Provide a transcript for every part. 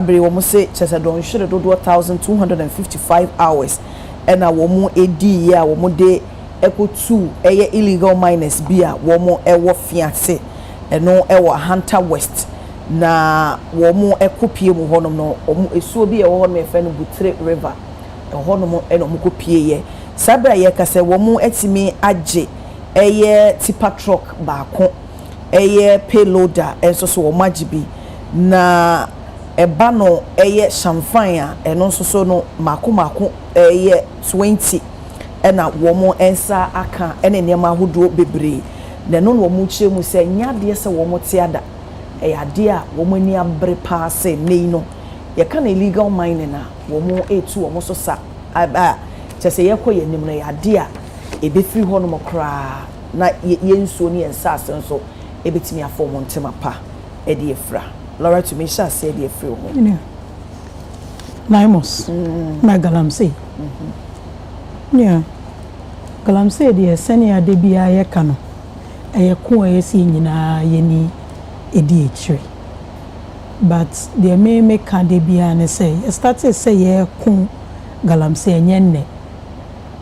Bre wo mo se chese don hwere do 1255 hours and a wo mo edi ye a wo mo de ekotu eye illegal miners bia wo mo ewo fiase eno ewo Hunter West na wo mo ekopie mu honom no omo esuo bi e wo honom e fe no Butre River e honom eno mo kopie ye sabra ye kase wo mo etimi age eye tipa truck baako eye payloader enso so wo magibi na eba no eye champagne a eno so no mako eye 20 ena wo mo ensa aka ene niam ahodo bebre na no wo mo chire mu se nyade se wo mo tiada ade a wo mo ni abre paase nei no ye ka na illegal mining na wo mo etu wo mo so sa chese ye ko ye nim no ade a ebe free ho no mo kra na ye nsuo ni ensa asenso ebetimi afọ mo ntema pa e de efra Laura to me shall say the free home. Naimos, my galamsey. Yeah, galamsey, dear Senia de Bia Yakano. A coy seen yeni ADHD. But there may make candy be and say, I started say, yeah, coon galamsey and yenne.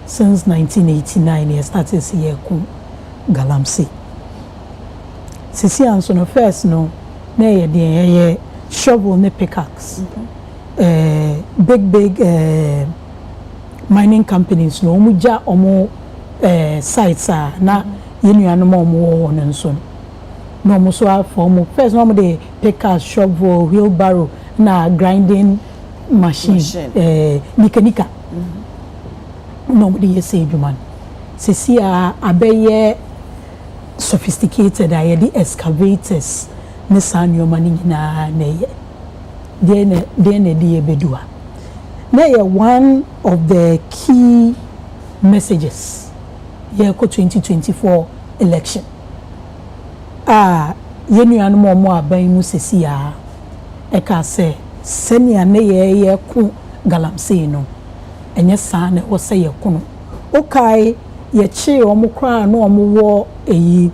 Since 1989, I started say, yeah, coon galamsey. Sisian son of first no. Na ye shovel ne pickaxe. Big mining companies no muja omo sites na yenuano mo won nso no mo so afo first no mo de pickaxe shovel wheelbarrow na grinding machine nika no mo de yese adwuma sesi abeye sophisticated aye the excavators ne sanyo mani nyina na ye de ne de bedua na ye one of the key messages ye ko 2024 election yenuanu mo aban mu sesi a e ka se senia ne ye ku galamsey no enye san ne wo se ye ku no okai ye chi omo kra no omo wo eyi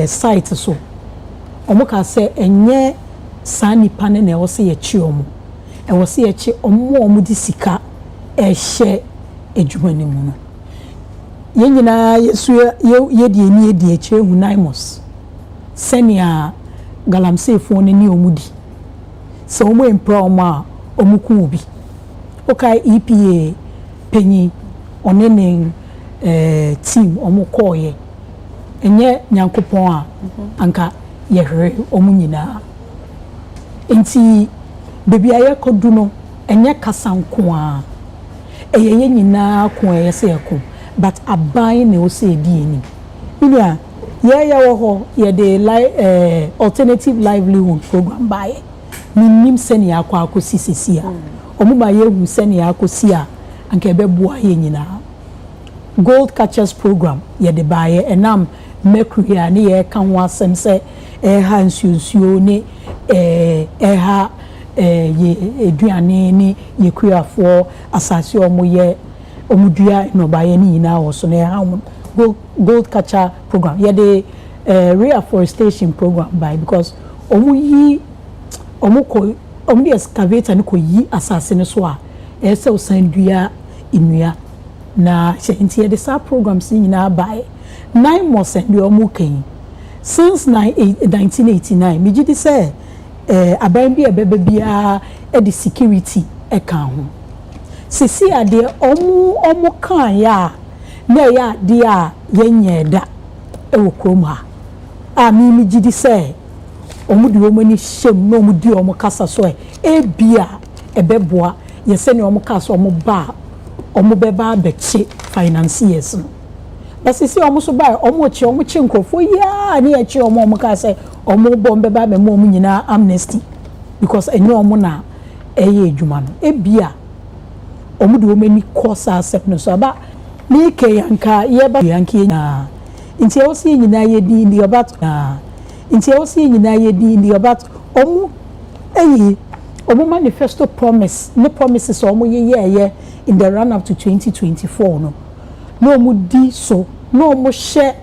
site so omo ka se enye sani pane na wose ye chi omo e wose ye chi omo di sika e hye edwumani mu no ye nyina yesu ye die ni die che hu naimos senia galamsey fo ne ni omu di se omo empra omo a omu ku bi okay EPA penyi onene team omo koye enye nyankopon a anka yehre omu nyina enti bebi aye kodu no enye kasanko a eye nyina ko eye se eko but aban ne o se di eni nia ye wo ho ye de alternative livelihood program bae minim sene akwa akosi sisi a omu ba ye hu sene akosi a anka beboa ye nyina gold catchers program ye de bae enam mercury ani ye kan ho asem se ha nsuosuo ne ha ye eduane ni ye kuafo asase omoye omudua no baye ni nyina wo so na ha gold catcher program ye de reforestation program by because omu the excavator ni ko yi asase ne so a se osandua inua na nti ye de sa programs ni nyina by 9 months and omu kan since 1989 me gidi say aban bi ebebe bia the security e kan ho sisi ade omu kan ya na ya de a yenye da e wo kroma a mi gidi say omu de omu ni shem no omu di omu kasa so e bia ebeboa ye se ne omu kasa omu ba omu beba beche financiers no basisi omu so ba omu chi nkrofo ya ni chi omu ka say omu bombe ba be mo nyina amnesty because enye omu na eye adwuma no e bia omu de omu ni course accept no so ba ni ke yanka ye ba yanka na nti o si nyina ye di ndi obat na nti o si nyina ye di ndi obat omu omu manifesto promise no promises omu ye in the run up to 2024 no omu di so no omu she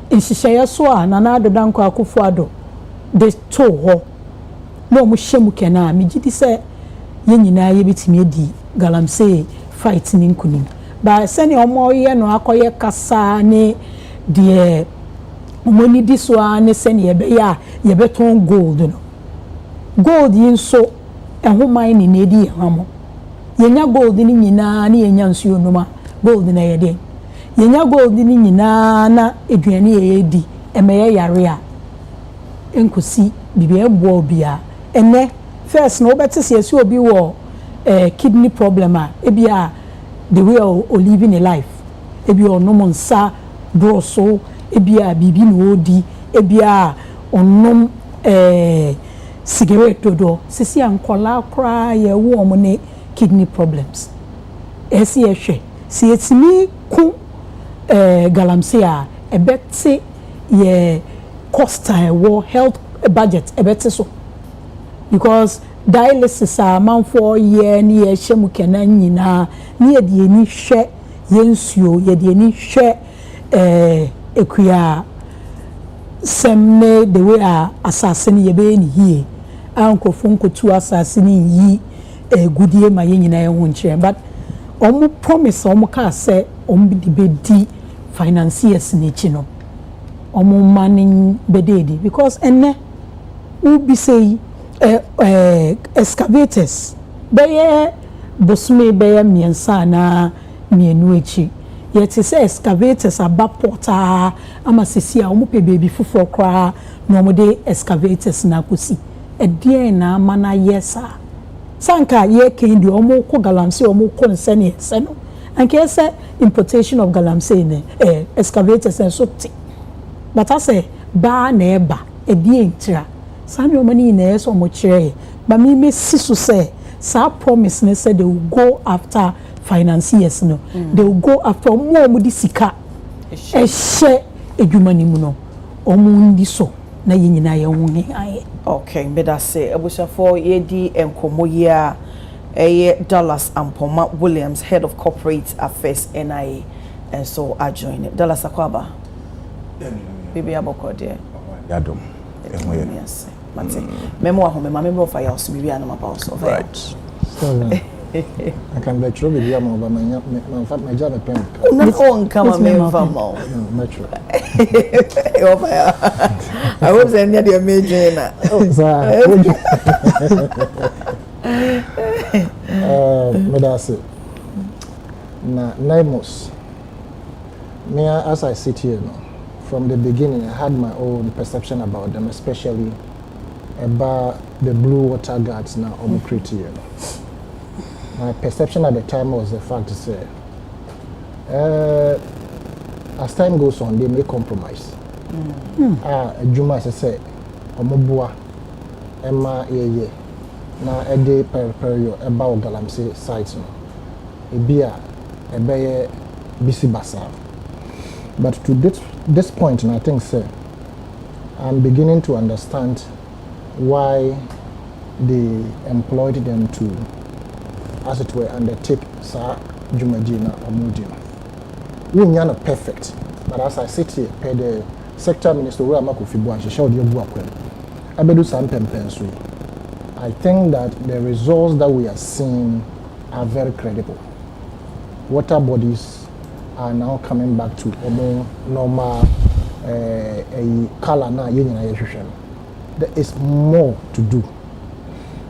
inshishe so a na adodanko akufo ado de to ho no omu she mu kena me gidi se nyina ye bitimi di galamsey fight ni nkunim ba sene omo ye no akoye kasa ne de omoni di so ane sene ye be ya ye beton gold no gold yin so ehoman ni na edi hamo yenya gold ni nyina na yenya nsuo noma gold na ye de yenya gold ni nyina na eduane ye edi emeye yare a enkosi bibi ebo obia ene first no better say si obi wo kidney problem a ebia the way of living a life ebia onom nsa broso ebia bibi no odi ebia onom cigarette do sisi ankola kra ye wo omne kidney problems esi ehwe si etimi ku galamsey a ebete ye cost wo health budget ebete so because dialysis a man for year ni ye hye mu kenan nyina ni ye de ni hwe yensuo ye de ni hwe ekuya semne the way assassin ye be ni hie ankofo nkotu assassin yi gudie ma ye nyina ye ho nkyere but omo promise omo ka say omo de be di financiers ni chi no omo manning bededi because enne ubi say excavators beye bosme beye miensa na mienu echi yeti say excavators abapota ama sisi a omo pe baby fufo kra na omo de excavators na kosi edie na mana yesa sanka ye kendi omo ko galamsey omo ko nsene seno anke say importation of galamsey ne excavators and so but I say ba na eba edie ntira sami omani na yeso mo kire but me sisu say sa promise ne say they will go after financiers no they will go after mo di sika ehye edwumani mu no omo ndi so na yenyina ye ho he aye okay me da say abusafo ye di enkomo ye a Dallas Ampoma Williams, head of corporate affairs NIA, and so I join it. Dallas Akwaba bibi aboko de yadom yes mate memo ahome ma member of your so bibi anama ba so right so I can bet you bibi am over my fat my job pen no on come me famo metro I hope say near the major na medase na naimos me as I sit here now. From the beginning, I had my own perception about them, especially about the blue water guards now on the My perception at the time was the fact to say, as time goes on, they may compromise. Juma, as I say, Omobua, Emma, ye, na ede perio about galamsey sites no. Ebia, ebeye bisi basa. But to this point, and I think, sir, I'm beginning to understand why they employed them to, as it were, undertake Sir Jumajina Omudino. We are not perfect, but as I sit here, per the sector minister, where I'm going to showed you work with. I do some pensui. I think that the results that we are seeing are very credible. Water bodies are now coming back to normal color now. There is more to do.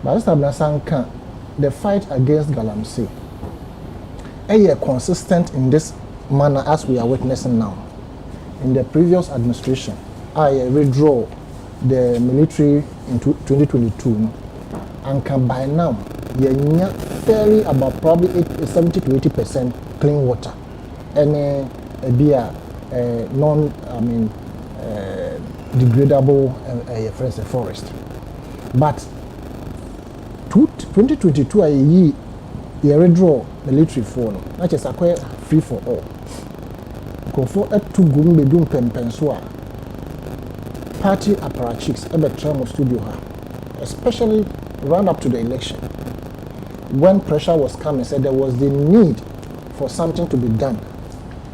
But the fight against galamsey is consistent in this manner as we are witnessing now. In the previous administration, I withdraw the military in 2022, and can by now fairly about probably 70 to 80% clean water. Any beer degradable forest. But 2022 I withdraw military for no, not just acquire free for all. Go for a two gum bedum pensua. Party apparatchiks ebe studio ha, especially run up to the election. When pressure was coming, said there was the need for something to be done.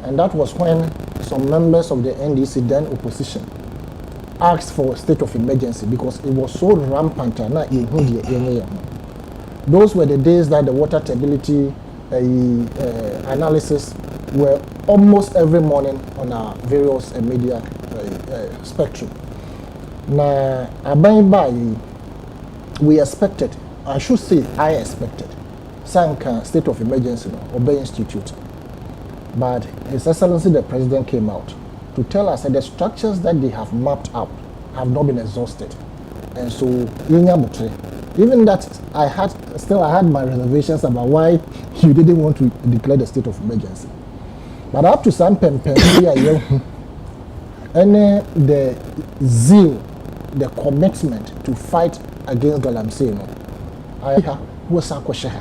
And that was when some members of the NDC, then opposition, asked for a state of emergency because it was so rampant. those were the days that the water stability analysis were almost every morning on our various media spectrum. Now, we expected, I should say I expected, Sanka state of emergency or Bay Institute. But His Excellency the President came out to tell us that the structures that they have mapped out have not been exhausted. And so, even that I had my reservations about why you didn't want to declare the state of emergency. But up to some and the zeal, the commitment to fight against galamsey, I was a question.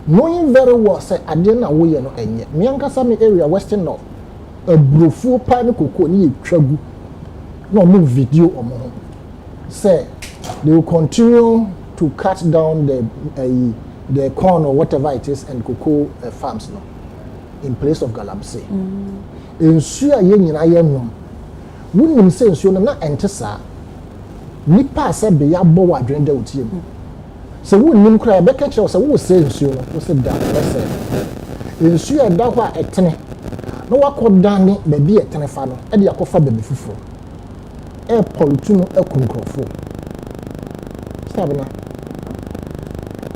Knowing very well, say I didn't away no enye. Miankasa area Western North, a brofu pan cocoa ni tragu. No move video omo. Say they will continue to cut down the corn or whatever it is and cocoa farms no in place of galamsey. Ensure ye nyina ye nom. Wunim say nsuo na ente saa. Nipa se be ya bo wadwen da otie mu. So we nim cry be catch us we say nsuo no we say da say nsuo da ho a etene no wakodane be bi etene fa no e de akofa be fufuro e polutu no ekunkrofo sabina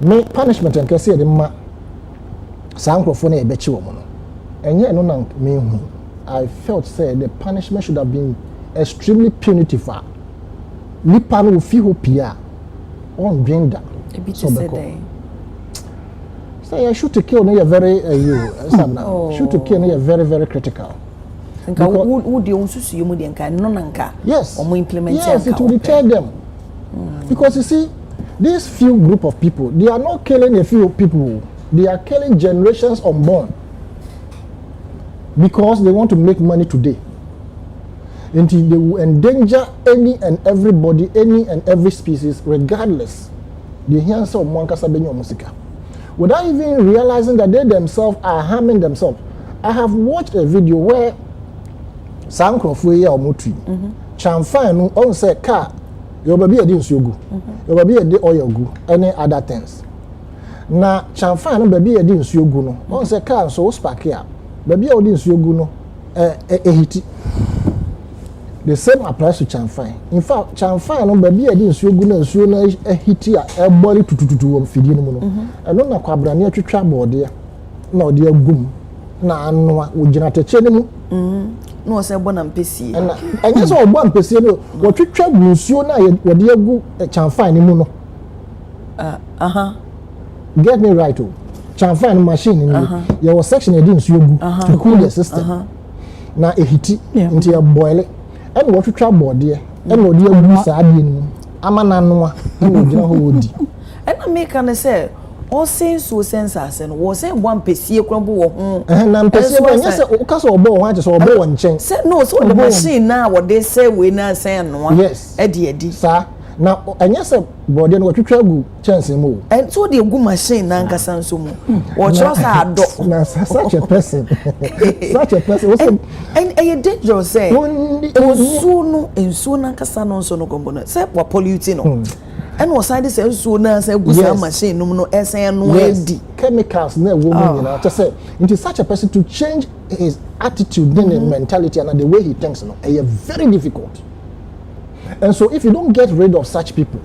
me punishment and kase de ma sankrofo na e be chi wo no enye no na me hu I felt say the punishment should have been extremely punitive. Nipa no fi ho pia on benda so say shoot to kill no very shoot to kill no very very critical. Who the unsusu mu de nka no nanka yes or implement yes it will deter them because you see this few group of people they are not killing a few people, they are killing generations unborn because they want to make money today until they will endanger any and everybody, any and every species regardless. The hands of Mwankasa Benyo Musika. Without even realizing that they themselves are harming themselves. I have watched a video where Sankrofuye or Mutri, Chamfan on say car, your baby didn't you go, your baby did oil go, any other things. Now, Chamfan baby didn't you go no, on say car so spark here, baby didn't you go no, hit. The same applies to Chamfan. In fact, Chamfan no baby didn't you go no, so no hit here, a body to feed you no. I don't know kwabra near to trouble there. No, dear boom. Na anwa ujinate chene mu no say bona mpesi and yes o bo mpesi no wo twetwa nsuo na wo de agu chamfan ni mu no get me right o chamfan machine ni your section e di nsuo gu to cool the system na ehiti into your boil and wo twetwa bode and wo de agu saa de ni ama na anwa na wo gina ho wodi and I make an say all sense so sensors and was say one pesie crumble wo na pesie ba nya say o ka so obo ho so obo won chen say no so the machine now what they say we na say no yes edi sa na anya say body no twetwa gu chance mu and so the gu machine na nkasa nso mu wo trust ado na such a person and you dangerous say enso na nkasa no nso no gombo no say wa pollute no and was I say so na say gusa machine no esen no edi chemicals na woman na to say into such a person to change his attitude then mentality and the way he thinks no very difficult. And so if you don't get rid of such people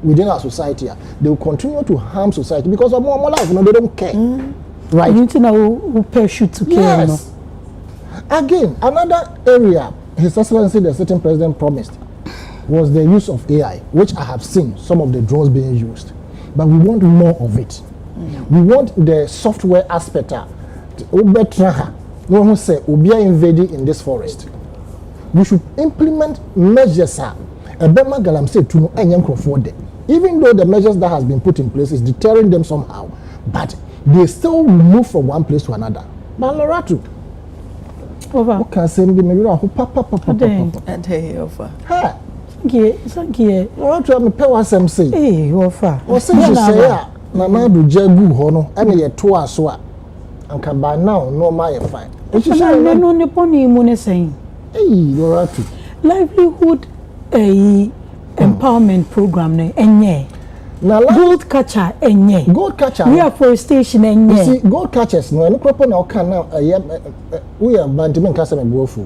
within our society, they will continue to harm society because of more life, they don't care. Right? You know who parachute to care. Yes. Again, another area His Excellency the sitting president promised was the use of AI, which I have seen some of the drones being used. But we want more of it. We want the software aspect. No one say we are invading in this forest. We should implement measures. Even though the measures that has been put in place is deterring them somehow, but they still move from one place to another. Maloratu. Over. Okay, send me over. Thank you. What to me pay what some say? Eh, offer. O say you say na na do jagu ho no e na ye to aso a anka by now no my fine. E say na no ne poni mu ne sen. Eh, you are right. Livelihood empowerment program ne enye. Now gold catcher enye. Gold catcher. Reforestation enye. You see, gold catchers no any crop now can now we are bantimen kasa me go fu.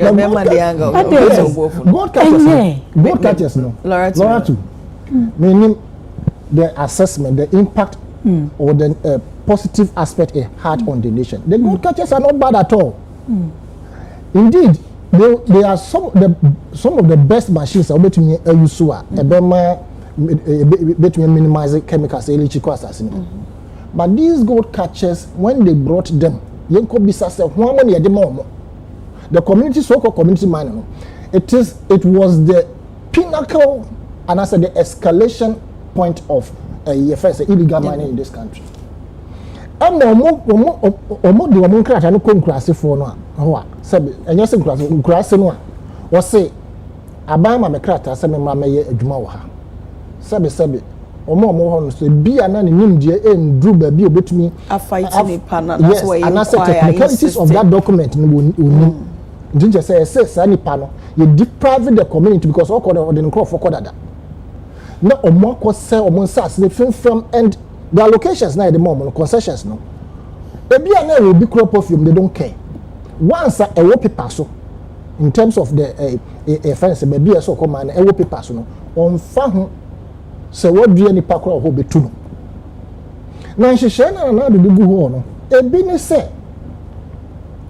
Remember the angle. Gold catchers no. Laura too. Meaning the assessment, the impact or the positive aspect it had on the nation. The gold catchers are not bad at all. Indeed, they are some of the best machines that between use between minimizing chemicals but these gold catchers, when they brought them, the community, so-called community mining, it was the pinnacle and I said the escalation point of illegal mining in this country. And the crash and no crash for no. And yes, crash no. Was say, Abama me crash as a mamma adwuma Sabi. Omo so be an nimdie en drew baby obetumi fighting pana that's why and as technicalities of that document no Ginger says any panel you deprive the community because all the crop for that. No omo ko say omo sas the film and the allocations now at the moment concessions no ebi ana will be crop perfume they don't care once a wo paper so in terms of the fence baby so come and a wo paper so no on fa ho so what do any pack ho betu no na nhihye na do gu ho no ebi ni say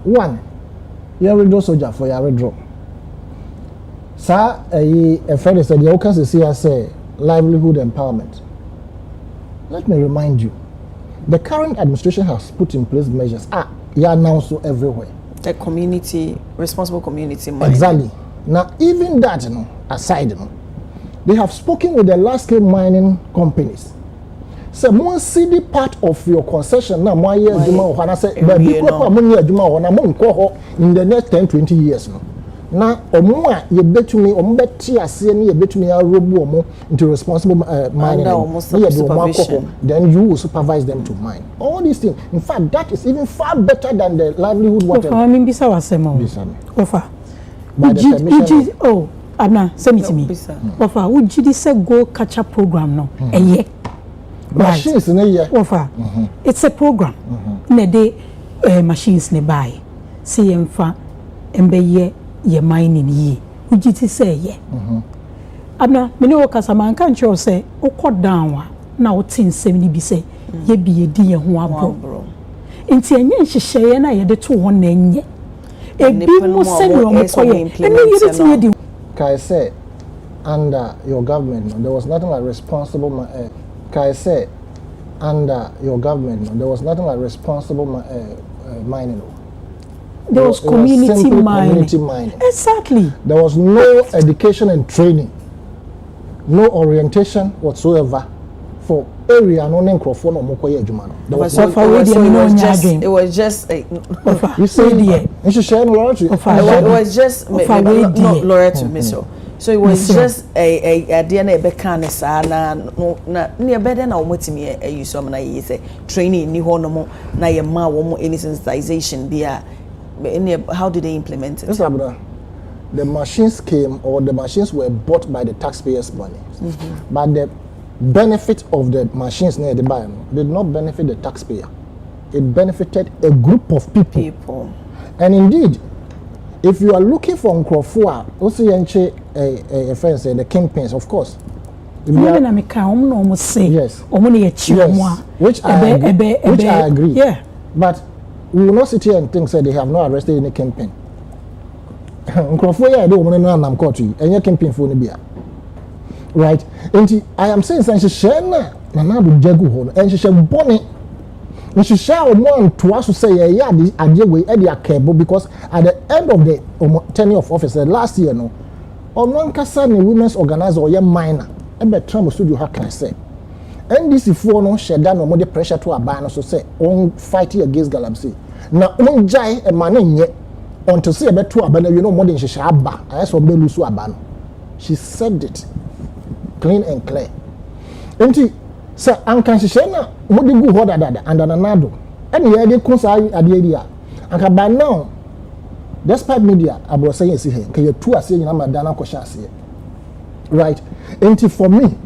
one you redraw soldier for your redraw sa a friend said you can see as say livelihood empowerment. Let me remind you, the current administration has put in place measures. Yeah, now so everywhere. The community, responsible community mining. Exactly. Now, even that, aside, they have spoken with the large-scale mining companies. So, one city part of your concession now, in the next 10-20 years. Now, you bet me, into responsible mining. Then you will supervise them to mine. All these things. In fact, that is even far better than the livelihood whatever. I mean, Ofa. Oh, Abna, send it to me. Ofa, would you say go catch a program now? Machines in a year. Ofa. It's a program. Nede machines ne buy. See em fa embe ye mining ye ujiti say ye abna me no kasa man kan cho say ukọ down wa na wo tin sem ni bi say ye bi ye di ye ho abro nti enye nhihye na ye de to ho na enye ebi mu se ni o koye eni ye ti ye di kai say under your government there was nothing like responsible kai say under your government there was nothing like responsible mining. There was community mining. Exactly. There was no education and training, no orientation whatsoever for area no microphone or mokoye adwuma. It was just you see it was just not Loretta Mitchell. So it was just a DNA bekan na near better na omotimi you some na say training ni ho no mo na ye ma wo any sensitization bia. How did they implement it? Yes, Abra. The machines came, or the machines were bought by the taxpayers' money. But the benefit of the machines near the buy did not benefit the taxpayer. It benefited a group of people. And indeed, if you are looking for Nkrofua, also yenche a friend say the campaigns, of course. Yes. Which I agree. Yeah. But we will not sit here and think that they have not arrested any campaign. Nkrofua, I don't want to know court you, and your campaign for Nibia. Right? And I am saying, she share na do jagu hon, and she shall bonnet. And she shall want to us to say, yeah, the idea we Eddie cable because at the end of the tenure of office last year, no, on one Kasani women's organizer or young minor, and the Trump studio, how can I say? NDC for no shed down no more pressure to a ban so say on fighting against galamsey. Now on jai a man yet on to say a better ban you know more than she shaba. I saw Belusu Abano. She said it clean and clear. And she said, Uncle Shana, what do you hold that and another? And the idea comes at the idea. And by now, despite media, I was saying, see here, can you two are saying I'm a Dana Koshasi? Right? And for me,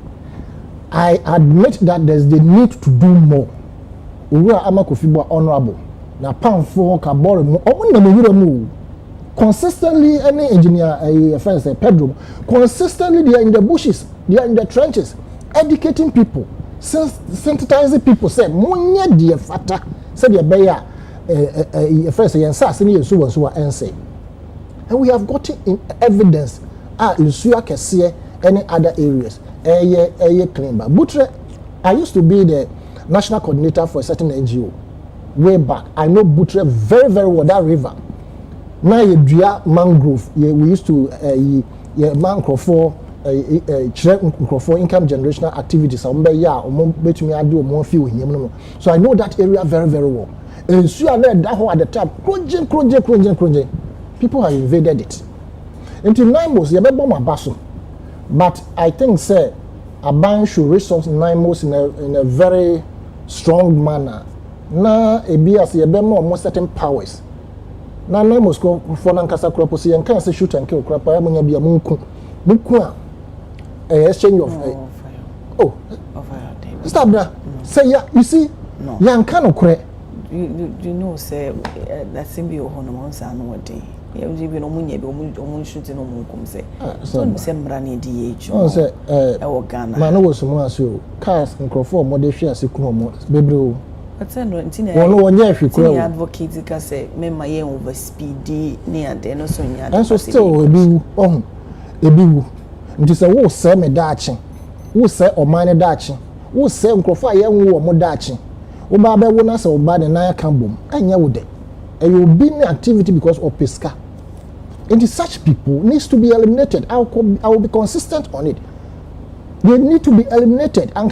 I admit that there's the need to do more. Owura Amakofibo honorable. Na pamfo ka bore mu omo na mewura mu. Consistently any engineer friends Pedro consistently they are in the bushes, they are in the trenches educating people, sensitizing people say monye de fata say the beya friends yensa ase ne yesu wonso wa ense. And we have gotten in evidence in Suya Kese any other areas. Clean back. Butre, I used to be the national coordinator for a certain NGO way back. I know Butre very, very well, that river. Now you dria mangrove. We used to mangrove for income generational activities. So I know that area very, very well. And Suya that at the time, crunching. People have invaded it. Until 9 months, you have my basso. But I think, sir, a bank should resource 9 months in a very strong manner. Na ebias ye be more certain powers. Na 9 months go for nankasa crop so yen kan say shoot and kill crop ya munya bia munku a exchange of stop there. Say yeah, you see, no. Yan kan okre. You know say that simbi o hono mo nsa no wodi. Yeah, we be no munye be omun shooting no munkum say. So me say mra na di eju. Oh say Ghana. Man no was so aso cars nkrofo mo de hwe ase ku mo bebre o. But no ntina. Wono wonye ahwe kura o. Advocate ka say me ma ye over speedy ne ade no so nya. And so still ebi wu. Nti say wo say me daachi. Wo say oman ne daachi. Wo say nkrofo aye nwu o mo daachi. Wo ba be wo na say wo ba de na aka bom. Anya wo de. And you'll be in activity because of pesca. And such people needs to be eliminated. I will be consistent on it. They need to be eliminated. And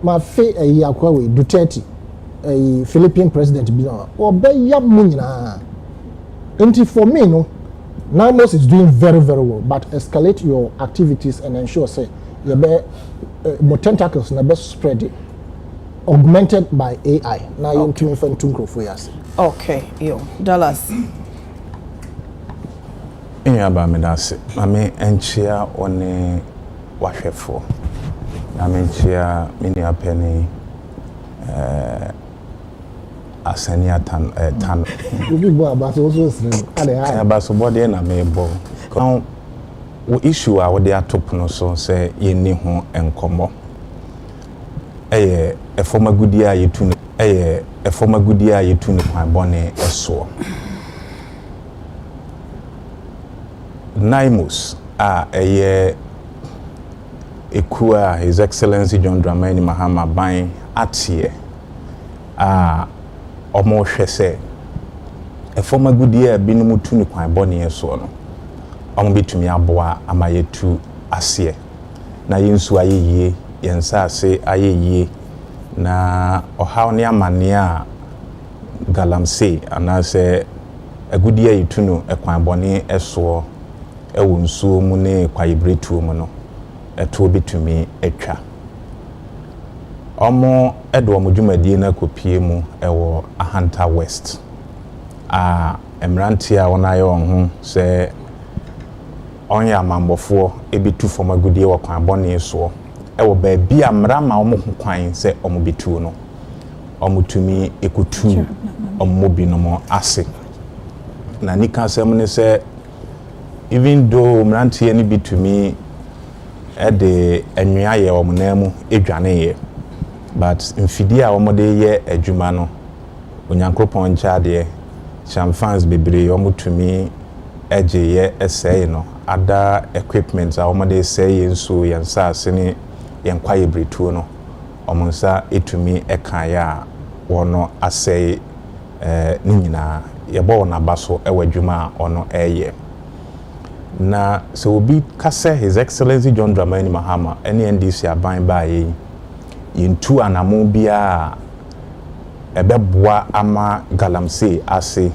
my faith Duterte, a Philippine president, or and for me, no, Namos is doing very, very well. But escalate your activities and ensure, say, more tentacles and best spread it. Augmented by AI. Now you can find two for years. Okay, yo, Dallas. In your bamidasi, Mami enchia one washefo. Mami enchia mini apeni asenia tan. You be boy, but also slim. But so body na me bo. Now, we issue our day atop no so say ye ni ho enkomo. A former good year you tune a former good year you tune my bonnet a so. Naimus a year a queer His Excellency John Dramani Mahama buying at here or more say a former good year binimu tune my bonnet a so. Be to me aboa amaye tu asie na yinsu aye yensa se aye na ohaw ne amane a galamsey anase agudia yitunu ekwan bone eso ewo nsuo mu ne kwayebretuo mu no eto bitumi etwa omo edo omo dwumadie na kopie mu ewo Ahanta West emrantia wonaye onho se onye amambofo ebitu foma agudie wo kwan bone so ewo ba bia mra ma omo kwan se omo bitu no omo tumi ekutu omo binomo ase na nika asem ne se even though mrantie ni bitumi de enwia ye omo namu edwane ye but mfidi a omo de ye adwuma no onyankopon nchaade chamfans bebre omo tumi eje ye essay no other equipment a omo de say nso yensa asene yenkwaye bretuo no omonsa etumi ekan ya wono asay ni nyina yebo na baso ewadwuma ono eye na so obi kase His Excellency John Dramani Mahama ene NDC aban ba ye yintu anamo bia ebeboa ama galamsey ase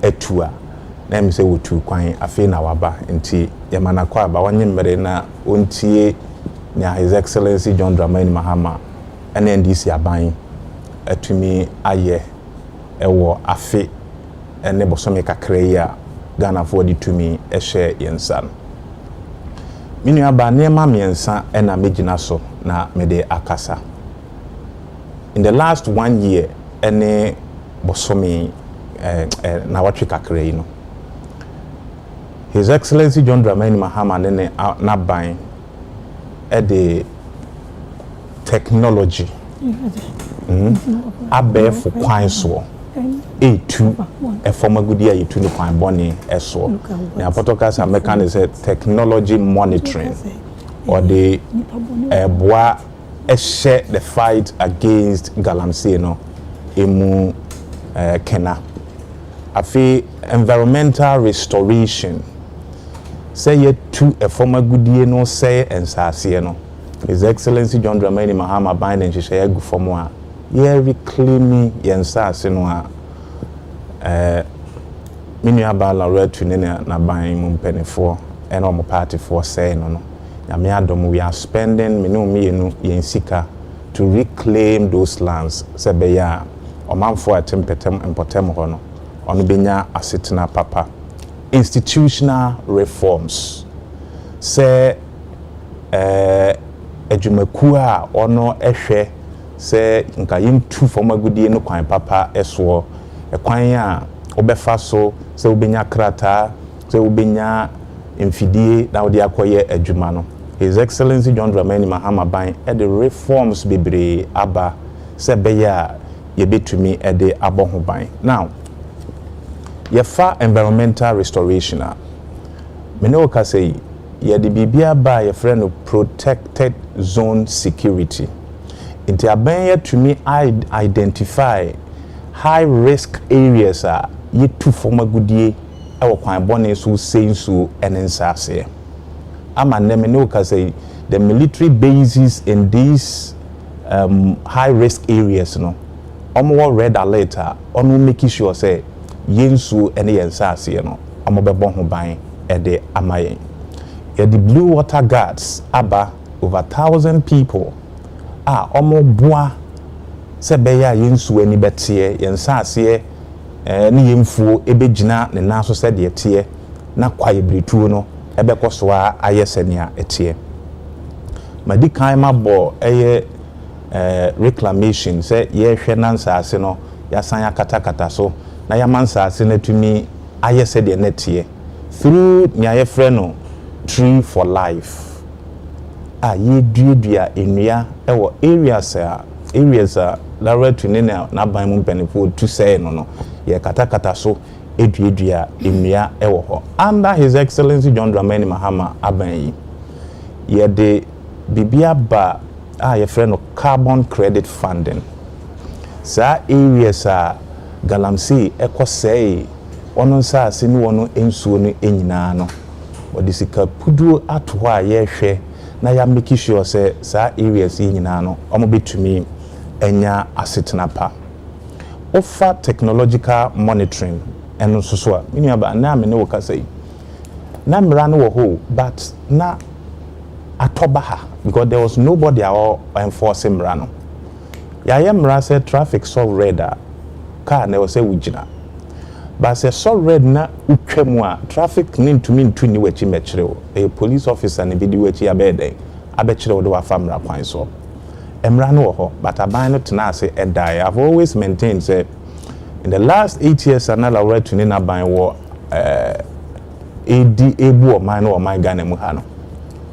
etua na mi se wotu kwan afi na waba nti yemana kwa ba wanye mmere na ontie na His Excellency John Dramani Mahama ene NDC aban atumi aye ewo afi ene bosome kakra yi a Ghana for the tumi ehye yensan Minu aba nneɛma mmiɛnsa ɛna megina so na mede akasa. In the last 1 year ɛne bosomi na watwe kakra yi no. His Excellency John Dramani Mahama ne naban the technology abɛɛfo kwan soɔ etu ɛfɔm agudi a yetu no kwan bɔne ɛsoɔ na apɔtɔkasa mɛka ne sɛ technology monitoring or the ɛboa ɛhyɛ the fight against galamsey no emu kena afi environmental restoration say yetu ɛfɔm agudie no say ensase no. His Excellency John Dramani Mahama bind and she gu fam a ye reclaiming yensase no a minua bala retu ne na ban mu mpanifo and omo party for say no nyame adom we are spending mienu yensika to reclaim those lands se be ya omanfo atempetem empotem ho no ono benya asetena papa. Institutional reforms say adwumakuo a ono ehwe se nka yintu fom agudie no kwan papa eso ekwan a obefa so se obenya krata se obenya mfidie na odi akoye adwuma no. His Excellency John Dramani Mahama ban the reforms bebre aba se beya yebetumi de aboho ban. Now yefa environmental restoration a mene o ka say ye de bibia ba ye friend of protected zone security. Inti aban ye to me identify high risk areas a ye tu forma gudie e wo kwan bone so sensu enensase. Ama ne me no ka say the military bases in these high risk areas no omo red alert omo make sure say yensu ene yensase no omo bebo ho ban e de amayen. The Blue Water Guards aba over 1,000 people omo boa se beya yensu ani betie yensase ne yemfuo ebegina ne naso se de tie na kwaye bretuo no ebekoso a ayesenia etie madi kan mabo reclamation se ye hwe nansase no yasan akatakata so na yamansase na tumi ayese de netie through nya no tree for life ye duadua enua ewo areas la to ne na ban mu benefo to say no ye katakata so eduadua enua ewo ho. Under His Excellency John Dramani Mahama aban yi ye de bibia ba ye friend carbon credit funding sa areas galamsey ekosei ono sa asini wono ensuo no enyina no odisika pudu ato a ye hwe na ya make sure say sa areas nyina no omo betumi enya asetena pa. Offer technological monitoring eno so a mini aba na me ne wo kasai na mra no wo ho but na atoba ha because there was nobody all enforcing mra no ya ye mra say traffic so red car na wo say wugina but say so red na utwemu a traffic nin to me ntu ni wachi mekire wo a police officer ne bidi wachi abede abekire wo do wa famra kwan so emra no wo ho but aban no tena ase edai. I've always maintained say in the last 8 years anala right to na ban wo ebu o man no man Ghana mu ha no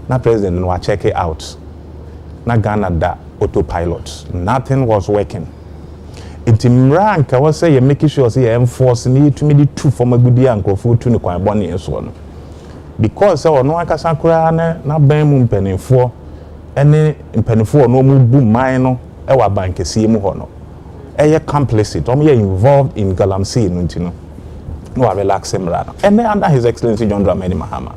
na president no wa check it out na Ghana da autopilot, nothing was working. Intimra anka was say you make sure say you enforce me to me the two from a good year and crofo to no kwan bone so no because say no akasa kura na ban mu mpanifo ene mpanifo no mu bu man no e wa bankesi mu ho no eye complicit ye involved in galamsey no ntino no relax him rather. And under His Excellency John Dramani Mahama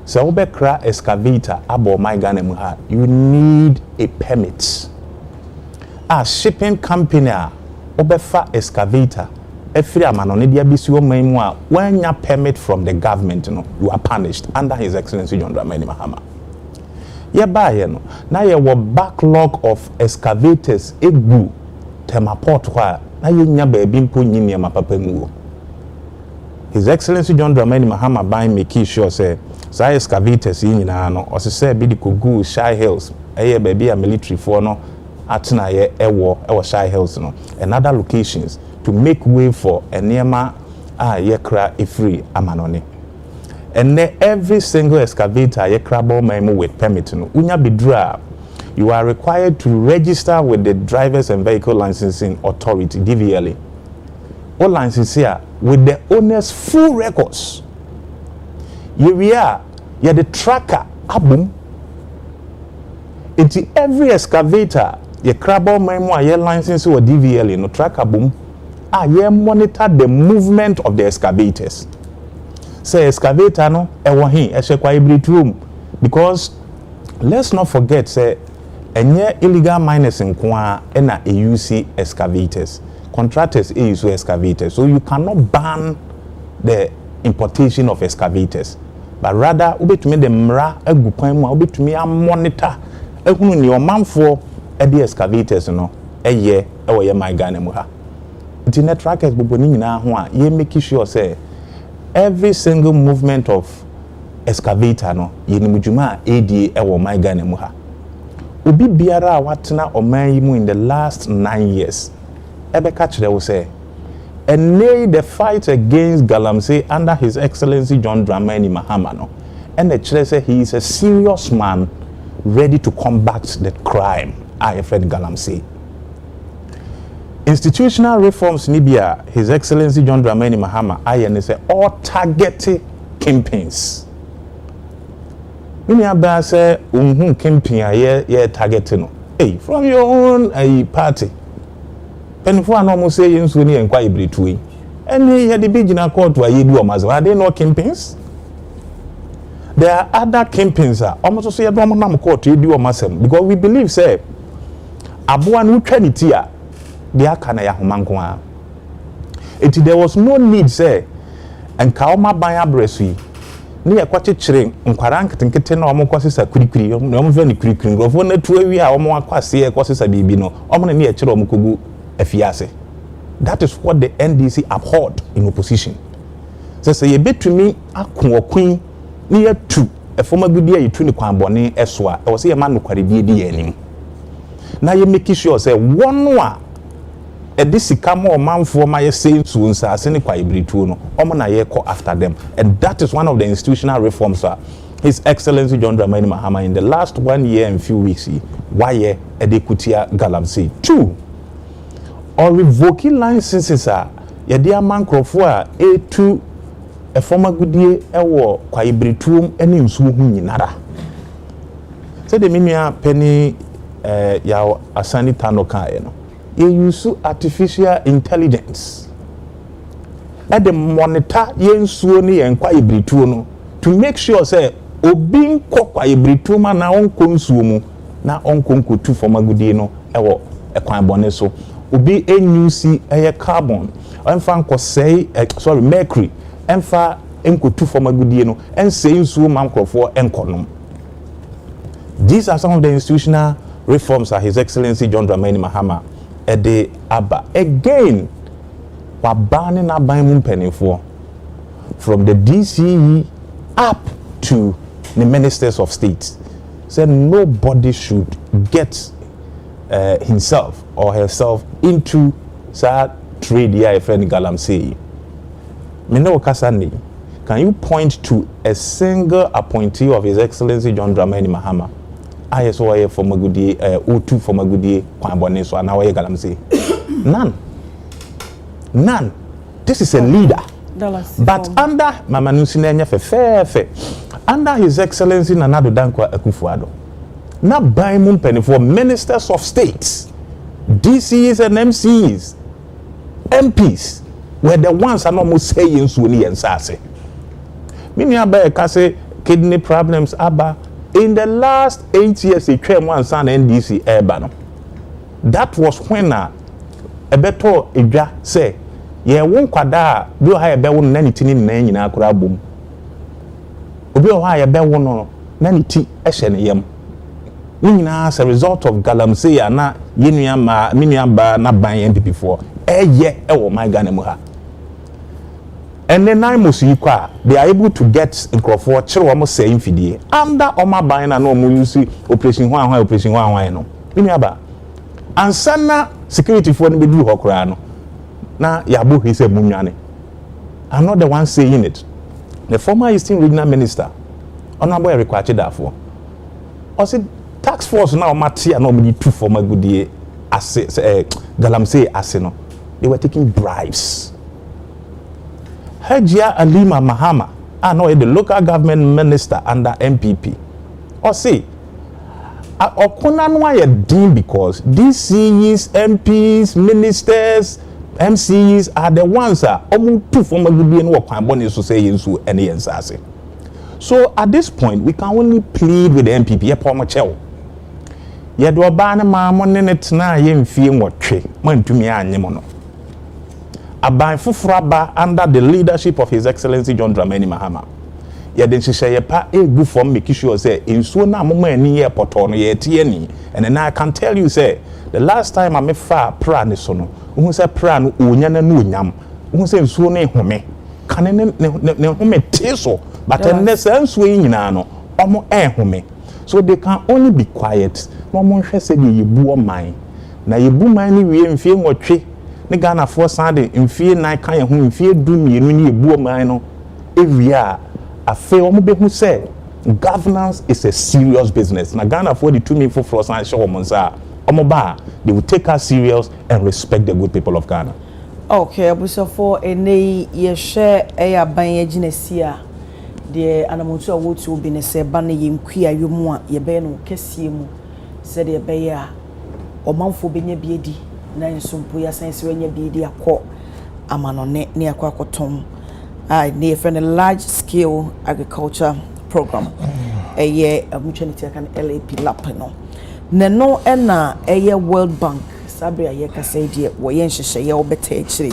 so obekra excavator abo my Ghana mu ha you need a permit. Shipping company obefa excavator every amano ne dia bisi wo man mu a when ya permit from the government no you are punished under His Excellency John Dramani Mahama. Ye ba ye no na ye wo backlog of excavators egu temaport ho na ye nya ba bi mpo nyini ma papa mu. His Excellency John Dramani Mahama by make sure say saa excavators yi nyinaa no ɔse sɛ bi de kogu Shy Hills ɛyɛ baabi a military for no atena yɛ ɛwɔ Shy Hills no and other locations to make way for nneɛma a yɛkra efiri amanone. And every single excavator yɛkra bɔ man with permit no unya bidra you are required to register with the Drivers and Vehicle Licensing Authority DVLA. All licenses here with the owner's full records. You are the tracker abum. It's every excavator ye crabble memo ye license or DVLA no tracker boom. Ye monitor the movement of the excavators. Say excavator no ewahi eshekwa hybrid room because let's not forget say enye illegal miners nkoa na use excavators. Contractors use excavators, so you cannot ban the importation of excavators, but rather ubetumi the mra agukwan mu ubetumi a monitor ehunu ne omanfo the excavators no eye ewo ye my Ghana mu ha. Internet trackers bobo ni nyina ho a ye make sure say every single movement of excavator no ye ni mudwuma edi ewo my Ghana mu ha. Obi biara watena oman yi mu in the last 9 years Ebeka Chire say, and lay the fight against galamsey under His Excellency John Dramani Mahama no. And the Chire say he is a serious man ready to combat the crime. I friend galamsey. Institutional reforms nibia His Excellency John Dramani Mahama I say all targeted campaigns. Many abba say campaign ye targeting no. Hey, from your own party. Penfo an almost say yensu ni enquire britui. And here the big in a court where you do are they not campaigns? There are other campaigns almost say a Roman court you do masem because we believe say Abuan who Trinitia there can ya humanqua. There was no need say and Kaoma baya bresui near quache chring unquarank tinketen or more causes a quickly no very quickly of 1 2 we are more quasi causes a bibino omni near chiromukugu efiase. That is what the NDC abhorred in opposition. So say you bet to me a queen near to a former good year you tuni kwamboni eswa or say a man who carried the enemy. Now you make sure say one more a disicamo or man for my saying soon sa seni kwa ibrituno omona ye call after them, and that is one of the institutional reforms His Excellency John Dramani Mahama in the last 1 year and few weeks why Adekye galamsey 2 or revoking licenses yɛde amankrofo a etu a former goodie ewo kwa ibritum ene nsuo hu nyinara say the minua penny ya asani tano kan no you use artificial intelligence and the monitor yensuo ne yenkwa ibrituo no to make sure say obi nkɔ kwa ibritum na onko nsuo mu na onko nkotu former goodie no ewo ekwan bone so obi enyusi carbon emfa nkosei mercury emfa enkotu form agudie no ensei nsuo mankrofo enkonom. These are some of the institutional reforms that His Excellency John Dramani Mahama ede aba again wabane na ban mu mpanifo from the DCE up to the ministers of state said nobody should get himself or herself into sad trade here friend galamsey. Mino Kasani, can you point to a single appointee of His Excellency John Dramani Mahama? ISOA for Magudi, O2 for Magudi, Kwambone, so now galamsey. None. This is a leader. But under Mama Nusinenya fair, under His Excellency Nanado Dankwa Akufo-Addo, na by mumpeni for ministers of states, DCs and MCs, MPs, were the ones are almost saying Suni and Sase. Many kase kidney problems aba in the last 8 years he came one son NDC airban. That was when a beto idra say ye won kwada do ha ye be won nanitini na nyina akura bom. Obi o ha ye be won no naniti ehye ne yam. As a result of galamsey na minua ba na ban NPP for eye ewo my Ghana mu ha. and then I must equal. They are able to get in Crawford, Chiro almost saying Fidie. Under Oma buying and no you see operation one, no. Imiaba. And sana security for the do Hokrano. Now Yabu he said Munyane. I'm not the one saying it. The former Eastern Regional Minister, Honorable Eric Kwachidafo, I said tax force now Matia normally two former good assets, galamsey asino. They were taking bribes. Hajia Alima Mahama, I know the local government minister under MPP. Or say, Okonanwa deem because these CEs, MPs, ministers, MCs are the ones that almost two former good work to say into any answer. So at this point, we can only plead with the MPP. Yet, Wabana Mamon in it now, yen feeling what tree, man to me, and Yemono. Aban Fufraba under the leadership of His Excellency John Dramani Mahama. Yet, then she say, pa a good for me, Kishu say, in Suna Moma near Poton, ye tieni. And then I can tell you, say, the last time I met far pranisono, who say pran, unyana nunyam, who say Sune home, can ne home teso, but in the sense way in ano, omo home. So they can only be quiet. No one said you boo mine. Now you boo mine, we in fear what tree. The Ghana for Sunday in fear night kind who in fear do me when you boo mine. Every year, a fair who said governance is a serious business. Now Ghana for the 2 million for Sunday show Monza. Omoba, they will take us serious and respect the good people of Ghana. Okay, Abusa for ye share a banya genesia. The anamotu awotu obi ne se ba na yemkua yemu a ye be no kese mu se de be ya omanfo benya biedi na nsompo ya sanse wenya biedi akọ amanone ne akọ akoton ne for a large scale agriculture program eye mutuality kan LAP lap no ne no na eye World Bank sabe aye kase de wo ye nhyehyeye wo beta akire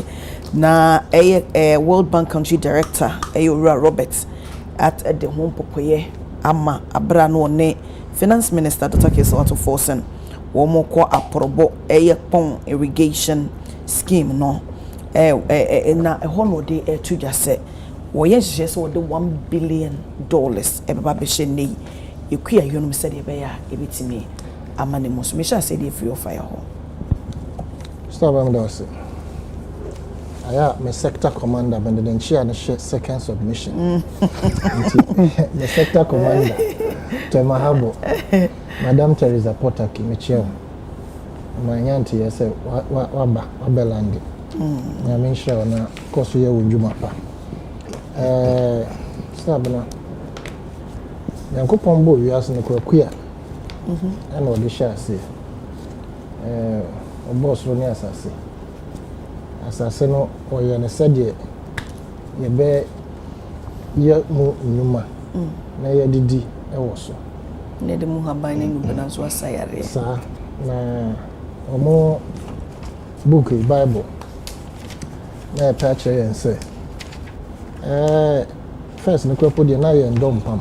na eye World Bank country director eye Robert at the home popoye ama abra no ne finance minister Dr. Kesawato Forsen wo mo ko aprobo pon irrigation scheme no na hono de to just say wo ye hye so de $1 billion beba be hye nei ekua yonum se de be ya ebetimi ama ne mo so me sha say de free of fire ho stop am do Aya, my sector commander, but then she had a second submission. The sector commander, Temahabo, Madame Teresa Potaki, Michelle, my auntie, I said, Wabelandi. I mean, sure, now, of course, we are with Jumapa. Sabana, Yanko Pombo, you asked the queer. I know the shall say. A boss, Ronia, say. Asase no oye ne sede ye be ye mu nyuma na ye didi e wo so ne de mu haban ne nube na so asayare sa na omo book Bible na ta chere en se first ne kwapo de na ye ndom pam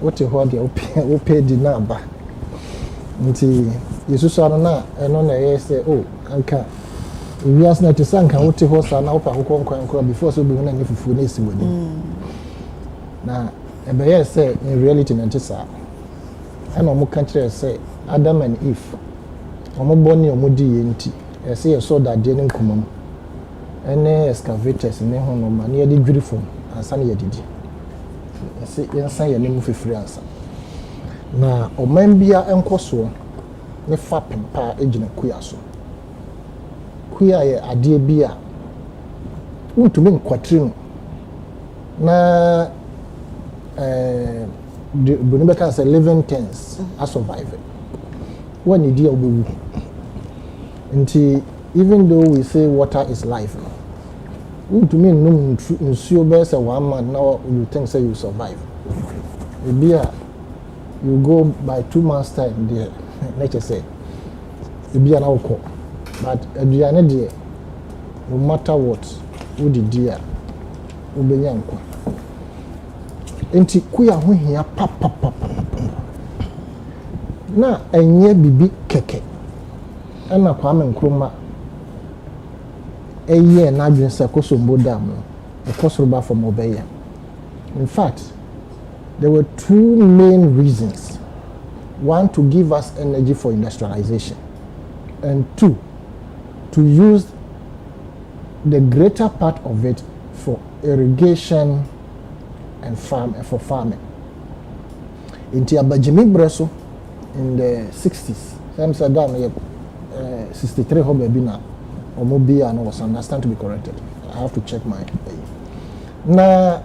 wote ho de wo pe di na ba nti yesu so na eno na ye se oh anka we ask na to sanka wote ho sa na opa ho nkwa before so be na nyefufu na esi wani na ebe ye say in reality na ntisa ana omo kan kire say Adam and Eve omo boni omo di ye nti e say ye so that de ne nkomam ene excavators ne ho no ma na ye di dwiri fom ansa na ye didi e say ye nsan ye ne mu fefiri ansa na oman bia enkoso ne fa pempa ejina kuya so kuya ye ade bia untumi nkwatri no na Bonibeka can say living things are surviving. When you deal with until even though we say water is life, to me no best 1 month now you think say you survive. Maybe you go by 2 months time there. Nature say maybe an alcohol, but at the end of no matter what, who did dear, who be young. Enti kuya ho hia papa na enye bibi keke ana Kwame Nkrumah eye na adwen se kosombo dam possible from Obeya. In fact, there were two main reasons. One, to give us energy for industrialization, and two, to use the greater part of it for irrigation and for farming. In Tiabajimi Breso in the 60s, Amsterdam 63 Hobebina or Mobia and was understand to be corrected. I have to check my now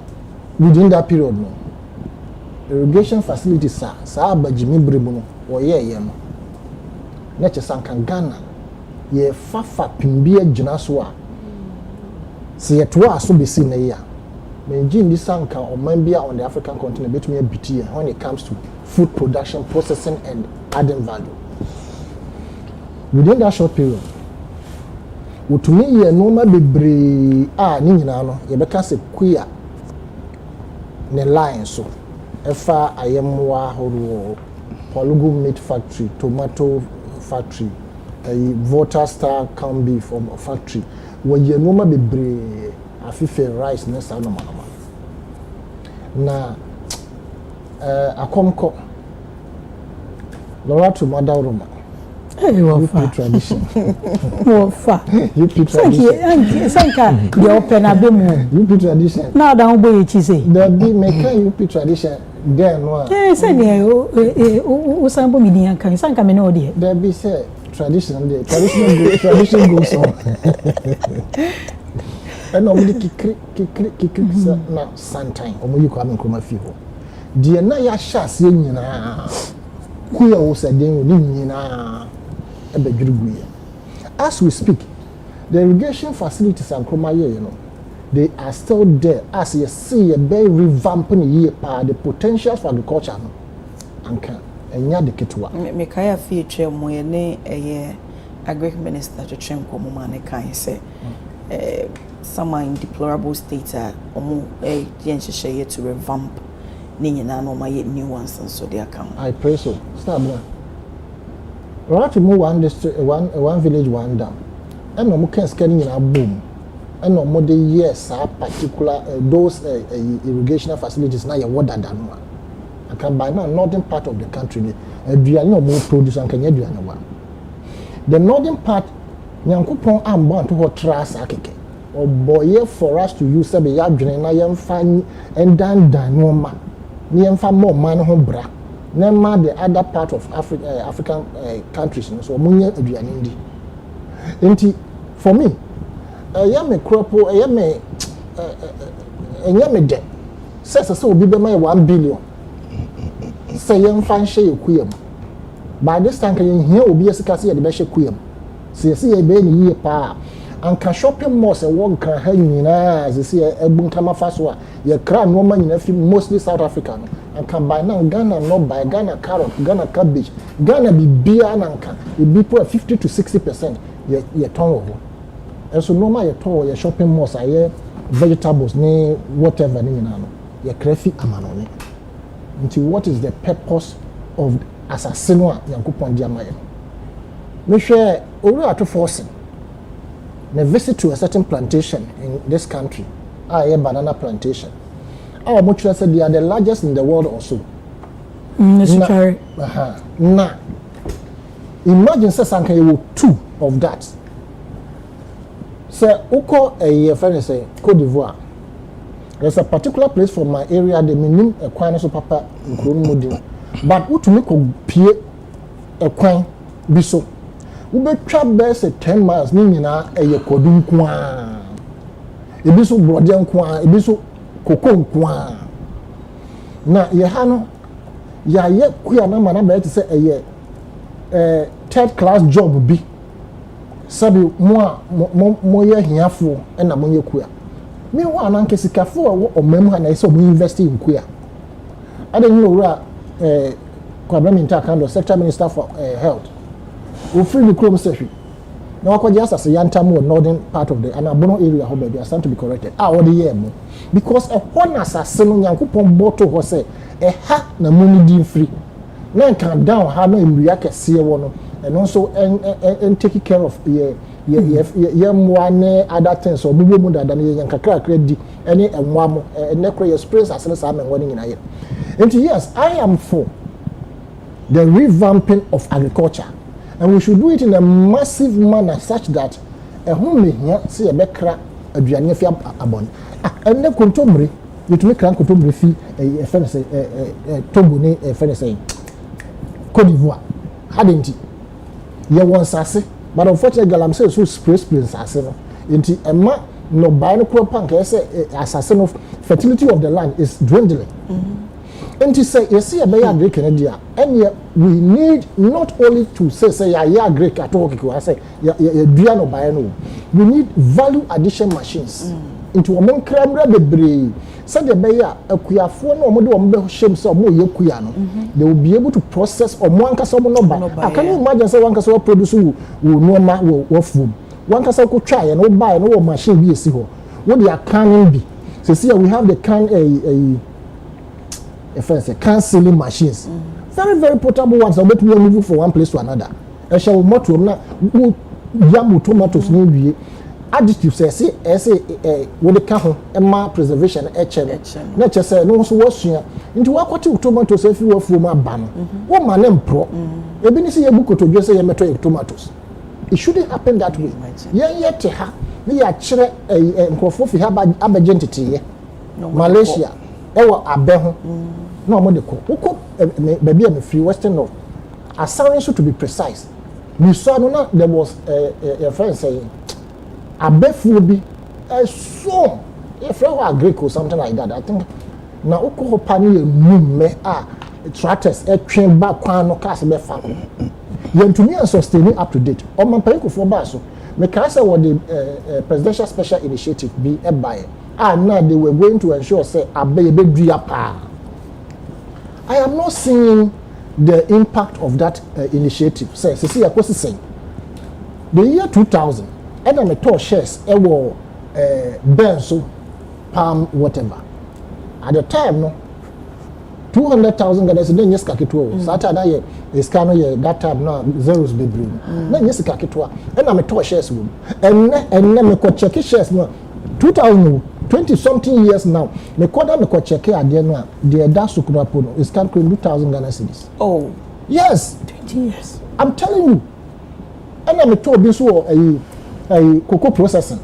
within that period no irrigation facilities sa Bajimi Brebuno or no nature sankan Ghana ye fafa pimbia jinaswa see it was so be seen a year. Menjin this sanka or membia on the African continent between a BT when it comes to food production, processing and adding value. Within that short period, utumi ye noma bebre ni nyina no ye beka se queer ne line so efa ayemwa horo polygon meat factory, tomato factory, water star corn beef factory when ye noma bebre afife rice ne sa no manoma na akomko Loratu Madaruma. Hey, what tradition? What You tradition. Sanka, the open abimu. You tradition. Now down boy you say. The be make you tradition. Then what? Eh, say o sambo mi diyan kan sanka me no dey. There be say tradition there. Tradition goes on. And normally kikri na sometime. Omo you come nkroma fi ho. Die na ya sha se nyina. Kuya wo se den ni nyina. As we speak, the irrigation facilities and Kromaye, they are still there. As you see, a very revamping year, the potential for agriculture, and can the kitwa. Mekaya feature moyene a agri minister to Chenko Mumane can say, some are in deplorable state, or a jenshire to revamp Nina no my new ones, and so they come. I pray so. Stop. Right to move one district, one village, one dam. And no more scanning in a boom. And no more yes, particular those irrigation facilities now your water than one. I can buy now northern part of the country. No more produce and can you do one. The northern part, Yankupon am born to what trash akeke. Or boy for us to use a yardrin, I am fine and dan danoma. Niam fa more man home bra. Nema the other part of African countries, so munye aduane ndi. For me, me kropo, me de. Say obi be my 1 billion. Say yam fan share kuyam. By this time can you hear obi asika say the be share kuyam. Say e be ni yie pa. Anka shopping malls and one can ha nyina as say ebun kama faso a ye kra no ma nyina fi mostly South Africa. And can buy now Ghana not buy Ghana carrot, Ghana cabbage, Ghana be beer and be put 50 to 60% ye turn over. And so no matter your shopping malls are vegetables, ne whatever ni na no ye crefi amanone. Until what is the purpose of assassinwa Yankupon Diamaye? Me share ori to forcing. Me visit to a certain plantation in this country. A banana plantation. Our mutual said they are the largest in the world also. Necessary. Now, imagine say you two of that. Say uko a friend say Cote d'Ivoire. There's a particular place from my area the minimum a kwan so papa in but who to make a pie a kwan biso. We be trap there say 10 miles ni nyina e kodun kwa. E biso brodian kwa, e biso koko kwa na ye ha no ya ye kuya na mana ba say third class job bi sabi mo ye hiafo na mo ye kuya me wa na nke sikafo o mem ha na say mo invest in kuya ade ni owura Kwabena Minta sector minister for health we free the chrome session now just as a yantam northern part of the Anabono area how baby stand to be corrected what the year because a one assassin Yankupon bottle was say a ha na money din free now can down how no imriaka see one and also and taking care of ye mwane other things so bubu mu dada ne ye kakra di ene enwa mo ene kro ye sprays asene sa me woni nyina ye. And yes, I am for the revamping of agriculture, and we should do it in a massive manner such that a home here see a bekra aduane fi abon ene kontomre yetumi kran kontomre fi e fe say Togo ne e fe say Côte d'Ivoire hadenti ye won sase but unfortunately galamsey so spray sase no enti ema no buy no crop pank say asase no fertility of the land is dwindling. And to say, you see, a bear Greek Canada, and yet we need not only to say, yeah, Greek at all, I say, yeah, Diano Biano. We need value addition machines into a mon camera de bray. Said the bear, a queer phone or model shame some more Yokuano. They will be able to process or one castle no buy. I can imagine say one castle produce who no man will food. One castle could try and no buy no machine be a seaho. What they are canning be. So, see, we have the can cancelling machines. Very, very portable ones are we are moving from one place to another. I shall more to yam tomatoes new additives say what the can Emma preservation nature say no so was into what tomatoes if you were from a ban. What my name pro? You been see a book to just say a tomatoes. It shouldn't happen that way. Yet we are chere a have abagentity Malaysia. Ewa abeho no mo de ko baby am free western north asarin so to be precise we saw no there was a friend saying abefu bi so if you are Greek or something like that I think na ukọ pani mumme tractors twin back kwan no cars be fa yentumi and sustain up to date o man pan ko for ba so me ka say what the presidential special initiative be e buy now they were going to ensure say I am not seeing the impact of that initiative. Say see I saying the year 2000 and I'm a tall shares ewo benzo palm whatever at the time no 200,000 Ghana cedis then yes kaketwa Saturday year is kind of that time now zeros be bring then yes kaketwa and I'm a tall shares room and me ko check shares no 2020 something years now me koda me ko check ade no the da sukurapo no is can 2,000 Ghana cedis. Oh yes, 20 years I'm telling you. And I'm told this war a cocoa processing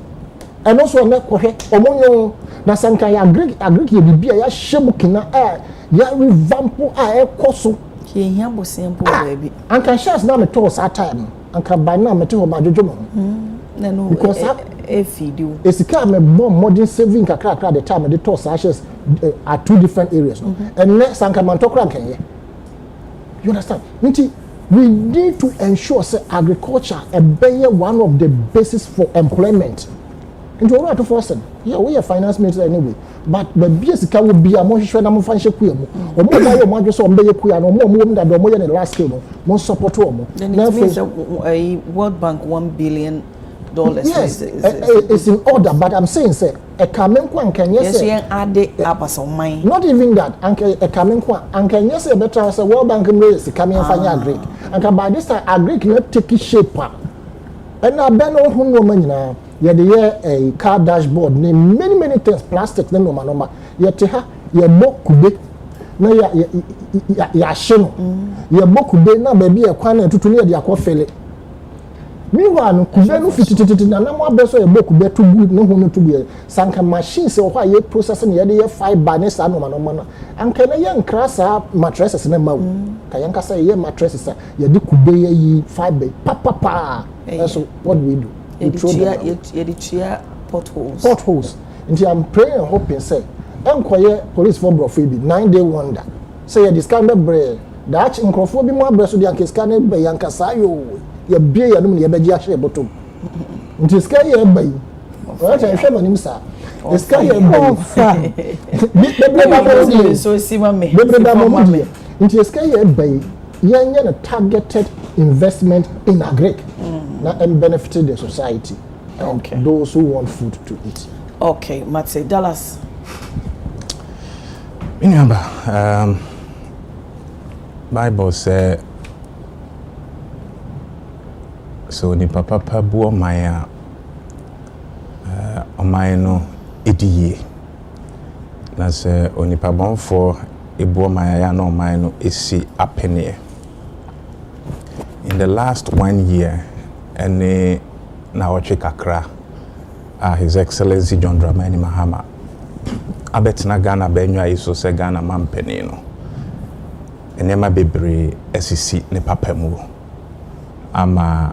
and also na kohwe omonyo na sanka ya agric ye bibia ya shemukina ya revampo ekoso ki ehia bosempo baby anka shares na me to sa time anka by na me to ma jojomo na no because feed esika me more modern saving kakra the time the to sa shares are two different areas and next sanka man to kra kan ye you understand nti we need to ensure say agriculture be one of the basis for employment. Into all to force yeah, we are finance minister anyway. But the basic will be a more share na financial kuya mo. Or more buy more just on be kuya no more that more than the last scale more support mo. Then it means a World Bank $1 billion. Yes, it's in order, but I'm saying say a kamen kwa nkanye say yes ade abasa mine. Not even that anke a kamen kwa nkanye say better say World Bank raise kamen fanya agric. Anka by this time agric not take shape and na ben no hu no manyina ye de a car dashboard name many things plastic no normal ye te ha ye bokube na ya sheno ye bokube na ba bi e kwan na tutu ne de akofele. Meanwhile, kube no fitititi na na mo abeso ye bokube to good no hu no to be sanka machines o ye processing ye de fiber ne sa no no anka na ye nkra sa mattresses na mawu ka ye nka say ye mattresses ye de kube ye fiber pa that's what we do. You the potholes. And I'm praying and hoping say enquire police for Brofebi 9-day wonder. Say you discount bread. That incrophobia more breast with the scanner by Yankasayo. Your beer and your begia share bottom. It is sky by. Right, I'm sure him, sir. The sky so see me. It is sky by young targeted investment in agric. And benefited the society. Okay. Those who want food to eat. Okay, Matse Dallas. Remember, Bible says so ni papa bu oman a oman no ediye na se onipa bonfo ebu oman ya na oman no esi apene. In the last 1 year ene na oche kakra His Excellency John Dramani Mahama abetna Ghana benwa iso se Ghana mampeni no enema bebre esisi ne papa mu ama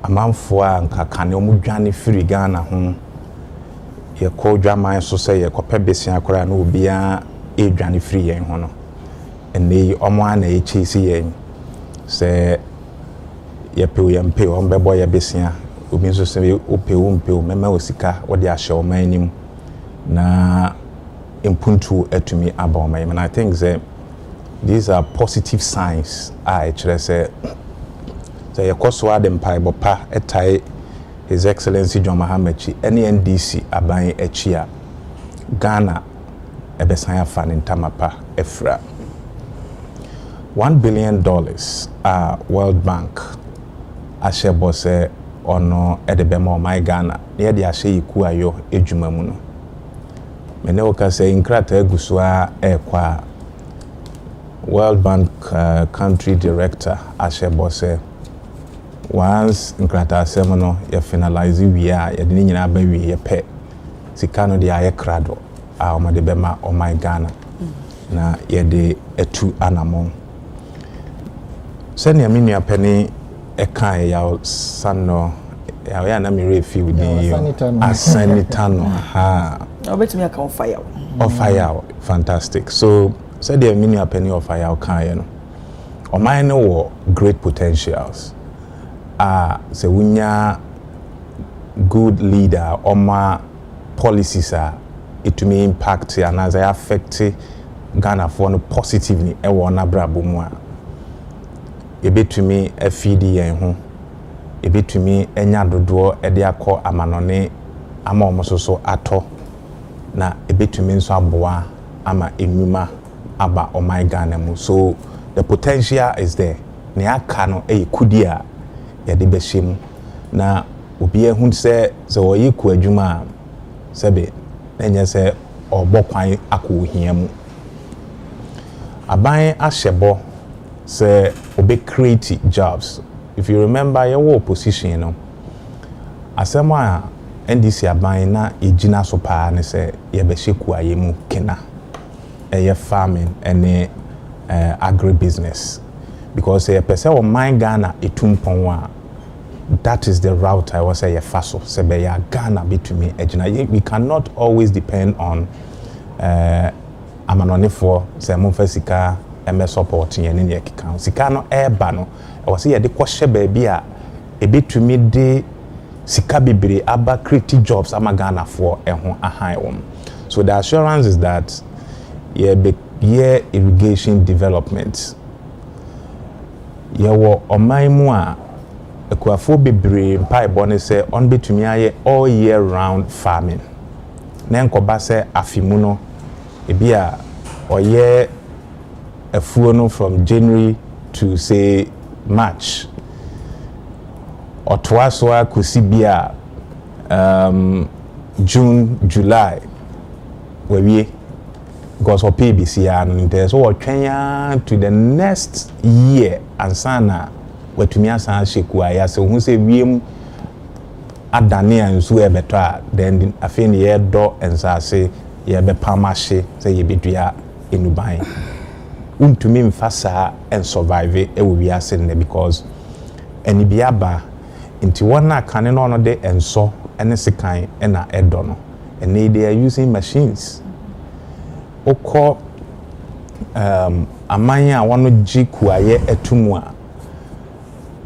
amanfo a nkakane omudwane firi Ghana ho ye ko dwaman so se ye kope besia akora na obia edwane firi yen ho no ene omo ana echisi yen se ye pe o yempe o mbebo ye besia obi nso se ope mema osika wode ahye o manim na impuntu etumi aba o man. And I think that these are positive signs chere say yakoswa dem paibo pa etai His Excellency John Mahama chi NDC aban echi a Ghana ebesan afa ne ntamapa efra $1 billion World Bank ashe bose ono edebema my Ghana ye de ahye yiku ayo edwuma mu no mene oka say inkrata egusua ekwa World Bank country director ashe bose once nkrata asem no ye finalize wi a ye de nyina ba wi ye pe sika no de aye krado a o de bema o my Ghana na ye de etu anamon sene amini apeni eka ya sano ya na mi refi with the asanitano ha obetumi aka fire fantastic. So said the amini apeni of fire kan no o man no wo great potentials se wunya good leader oma policies it may impact and as affect Ghana for no positively e wona brabo mu a ebetumi afidi yen ho ebetumi enya dodo e de akọ amanone ama omososo ato na ebetumi nso aboa ama enwuma aba o my Ghana mu. So the potential is there ne aka no e kudi a ye de behiem na obi ehun se oyi ku adwuma sebe enye se obokwan akọ mu aban ahyebo say obe create jobs. If you remember your opposition, you know, asema NDC aban na ejina so pa ne say ye be hyeku ayemu kena eye farming and agribusiness because ye pese o man Ghana etumpon a that is the route I was say ye faso se be ya Ghana betumi ejina. We cannot always depend on amanonefo se mo fasika eme support yen ne ye kika sika no eba no e wase ye de kwhye ba bia ebetumi de sika bibire aba create jobs ama Ghana for eho ahan wom. So the assurance is that ye irrigation development ye wo oman mu a ekuafo bibire mpa ebone se on betumi aye all year round farming na enkoba se afimu no ebia oye afuo no from January to say March or twice wa kusibia June July we because of PBC and there's so Kenya to the next year and sana wetumi asan sheku aya so hu say wiem adane ansu ebeto then afin ye do ensase ye be pamashe say ye bedua enuban untumi mfasa and survive e will be asking because any biaba into one na can no de enso ene sekan na edo no and they are using machines oko amanya wano jiku aye etumu a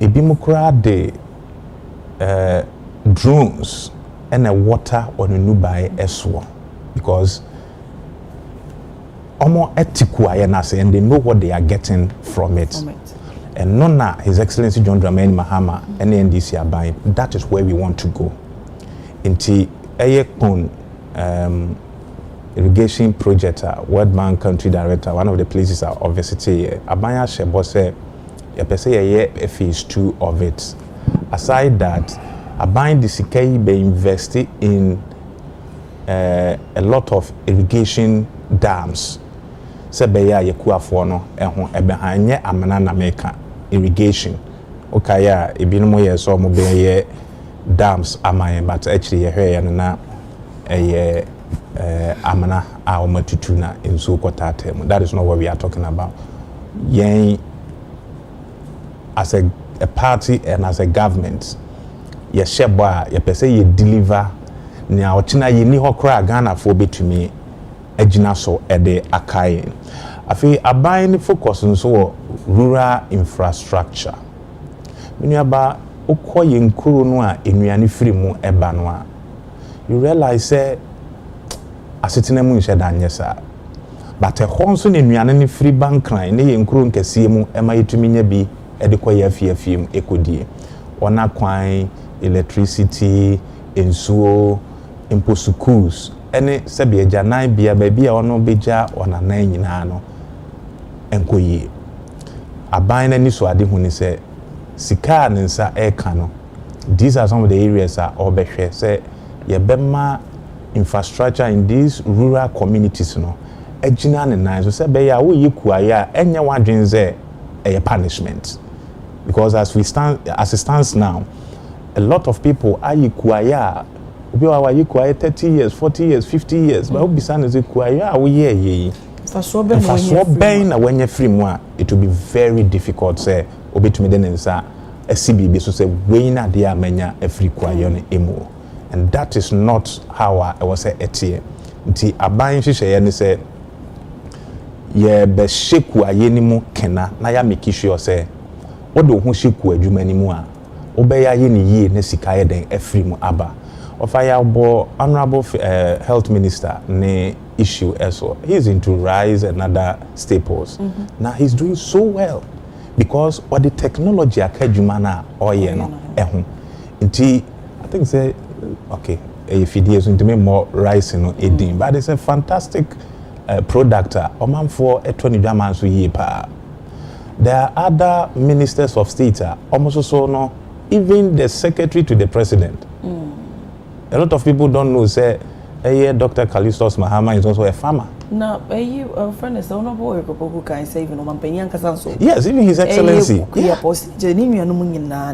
ebi mukura de drones and a water on a nubai eswo because omo ethical ayenase and they know what they are getting from it. And nona His Excellency John Dramani Mahama and NDC abai, that is where we want to go. Inti Eyekpon irrigation project World Bank country director, one of the places are obviously Abaya Shebose ye pese ye phase 2 of it aside that aban de sika yi be invest in a lot of irrigation dams se be ya yekuafo no eho ebehanye amana na meka irrigation okay ya ebinum ye so mo be ye dams amaye but actually ye hwe ye na amana a o matutu na enso kotata mu. That is not what we are talking about. Yen as a party and as a government ye sheba ye pese ye deliver ni a ochina ye ni hokra Ghana for betumi agina so ede akaye afi aban ni focus nso rural infrastructure mini aba okoye nkuru no a enuane firi mu eba no a you realize say asetena mu nhye danyesa but e honso ne enuane ne firi bankran ne ye nkuru nkese mu ema yetumi nya bi ede koye afiafie mu ekodie ona kwan electricity ensuo impo schools ene sebe eja nan bia bia ono beja ona nan nyina no enkoyi aban na ni so ade hu ni se sika ne nsa eka no. These are some of the areas that obehwe say ye bema infrastructure in these rural communities no ejina ne nan so sebe ya wo yikuaya enye wadwenze a punishment, because as it stands now a lot of people are yikuaya obi wa yikuaya 30 years 40 years 50 years but obi san is yikuaya we ye faso ben na wenye free mu a it will be very difficult say obi tumi de nsa CBB so say we na dia amanya free kwayo ne emu, and that is not how I was say etie nti aban hwehwe ye ne say ye be sheku aye ni mu kena na ya make sure say odo hu sheku adwuma ni mu a obeya ye ni ye na sika ye den free mu aba of our honorable health minister ne issue also. He's into rice and other staples. Now he's doing so well because what the technology akadwuma na oye no ehun nti I think say okay if it is into me more rice no edin but it's a fantastic product omanfo etoni dwaman so yi pa. There are other ministers of state almost so no, even the secretary to the president. A lot of people don't know say Dr. Callistus Mahama is also a farmer. Now, a friend is honorable who can say even yes, even His Excellency.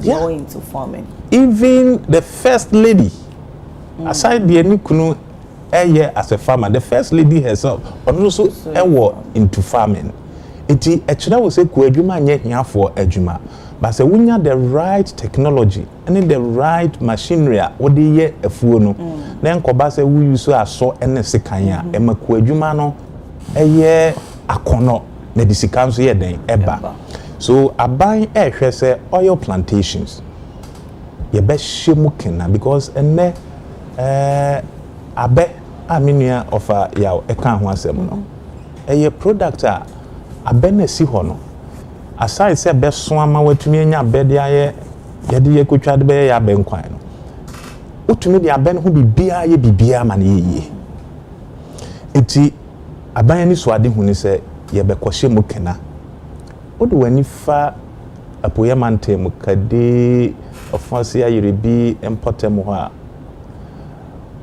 Going into farming. Even the first lady, aside the Nikunu, as a farmer, the first lady herself also into farming. It actually will say Kuejuma nye for ejuma. But say we need the right technology and the right machinery what the year efuno then koba say we use so ene sekanya e maku adwuma no eye akono na the sika so ye den eba so aban ehwe say oil plantations ye be shemu kena because ene abe aminia of ya e kan ho asem no eye product a abe na si ho no aside say be so ama watumi anya bede aye yede ye kotwa de be ya be nkwan no utumi de abe no ho bibia ye bibia ma na ye enti aban ni so ade hu ni say ye be kwhye mu kena odo wani fa apoya mantem kade ofansi ayerebi importem ho a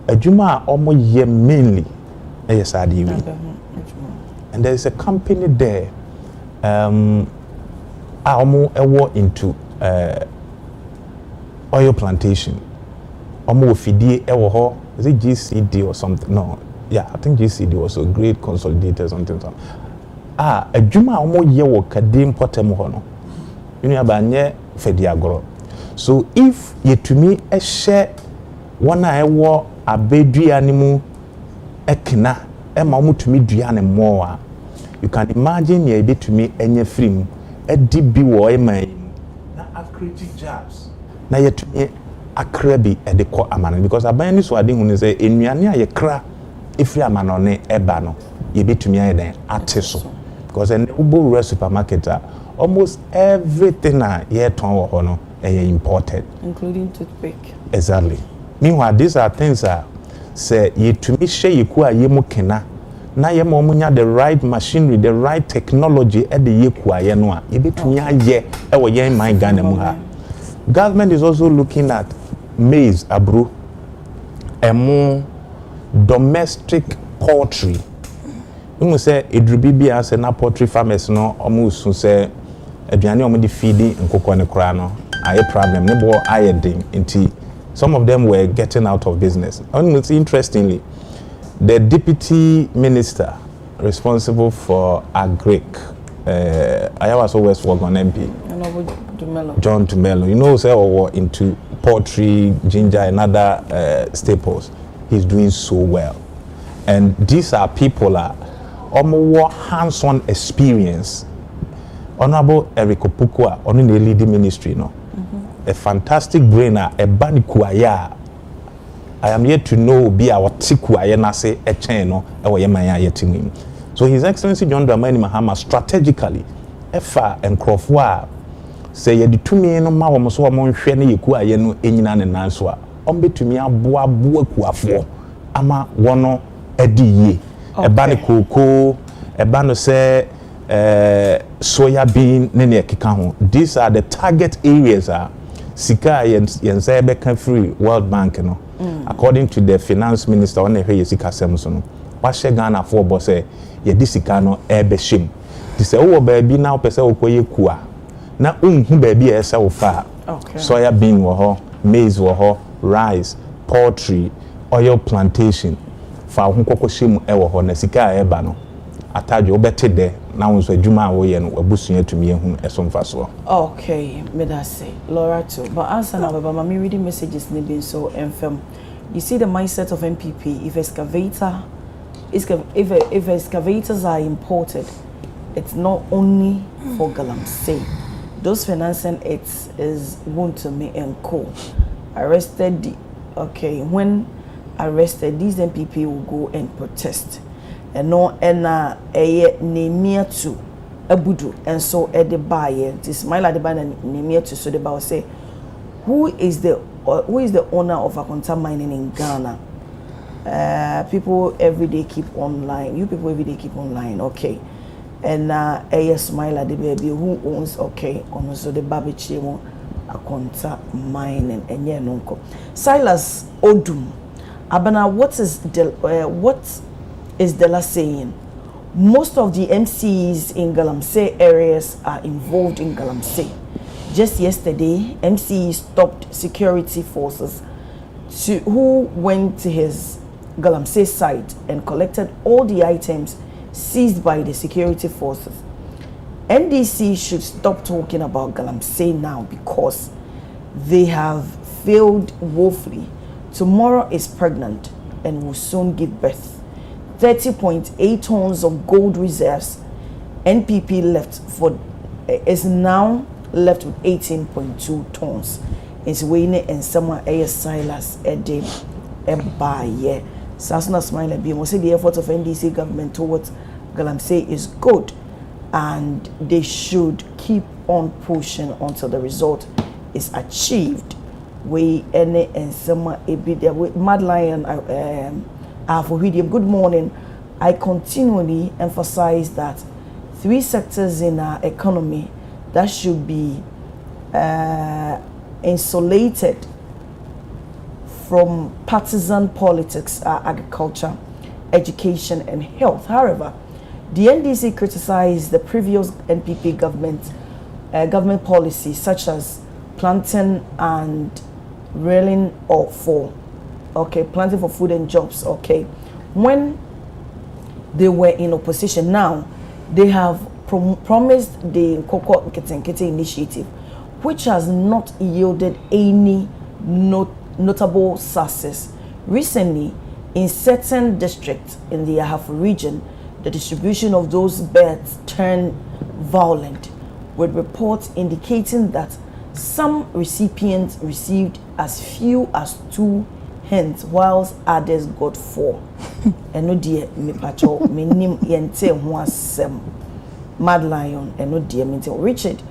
adwuma a omo ye mainly yes ade wi and there is a company there Omo ewo into oil plantation. Omo ofidie ewo ho. Is it GCD or something? No. Yeah, I think GCD was a great consolidator something. Adwuma omo ye wo kade importem ho no. You know abanye fediagoro. So if yetumi ehye wona ewo abedua animu ekina ema omo tumi dua ne mo a you can imagine ye betumi enye free edibi wo eman na accredited jobs na yetumi akrabi edeko amana because aban ni so ade hu ni say enuane a ye kra efri amana ne eba no ye betumi ayeden ateso because en ubo supermarket almost everything ye ton wo ho no imported including toothpick. Exactly. Meanwhile these are things say yetumi hye yiku ayemu kena na ye mo munya the right machinery, the right technology at the yeku aye no a ye betumi aye e wo yen man Ghana mu ha Government is also looking at maize, abro, and more domestic poultry. We say edrubibi as na poultry farmers no almost say aduane omo di feeding nkoko ne kra no aye problem ne bo aye ding nti some of them were getting out of business. And interestingly, the deputy minister responsible for agric I was always work on MP John Tumelo, you know, say into poultry, ginger and other staples. He's doing so well, and these are people are more hands-on experience. Honorable Eric Opukwa on the leading ministry, no, a fantastic brainer, a banikuaya. I am yet to know be our tikuaya na say a channel or yemaya yeting. So His Excellency John Dramani Mahama strategically, Efa and Crofwa say ye di tumi no ma wo so wo nhwe na yekuaye no enyina ne nanswa ombetumi aboa kuafo ama wono adi ye eba ne koko eba no say soya bean ne ne keka ho. These are the target areas sika yense be can free World Bank no according to the finance minister on hwe sika sem so no wa hye Ghana for bo say ye di sika no ebe shim di say wo ba bi na opese okoye kua na unhu baby esa wo fa soya bean wo ho, maize wo ho, rice, poultry, oil plantation fa ho kokohye e wo ho na sika e ba no ataje obete de na wonso adwuma wo ye no abusua tumi ehun esomfa so. Okay, me that say Laura too, but answer now baba me reading messages ne been so enfem. You see the mindset of MPP, if excavators are imported, it's not only for galamsey. Those financing it is want to me and co. Arrested when arrested, these MPP will go and protest. And no near to Abudu and so at the buyer, this Smile at the buyer near to so the bow say, who is the owner of a mining in Ghana? People every day keep online. You people every day keep online, okay. And Smile at the baby who owns on so the babichi a contact mining and yeah nonko. Silas Odum Abana, what is Della saying? Most of the MCs in galamsey areas are involved in galamsey. Just yesterday, MC stopped security forces who went to his galamsey site and collected all the items seized by the security forces. NDC should stop talking about galamsey now because they have failed woefully. Tomorrow is pregnant and will soon give birth. 30.8 tons of gold reserves NPP is now left with 18.2 tons. It's Wayne and someone Silas Ede Ebaye. Sasuna Smile be say the effort of NDC government towards galamsey is good and they should keep on pushing until the result is achieved. We and someone Mad Lion good morning. I continually emphasize that 3 sectors in our economy that should be insulated from partisan politics are agriculture, education, and health. However, the NDC criticized the previous NPP government policies such as planting and railing planting for food and jobs. When they were in opposition, now they have promised the Nkoko Nketenkete initiative, which has not yielded any notable success. Recently, in certain districts in the Ahafo region, the distribution of those beds turned violent, with reports indicating that some recipients received as few as 2 hens, whilst others got 4. And no dear me pacho me nim yente ho asem. Mad Lion and no dear me Richard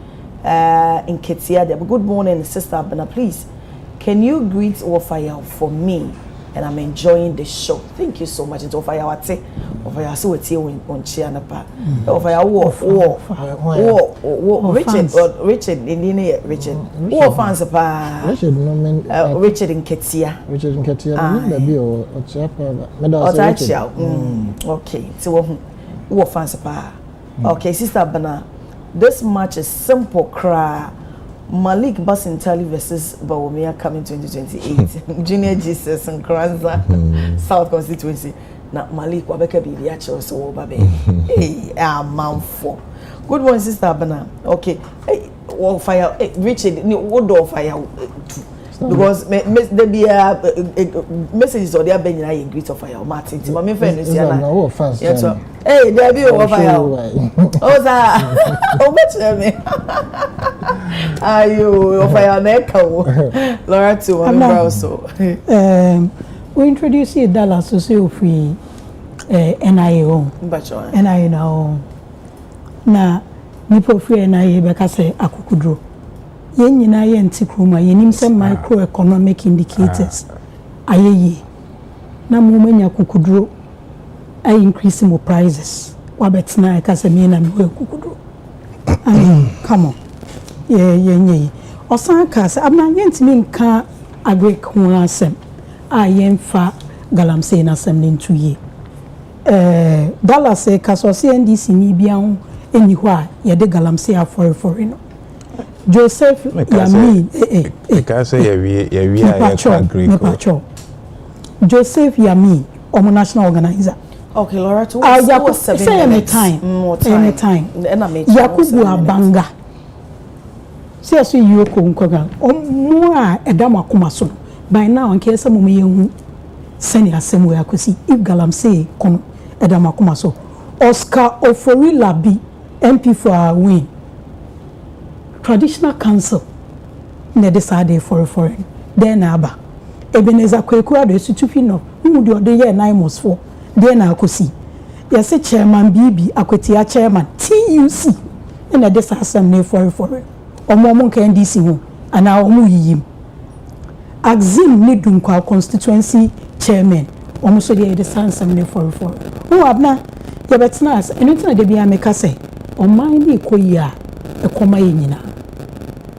in Ketia there. Good morning, Sister Abena, please. Can you greet Warfire for me? and I'm enjoying the show. Thank you so much. Into Ofaya Wate, Ofaya so we on Chianapa. Ofaya Richard in Richard. Who fans pa? Richard no men. Richard in Ketia. Richard in Ketia. Maybe or Chiapa. Okay. So who fans pa? Okay, Sister Bana. This match is simple. Cry. Malik Basintali versus Bawumia coming 2028. Junior Jesus and Kranza South constituency. Na Malik Wabeka Bibiacho so baby. Hey, man for. Good one, Sister Abana. Okay. Hey, fire Richard, what do fire? Because there be messages or there been in greet of fire Martin. My main friend is here. Hey, there be over fire. Oh, sir. Oh, much me. Ayo, fire neko. Laura too, I'm also. We introduce you Dallas to see free NIO. NIO now. Na nipo free NIO because say akukudro. Yen nyina ye ntikruma yenim se microeconomic indicators ayeye na mumenya kukudro I increase more prices wabetna ka se me na me kukudro I mean come on ye osan ka se abna yentimi nka agric ho asem a yemfa galamsey na asem ne ntuye Dallas ka so se NDC ni bia ho eni ho a ye de galamsey afore no Joseph Yamin because Joseph Yamin omo national organizer. Okay, Laura, to was 7 minutes. More time. Yakubu Abanga. See as you ko nkoga. Omo a edam akoma so. By now in case some me hu send asem we akosi if galamsey kono edam akoma so. Oscar Oforilabi MP for our win. Traditional council na decide for foreign then aba Ebenezer Kweku ado situfi no mu de ode ye 9 months for then na akosi yes chairman BB akwetia chairman TUC na de sasam na for omo nka NDC ho ana omo yiyim Axim ni dunkwa constituency chairman omo so de sasam na for who abna ye betna as anything de bia meka say o mind bi koyia e koma yenyina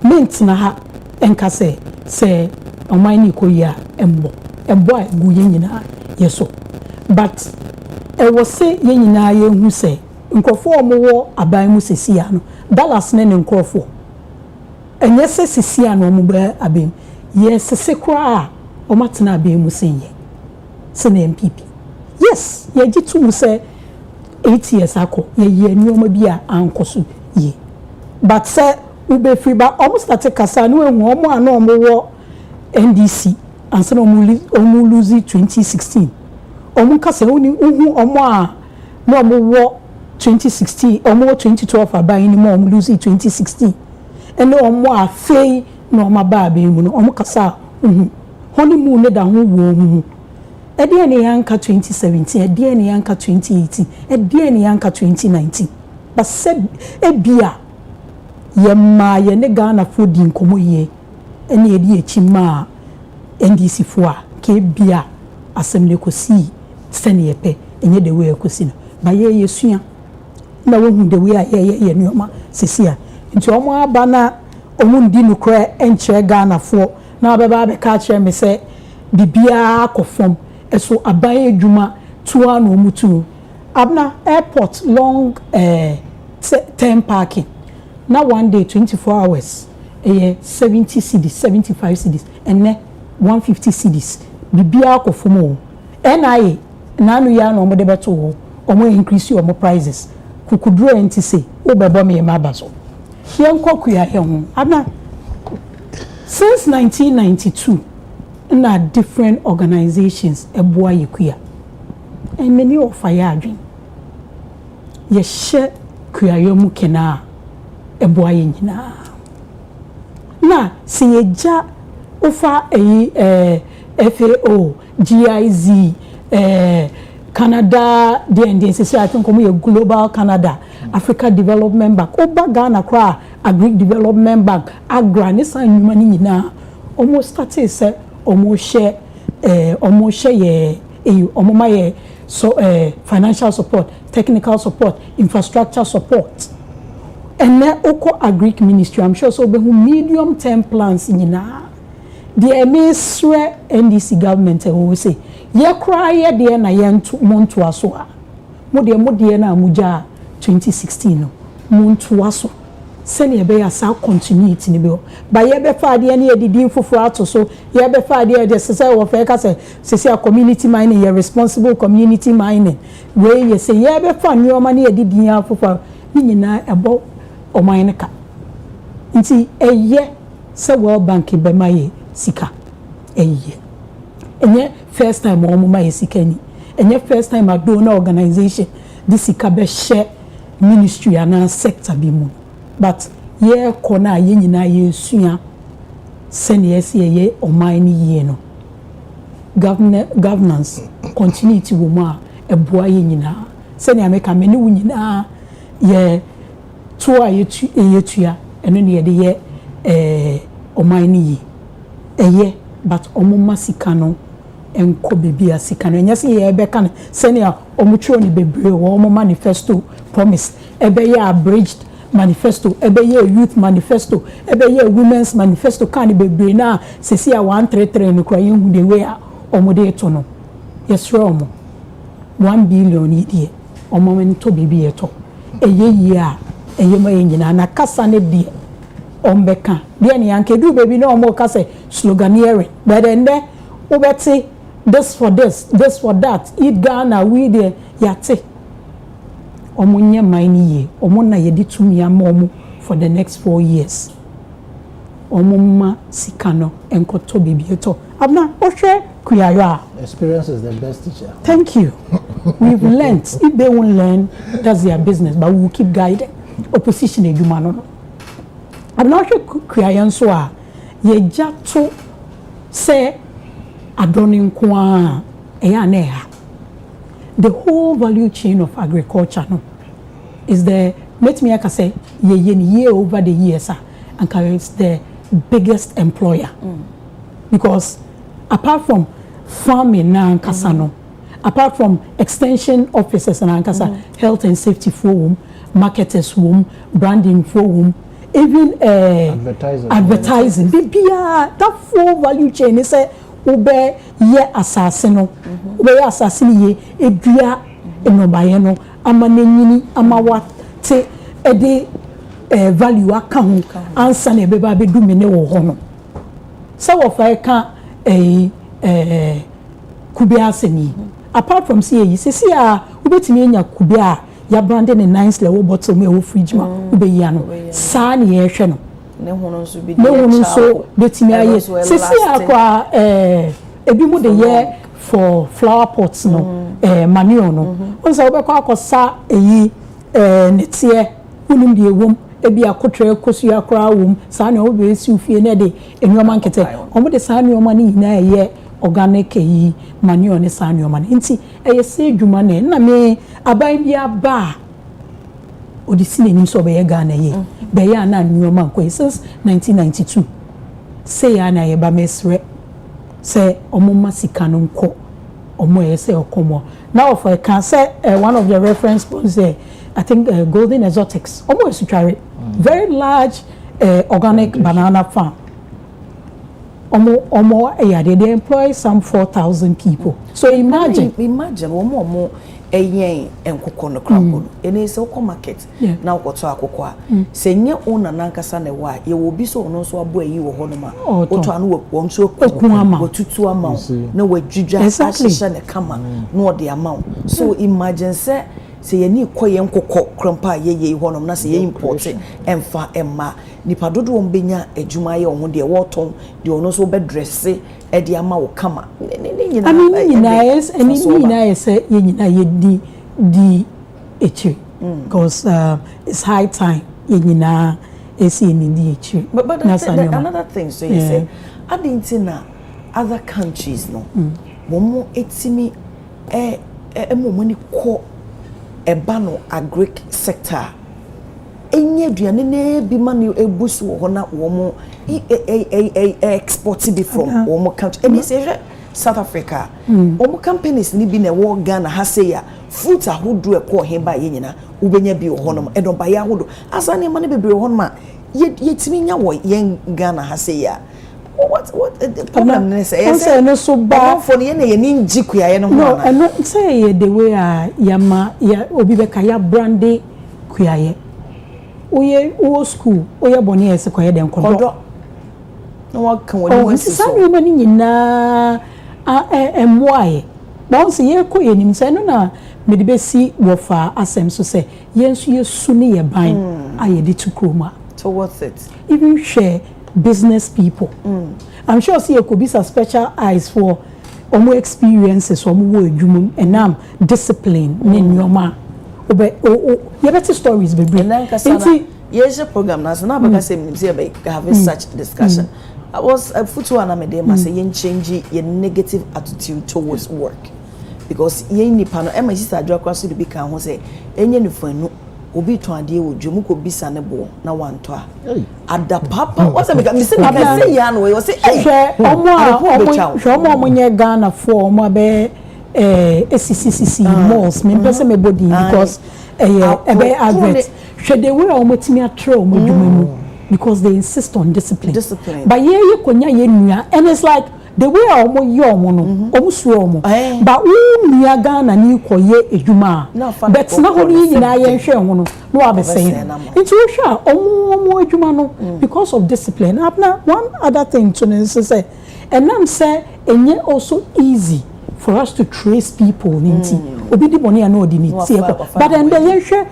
mint na ha enka se oman ni koyia embo a gu yenyina yeso but e wo se yenyina ye hu se nkofo omo aban mu sesia no Dallas ne nkofo enye se sesia no omo ba abem yes se kra o matena abem mu senye se na MPP yes ye gitu mu se 8 years ako ye nyoma bia ankoso ye but se ube fiba almost start kasa no ehu omo ana omo wo NDC ansa no omo lose 2016 omo kasa oni uhu omo a no omo wo 2016 omo 2012 aban ni mo omo lose 2016 and no omo a fei no omo ba be mu no omo kasa uhu honeymoon ne da ho wo mu ede ne yanka 2017 ede ne yanka 2018 ede ne yanka 2019 but se ebia yemma ye ne Ghana fodi nkomo ye ene ye di echima NDC fo a ke bia asem ne kosi sene ye pe enye de we kosi no ba ye yesua na wo hu de we a ye nyoma sesia nti omo aba na omo ndi nukra enche Ghana fo na abeba be ka kire me se bibia akofom eso aban adwuma tuwa no mutu abna airport long term parking now one day 24 hours 70 cedis 75 cedis and 150 cedis bibia akofomo NIA nanu ya no mo de beto ho omo increase your prices kukudro enti say obebo me maba so yen kokuya he ho abna since 1992 na different organizations eboa yekuya and many of fire adwin ye she kuya mu kena eboa yenyina na siyeja ofa FAO GIZ Canada DND say I think come Global Canada Africa Development Bank oba Ghana kwa Agri Development Bank agra ne san nyuma ni nyina almost started say almost share omo share omo ma so financial support, technical support, infrastructure support. And then oko agric ministry, I'm sure so be medium term plans nyina. The MSRE NDC government will say, ye cry ye de na ye monto aso a. Mo de na amuja 2016 no. Monto aso. Send ye be ya sa continuity ni be. Ba ye be fa de na ye didi foforo ato so, ye be fa de the say wo fe ka say community mining, ye responsible community mining. We ye say ye be fa nyoma na ye didi ya foforo. Ni nyina ebo oman ka. Nti eye se World Bank be maye sika eye. Enye first time omo maye sika ni. Enye first time a donor organization this sika be share ministry and sector bi mu. But ye kona ye nyina ye sua send yes ye oman ni ye no. Governance continuity wo ma eboa ye nyina. Send ya make ameni wo nyina ye to a yetua eno ne ye de ye oman ni yi eye but omuma sika no enko bebia sika no nyase ye be kan senior omutro ni bebre wo omo manifesto promise ebe ye abridged manifesto ebe ye youth manifesto ebe ye women's manifesto kan bebre na sesi a 133 no kwa yin hu de we a omo de to no yesro omo 1 billion idie omo men to bebia to eye yi a eye ma nyina na kasa ne die ombeka de ne yanke du baby no omo kasa sloganeering but then there obeti this for that eat Ghana we there yate omo nya mine ye omo na ye ditumi amomo for the next 4 years omo ma sikano enkoto baby eto abna ohwe kuyayo experience is the best teacher. Thank you. We've learned. If they won't learn, that's their business. But we will keep guiding. Opposition is human. I'm not sure Kriyan Soa. Ye jato say adonin kwa eyaneha. The whole value chain of agriculture no is the let me say ye over the years and it's the biggest employer because apart from farming na ankasa no apart from extension officers na ankasa health and safety forum marketers forum branding forum even advertising bibia that full value chain is say ube ye asase no ube ye asase ni ye edua enobaye no ama nenyini ama wate ede value aka ho ansa na ebeba bedu me ne wo ho no so wo fa ka kubia seni apart from see a ubetimi enya kubia ya branded in nice level bottle me wo fridge ma ube ya no sa na ye hwe no ne hono nso bi ne hono nso betimi aye see akwa ebi mu de ye for flower pots no manure no once obekwa akosa netie hunum de ewom ebi akotre kosu akra wom sa na obe esi ufie ne de enwoma nkete omo de sa na ni na ye organic yi manure ne sa na nti eye se dwuma ne na me aban bia ba odisi ne nim so be ye Ghana ye be ya na nneoma nko since 1992 say ya na ye ba mesre say omo masika no nko omo ye say okomo now for can say one of the reference points there I think Golden Exotics almost very large organic banana farm they employ some 4,000 people so imagine omo eyen enkoko no krabo ene se ko market na okoto akoko a se nye ona nankasa ne wa ye wo bi so ono so abo ayi wo hono ma oto anu wo nso ko tutu ama na wadwudwa ahihye ne kama na ode ama so imagine se ye ni koye nkoko krompa ye honom na se ye import emfa emma nipa dodo won benya adwuma ye ohun de woton de ono so be dress e de ama wo kama ni nyina ye nyina ye di echi because it's high time ye nyina esi ni di echi but another thing so you say adintina other countries no momo etimi momo ni ko eba no agric sector enye aduane na bi ma no ebusu ho na wo mo export bi from wo mo country and say South Africa omo companies ni bi na wo Ghana ha say ya fruit ahodo e ko hen ba ye nyina wo benya bi wo honom e don ba ya ahodo asa ne ma ne bebre wo honom a ye timi nya wo ye Ghana ha say ya what the problem is say no so ba for ye na ye ni njikua ye no no no say the way ya obi be ka ya brande kuaye oye o school oye boni ese ko ye den kodo no wa kan woni wasi so sanu mani nyina moaye bounce ye ko ye nim say no na me de be si wo fa asem so say ye nso ye su ne ye ban aye de to kroma so what's it even share business people I'm sure see could be some special eyes for omo experiences omo wo adwumum enam discipline ne nyoma obe you better stories be bring yes program na na baka say me say be have such discussion I was a football na me dey ma say yen change your negative attitude towards work because yen nipa no e ma sister adwa so de bi kan ho say enye nifanu obi to ade wo dwom ko bisa ne bo na wanto a ada papa what's me say na be say ya no we say eh omo nye Ghana for omo be SCCC malls me pese me body because be advert should they wear omo timi atro omo dwom because they insist on discipline but ye konya ye nua and it's like the way omo ye omo no omo su omo but nua Ghana ni koye edwuma but na ho ni nyina ye hwe ho no no abesey nti wo hwa omo edwuma no because of discipline now one other thing to say and I'm say enye also easy for us to trace people nti obi di boni na odi ni tie but then they hwe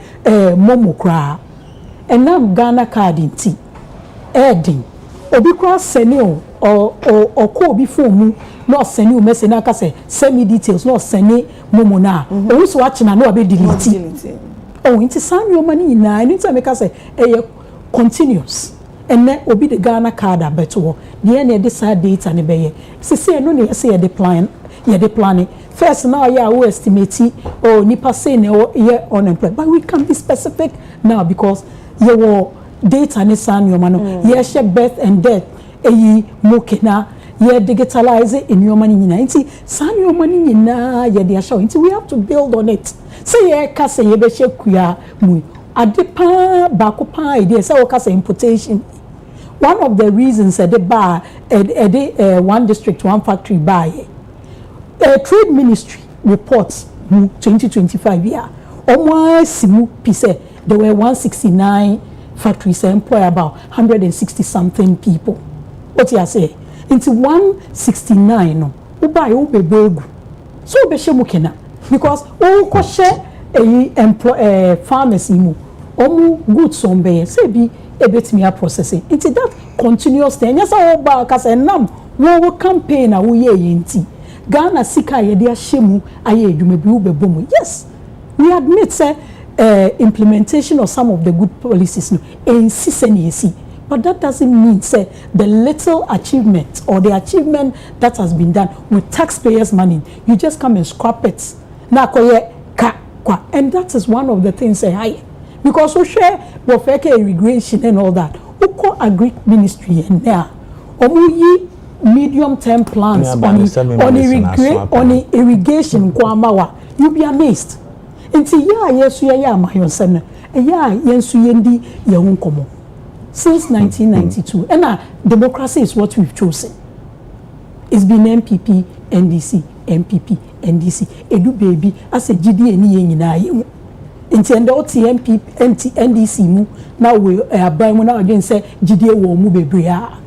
momo kra and I'm Ghana card nti Edding obi kwa seni o ko obi phone mu no seni o message na ka say send me details no seni momo na o so achina no be delete oh inti sanyo mani na inti make say continuous and then obi the Ghana card abeto the na decide data ne be say no ne say the plan first now ya we estimate nipa say ne ye unemployed but we can be specific now because you were data ne sanyo no ye share birth and death mokena ye digitalize in your money nyina nti sanyo money nyina ye de show nti we have to build on it say ye ka say ye be shekua mu adepa ba ko pa idea say we ka say importation one of the reasons that the one district one factory buy trade ministry reports 2025 year almost simu pise there were 169 factories employ about 160 something people what you say into 169 no who buy who be begu so be shemu kena because o ko share pharmacy mu omu goods on be say bi ebetimi processing into that continuous thing yes o ba ka say nam wo campaign a wo ye yenti Ghana sika ye de ahemu aye adwuma bi wo be bomu yes we admit say implementation of some of the good policies no insist. But that doesn't mean say the little achievement or the achievement that has been done with taxpayers' money, you just come and scrap it. And that is one of the things say high. Because we share irrigation and all that. We call agri ministry and there. Medium term plans on irrigation you'll be amazed. Nti yesu ya amayonsem na yensu yendi ye hunkomo since 1992 and democracy is what we've chosen. It's been MPP NDC MPP NDC edu baby as a GD eni nyina ye nti enda oti MPP NDC mu na we aban mu na again say GD wo mu bebre a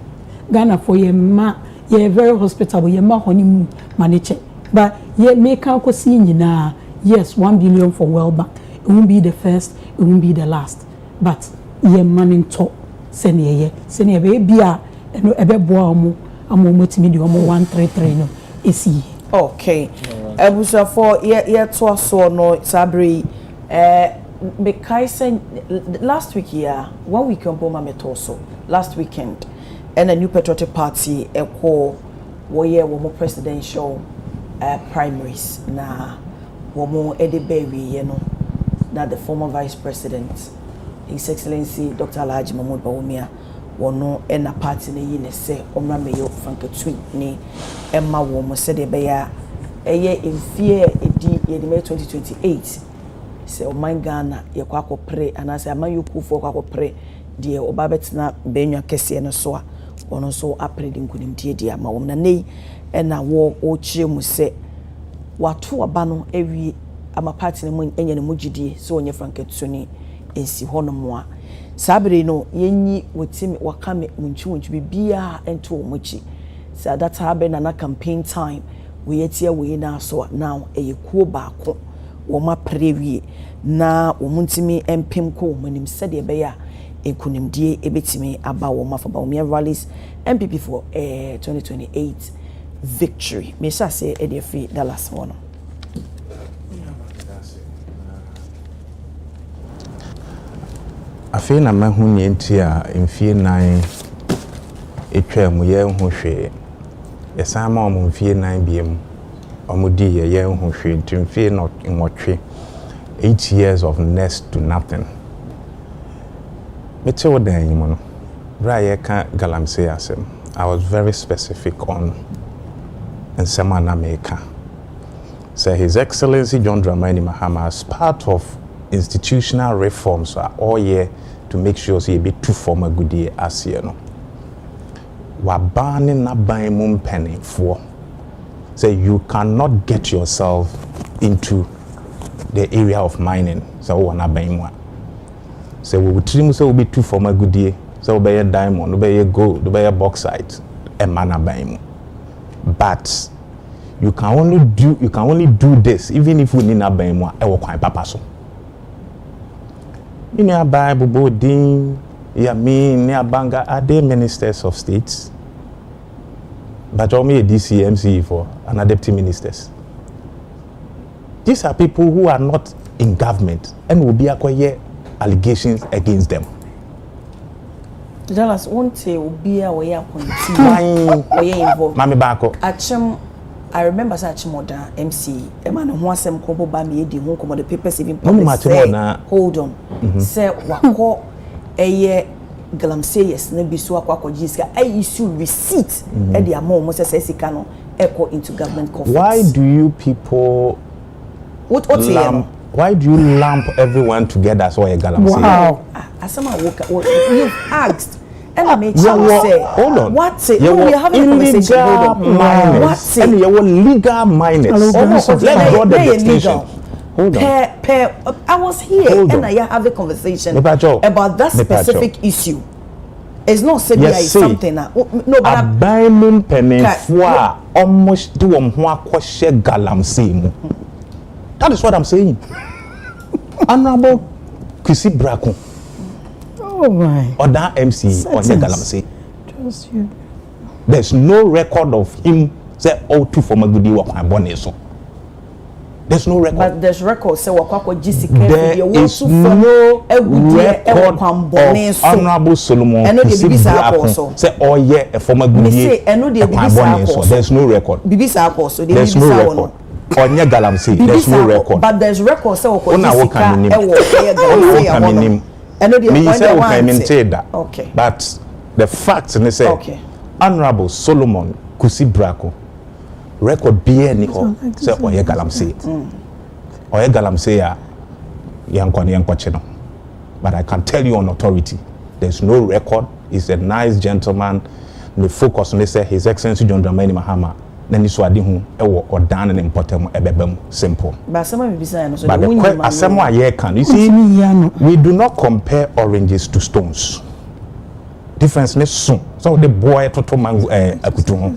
Ghana for ye ma ye very hospitable ye ma honi mu manage but ye make ko si nyina yes, 1 billion for World Bank. It won't be the first, it won't be the last. But ye money top send ye baby and ebe boa mu amu motimi di omo 133 no esi. Okay. Ebusa for ye to so no sabri because last week here 1 week on Boma Metoso last weekend and a new patriotic party a call wo presidential primaries na womo Edebewi yeno na the former vice president His Excellency Dr. Alhaji Mahmoud Bawumia wono na party na yi ne se omra meyo fankatun ni emma wo mo se de be ya eye emfie edi ye de 2028 se o man Ghana ye kwa akopre anase amayokufo kwa akopre de oba betina benwa kese no so a ono so apre de nkunimtie de ama wo na nei na wo o chire mu se wato aba no awie ama party ne mu enye ne mugidie so onye fankatuni ensi hono mo a sabere no yenyi wotimi wakame munchu bibia ento omochi sa that habe na campaign time we yetia we na so now eyekuo baako wo ma prewie na wo muntimi empem ko manim sede be ya enkunimdie ebetimi aba wo ma fa ba wo rallies MPP for 2028 victory me sha say e dey free Dallas one. Afei na mahu nti a mfie nan etwa mu ye hu hwe esan ma om mfie nan biem omudi ye hu hwe nti mfie no nwotwe 8 years of next to nothing mete wodan yimu no bra ye ka galamsey asem I was very specific on nsema na meka say His Excellency John Dramani Mahama as part of institutional reforms are all year to make sure say be too formal good year as year no wa ban na ban mum penny for say you cannot get yourself into the area of mining so na ban mu say we trim say we be too formal good year so be diamond be gold be bauxite e man na ban mu but you can only do this even if we need na ban mu e wo kwan papa so in your Bible, Bodin, Yamin, Niabanga, are they ministers of states? But only a DCMC for and deputy ministers. These are people who are not in government and will be acquired allegations against them. Dallas won't say will be a way involved. Mami Bako. I remember such moda MC a man who was some combo by me the home the papers even hold on say wako a year galamsey yes na biso akwa jiska I issue receipt e the amount mo say sikano echo into government coffers. Why do you people why do you lump everyone together so a galamsey? Wow. Asama you've asked and I made sure say, hold on. What's it? No, we are having a conversation. Hold on. What's it? And you were legal minors. Let's draw the distinction. Hold on. I was here and I have a conversation about that specific issue. It's not saying it's something. No, but a diamond penny for almost do galamsey. That is what I'm saying. Honorable Kwesi Braku. Oh my. Or that MC or the galamsey. Just you. There's no record of him say too for my goodie work my bonnet so. There's no record. But there's record say wakwa Jessica. There is no record of Honorable Solomon. Say a former goodie. There's no record. There's no record. Onye galamsey. There's no record. But there's record say wakwa Jessica. Me say okay. But the fact they say Honorable Solomon Kwesi Braku record be any say oye galamsey. Oye galamsey ya yankwa. But I can tell you on authority, there's no record. He's a nice gentleman. Me focus on say His Excellency John Dramani Mahama. Then this wadi hu ewo odan and important ebebem simple. But some be saying so. But the asemo aye can you see we do not compare oranges to stones. Difference ne soon. So the boy to mango akutu.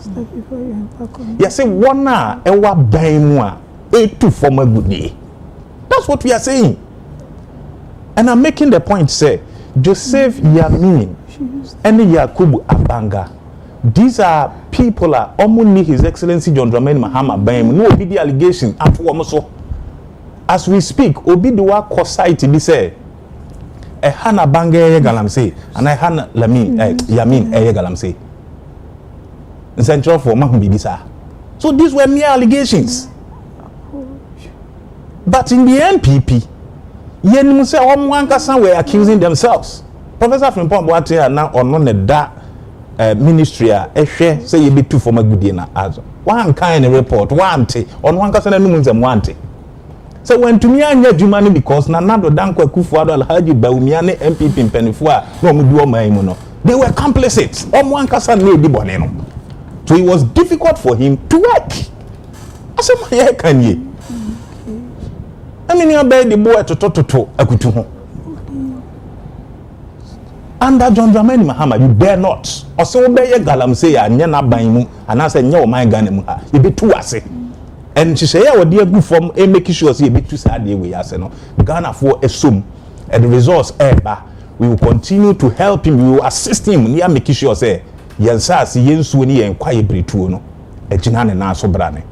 Yes, say one na ewa ban mu a etu for my good day. That's what we are saying. And I'm making the point say Joseph Yamin and Yakubu Abanga. These are people are only His Excellency John Dramani Mahama Bam. No be the allegation at Womoso. As we speak, obi the work society be say a Hana Bange galamsey and I Hana Lamin Yamin galamsey. In central for Mahubisa. So these were mere allegations. But in the NPP, Yen say Omwankasa were accusing themselves. Professor Frimpong Boate na ono ne da ministry a ehwe say ye be tu for magudie na azo one kind report one te ono wan kasa na num nzem one te so when to me anya adwuma no because na nado danko Akufo-Addo Alhaji Bawumia ne MPP mpanifo a na omudu oman mu no they were complicit omo wan kasa na edi bone no so it was difficult for him to work asema ye kan ye amini abay de bo etotototo akutu ho under John Dramani Mahama you dare not also obey galamsey anya na ban mu anase nya o man Ghana mu ha e betu ase and she say we dey good form e make sure say e betu sad dey we ase no Ghana for esum and the resource eba we will continue to help him we will assist him near make sure say yensa ase yensuo ni yen kwaye bretuo no agina ne na so brane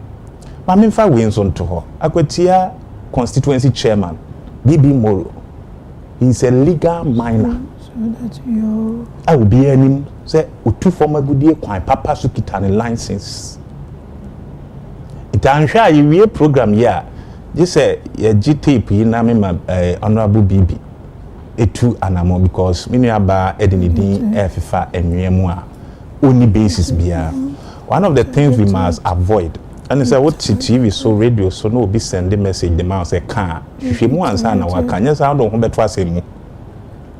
ma memfa we nso nto ho akwatia constituency chairman BB Moro he's a legal minor. I will be any say utu former goodie kwan papa so kitane license. It answer you program here. Just say ye GTP na me honorable BB etu anamo because me aba edinidin efifa enwemu a only basis bia. One of the things we must avoid and say what TV so radio so no be send the message the man say can hwehwemu ansa na waka nya sa do ho beto asemu.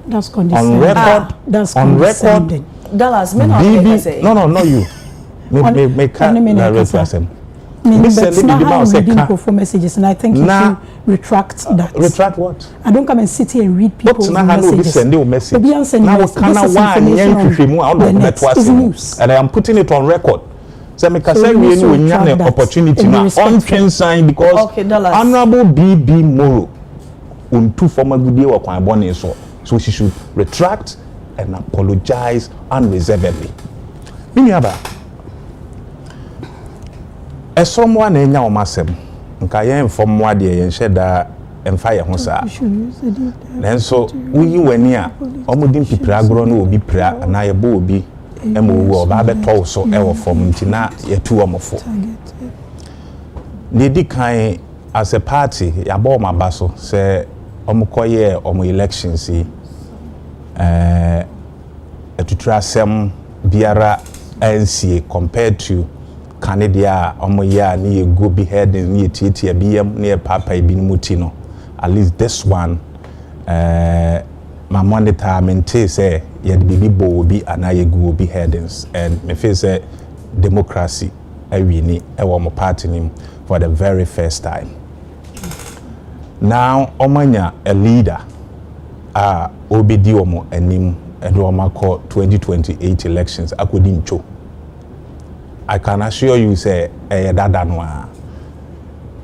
That's condescending. On record, that's on record. Dallas, men are BB, no, not you. Make direct person. That's reading for messages, and I think you should retract that. Retract what? I don't come and sit here and read people's messages. Send you a message. Now, and I am putting it on record. So I can say we need an opportunity now on train sign because Honorable BB Moro on two former good year or born so. So she should retract and apologize unreservedly. Miniaba. Someone in your massem. Nkaye inform moi de yen sheda emfire ho sa. Then so we when ya omudin pipra agro no obi pra na ye bo obi emo wo ba beto so e wo form ntina ye tu omofo. Lady kan as a party ya bo ma baso say omukoye omu elections etutrasem biara NCA compared to Canada omu ya ni go behead ni tietia biem ni papa ibinumuti no at least this one my monitor mente say ye bibi bo obi anaye go beheadings and me feel say democracy awini e wo mo party nim for the very first time. Now omanya a leader obedi omo anim and omako 2028 elections akodi ncho. I can assure you say dada no a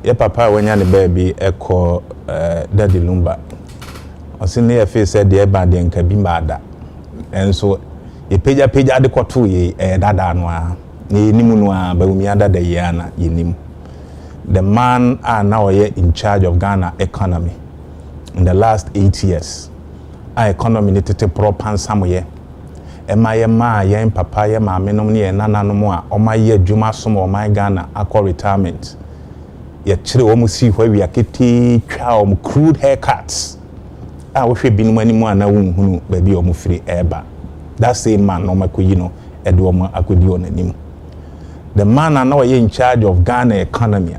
ye papa wanya ne baby eko daddy lumba osine ye face said the eba de nka bi mada and so ye peja de koto ye dada no a ne nimu no a Bawumia dada ye ana ye nimu. The man now in charge of Ghana economy in the last 8 years. Our economy needed to proper somewhere. Ma yen papa ye ma menom ne nana no mo a o ma ye adwuma som o my Ghana akọ retirement. Ye kire o mu si hwa wi aketi twa o mu crude haircuts. A wo hwe binum animu ana wo hunu ba bi o mu firi eba. That same man no makoyi no e de o mu akodi on anim. The man now in charge of Ghana economy.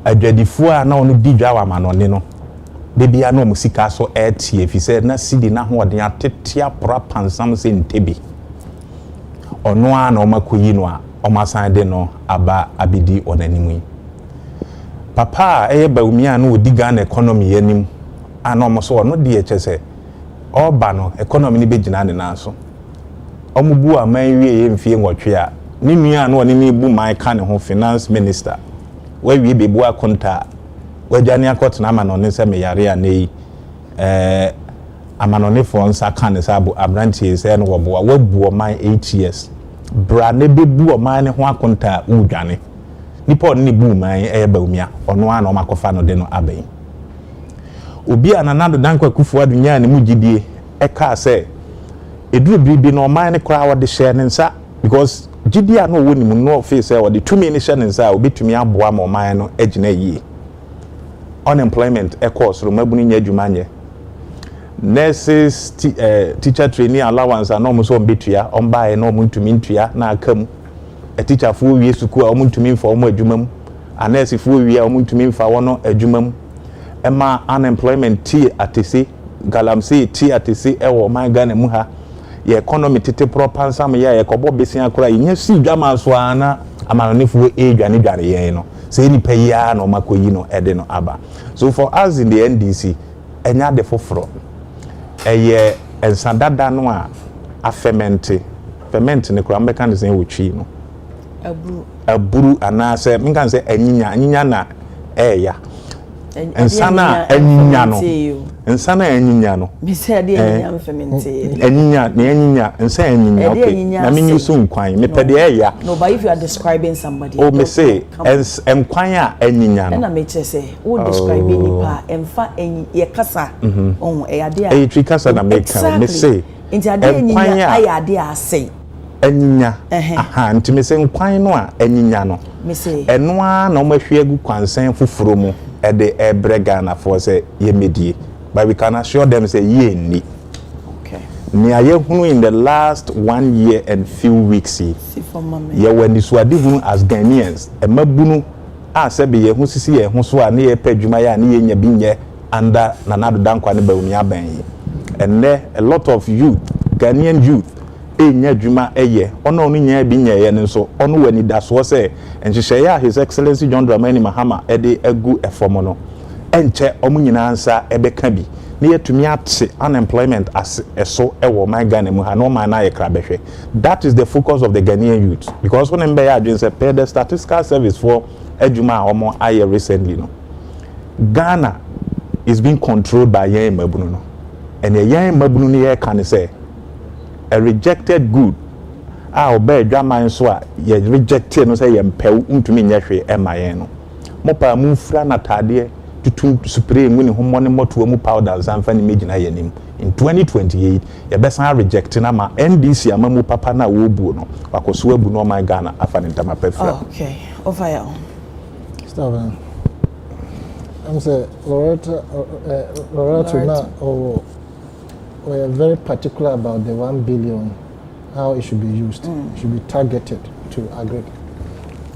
Adwadifo a na onu di dwa ma no ne no de bia na musika so etie fi said na sidi na ho de atetia pra pansam se ntebi ono a na omakoyi no a omasan de no aba abidi onanimu papa eye Bawumia na odi Ghana economy yanim ana omoso ono de echese oba no economy ni begina ne na so omubu aman wie ye mfie nwotwe a ni nua na oni ni bu man ka ne ho finance minister we wie bebu akonta wajani akotna amanone se me yare anei amanone fo nsa ka ne sabu abrantie se no wobo wabu o man 8 years bra ne bebu o man ne ho akonta udwane nipa on ne bu man Bawumia ono ana o makofa no de no abai obi ananado danko Akufo-Addo nya ne mugidie ka se eduru bibi no man ne kra wode share ne nsa because gidia no woni mu no face e wode tumi ne share ne nsa obetumi aboa ma man no agina yie unemployment course ro mabuni nya adwuma nye nurses teacher training allowance and almost on betua on buy no mun to mintua na kam a teacher for we suku a mun to min for omo adwumam a nurse for we a mun to min for wono adwumam ema unemployment t atese galamsey t atese e wo man Ghana mu ha ye economy tete proper nsam ya ye kobo besia akora nya si dwama so ana amanonefo dwane dwane ye no say ni paya no makoyi no ede no aba. So for us in the NDC enya de foforo eye ensadada no a ferment ne kura mbeka ne sen wotwi no aburu anase mkan say anyinya na eya ensana anyinya no ensana anyinya no me say ade anyinya ferment anyinya na anyinya ensa anyinya okay na me nyiso nkwan me pede eya no, but if you are describing somebody me say enkwan a anyinya no na me say o describing nipa emfa ye kasa on e ade a e kasa na me kan me say nti ade anyinya aye ade ase anyinya aha nti me say nkwan no a anyinya no me say eno a na o mahwe agu kwansen foforo mu ede Ghana for say ye medie, but we can assure them say ye ni. Okay. Ni aye hunu in the last 1 year and few weeks see for mama ye when this wadi hunu as Ghanaians e mabunu a se be ye hu sisi ye hu so a ne ye padwuma ya ne ye nya binye under nanado dankwa ne bawuni aban yi. And there a lot of youth, Ghanaian youth enya dwuma eye ono onu nya binye ye ne so ono wani daso se enhyehyɛ ya His Excellency John Dramani Mahama ede egu efomo no enche omu nyina ansa ebeka bi ne yetumi ate unemployment as eso ewo my Ghana mu ha no man na ye krabehwe. That is the focus of the Ghanaian youth, because when embe ya adwen say per the statistical service for adwuma omo aye recently no Ghana is being controlled by yen mabunu no, and yen mabunu ne ye kan say a rejected good obey drama so a ye rejected no say ye mpew ntumi nyehwe emaye no mopa mu fra na tade tutum spray mu ne homo ne moto mu powder zanfa ne megina yanim in 2028 ye besan reject na ma NDC amamu papa na wo buo no wakoso abu no my Ghana afa ne ntama pefra. Okay, over here. Stop. I'm say Loretta na we are very particular about the 1 billion, how it should be used. It should be targeted to agri.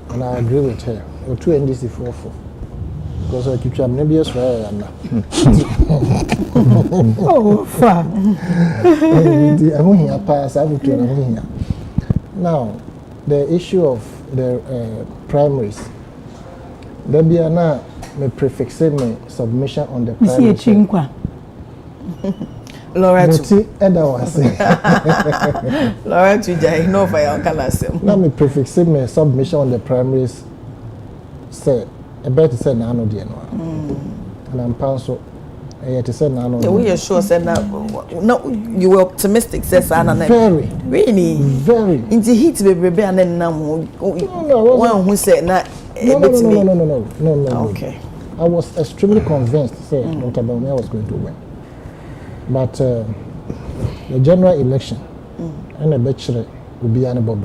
And I agree with her. Or two NDC 44. Because I keep trying maybe yes, Oh, far. Now, the issue of the primaries. There be now me prefix me submission on the primaries. Loretta Loretta Jai no for your calasem. Now me prefix me submission on the primaries say a better say na no dey no. And I'm panso to say na no. We are sure say na no you were optimistic say na very really very in the heat baby and then now one who said na no. Okay. I was extremely convinced say Dr. Bawumia was going to win. But the general election and the bachelor will be unable.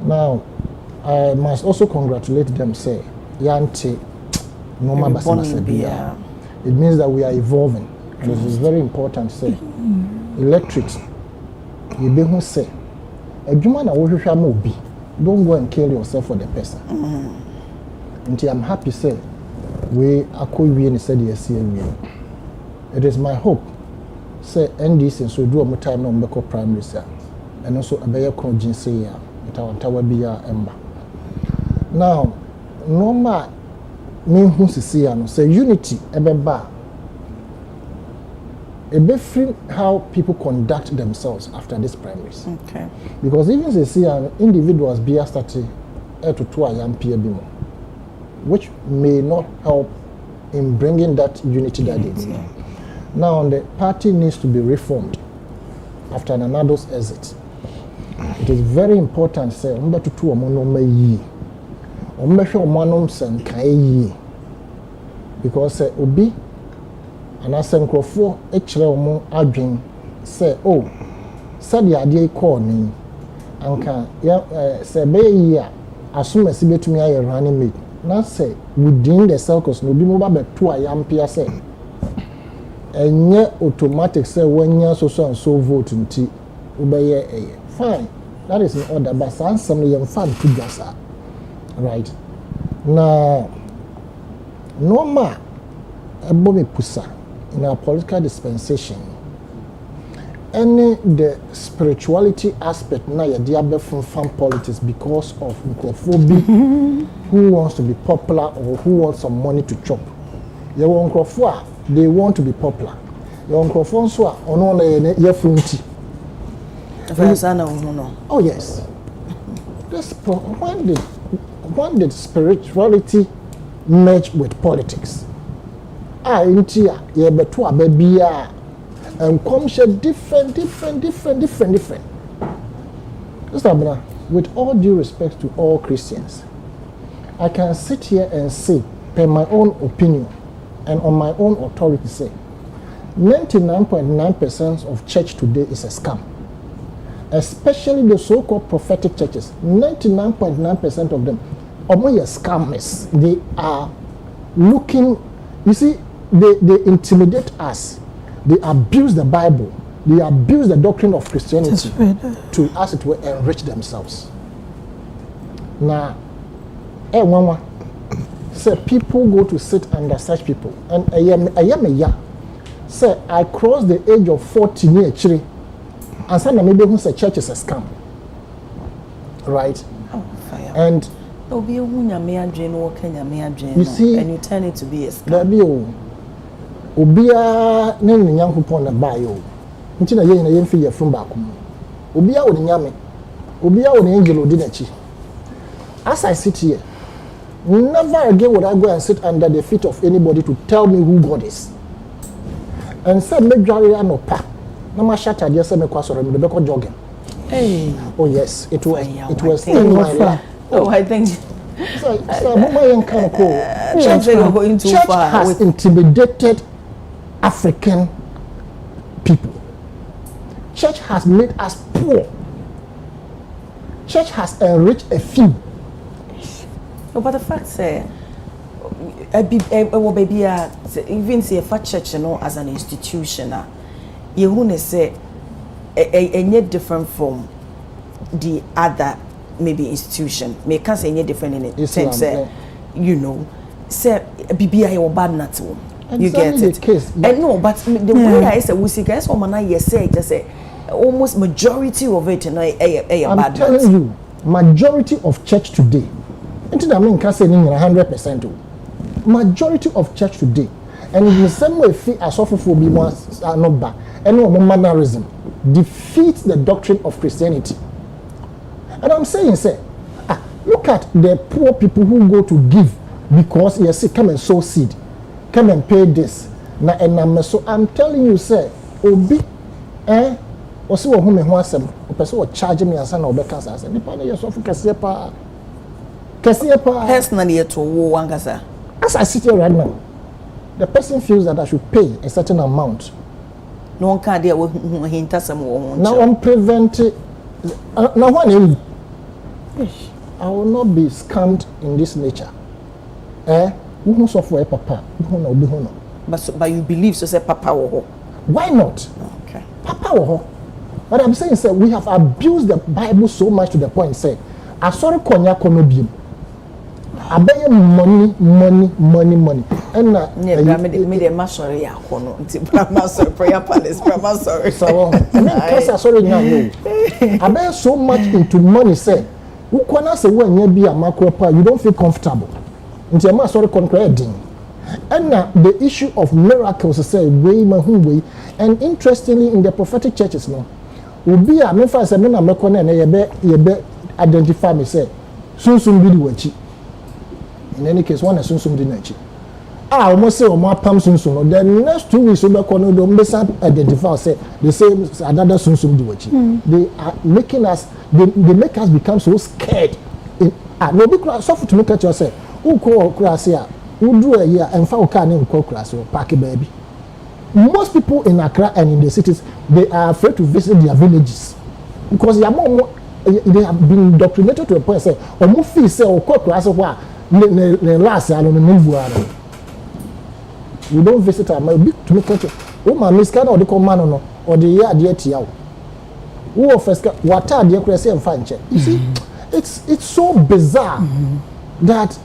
Now, I must also congratulate them, say, Yanti, Noma Basanasabia. It means that we are evolving. This is very important, say. Electrics, you be who say, a woman will be. Don't go and kill yourself for the person. Until I'm happy, say, we are going to say, it is my hope say NDC so do more time no mbeko primary sir and also abeya contingency ya tawa bia emba. Now normal me hu sisi ya no say unity ebeba free how people conduct themselves after these primaries. Okay. Because even sisi ya individuals bia start to ayampia bimo, which may not help in bringing that unity that they need. Now, the party needs to be reformed after Nanado's exit. It is very important, say, because Obi and Asenkrofo Echremo Adwin say, oh, said the idea call me, Anka, say, be year, as soon as you to me, I running mate. Now say, within the circles, no be mobile, but 2 I am say. enye automatic say when you so and so vote nti ubeye fine, that is in order, but some young fan to gasa, right? Now normal ebomi pusa in our political dispensation, any the spirituality aspect na ye diabe from fan politics because of microphobia who wants to be popular or who wants some money to chop. Ye wonkrofo they want to be popular. Your microphone so ono na ye funti. Oh yes. When did spirituality merge with politics? Intia ye beto ababia and come share different. Mr. With all due respect to all Christians, I can sit here and say, per my own opinion and on my own authority, say 99.9% of church today is a scam. Especially the so-called prophetic churches. 99.9% of them are scammers. They are looking, you see, they intimidate us. They abuse the Bible. They abuse the doctrine of Christianity to, as it were, enrich themselves. Now, say people go to sit under such people, and say I crossed the age of 40 near Chile, and some maybe who say church is a scam, right? Oh, fire. And you see, and you turn it to be a scam. Obia ne nyankopon na bayo nti na ye na ye mfi ye from back obia wo nyame obia wo angel odi na chi. As I sit here, never again would I go and sit under the feet of anybody to tell me who God is. And say me dware anopa na ma shata dey say me kwasoro me be ko jogging. Hey, oh yes, it was in my life. Oh, I think so mama yen kan ko church going too far has intimidated African people. Church has made us poor. Church has enriched a few. No, but the fact say, baby, even say for church, you know, as an institution, you want to say, a different from the other maybe institution. Me can't say any different in it. Sense, you know, say BBI or bad not to. You get it. Case, and no, but the way I say we see guys for man I say just say almost majority of it and I'm bad telling you, majority of church today. Until I mean can say 100%. Majority of church today, and in the same way, fee as often for be more not bad, and no mannerism defeats the doctrine of Christianity. And I'm saying, say, look at the poor people who go to give because yes, come and sow seed. Come and pay this. So I'm telling you, say, Obi, or see what whom wants them, or person will charge me as an obeka. I said, Nipa, you're so for Cassia. Personally, to Wangasa. As I sit here right now, the person feels that I should pay a certain amount. No one can deal with him. Now I'm preventing. Now, one, I will not be scammed in this nature. Who software papa? But you believe so say papa wo. Why not? Okay. Papa wo. But I'm saying, sir, we have abused the Bible so much to the point, say, I saw konya kono biem. Abeye money. And me the masori ya kono. Nti masori prayer palace, masori. So, I sorry now. Abeye so much into money, say, ukwana say when you be a macro you don't feel comfortable. And the issue of miracles is way, and interestingly in the prophetic churches now, will be a mefa say me na mekona na ye identify me say sunsum bi di wachi. In any case, one is sunsum di nachi. Almost say omo pam sunsum. The next 2 weeks we be kono do mbesa identify say the same another sunsum di wachi. They are making us they make us become so scared. No be so to look at yourself. Uko Krasia, Udu a year and Faukan in Kokraso, Parky baby. Most people in Accra and in the cities, they are afraid to visit their villages because they have been indoctrinated to a point say, or Mufi say, or Kokraso, last year, I don't know. We don't visit our big to make o ma miska na o de ko ma no o de ye ade atia wo wo first wata ade kura se mfa nche you see it's so bizarre that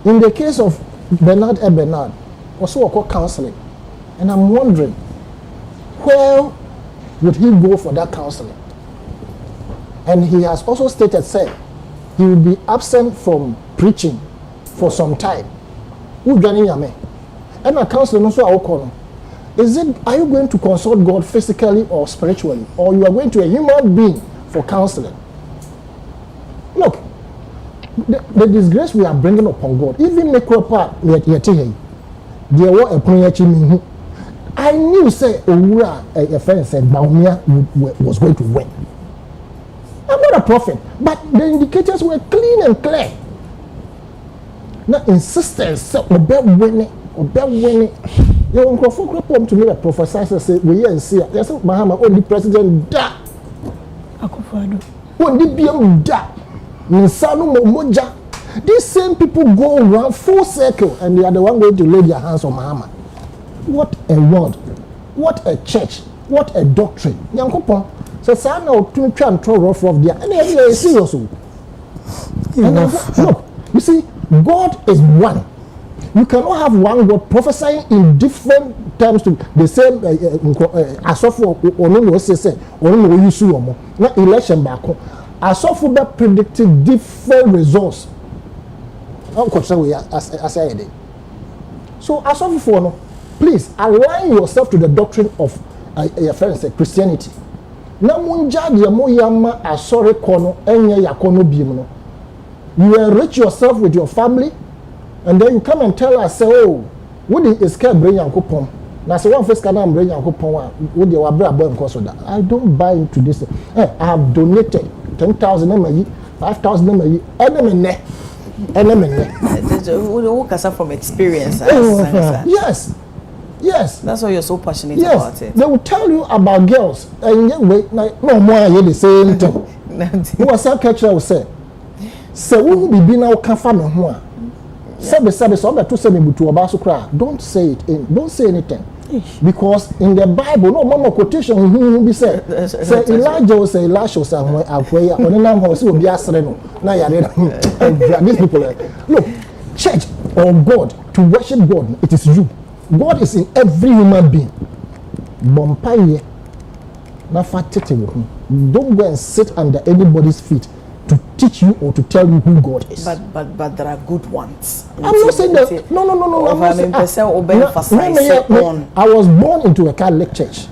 in the case of Bernard also called counseling, and I'm wondering where would he go for that counseling? And he has also stated, say, he will be absent from preaching for some time. Who joining you, and a counseling also our call. Is it? Are you going to consult God physically or spiritually, or you are going to a human being for counseling? Look, the disgrace we are bringing upon God, even make up part there were a prayer me. I knew say a friend said Baumia was going to win. I'm not a prophet, but the indicators were clean and clear. Now insistence obey winning. You won't come to me a professor say we and see yes Mahama only president da Akufo-Addo only BM da. These same people go around full circle and they are the one going to lay their hands on Mahama. What a word, what a church, what a doctrine. Yankopon says, "I know to try and throw rough of there." And they are serious. Look, you see, God is one. You cannot have one God prophesying in different terms to the same as of or no say or no use not election back. Asofo predicted different results. So Asofo, please align yourself to the doctrine of Christianity. Na munja de mo yama asore kono enye yakono biem. You enrich yourself with your family, and then you come and tell us, say, oh, what is scared bring Yankopon? Now, so one first can bring Yankopon. What you are bring cause of that? I don't buy into this. I have donated 10,000 MAE, 5,000 MAE, enemy. Who can from experience? Yes. That's why you're so passionate about it. They will tell you about girls, and yet wait, no more. You the same thing. Who was that catcher will say? So we be now confirm who. Sabe so better say me to about so cry. Don't say it. Don't say anything. Because in the Bible, no mama quotation who be say Elijah will say Elisha somewhere away on the name of will be asreno. Now you these people look, church or God to worship God, it is you. God is in every human being. Bompaye na fatete with him. Don't go and sit under anybody's feet to teach you or to tell you who God is. But there are good ones. I'm not saying that. No. I was born into a Catholic church.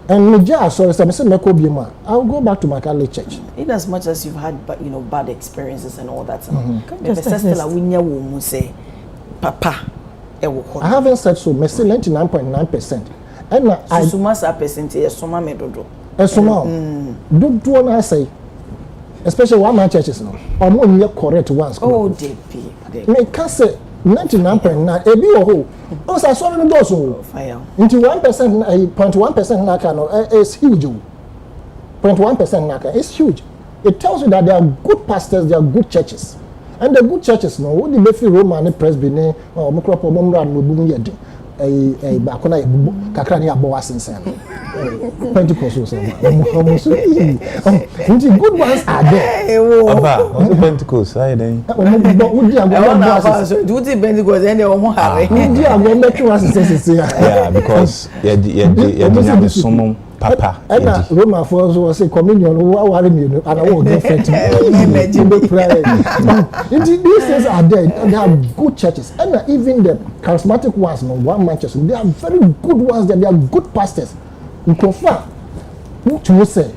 And I'll go back to my Catholic church. In as much as you've had bad experiences and all that, Papa. I haven't said so. I say 99.9%. And I Sumasa percentage Soma medodo. Do I say? Especially one man churches now. Or more correct ones. Oh, DP. Me can say 99.9. A be whole. Also, I saw the doors. Fire. Into 1%, 0.1% naka is huge. 0.1% naka is huge. It tells you that there are good pastors, there are good churches. And the good churches no what the Befi Roman Presbyterian or Mokropo Momra no boom yedi a bakona kakra ni abo asensen Pentecostal say good ones are there Aba on Pentecost I then do the Pentecost and omo hare ndi agbo metro asensen yeah because the summum Papa. Roman for us say communion. Who are me? And I will get fed. These things are there. They are good churches, and even the charismatic ones, no one man church, they are very good ones. They are good pastors. In confirm, what you say,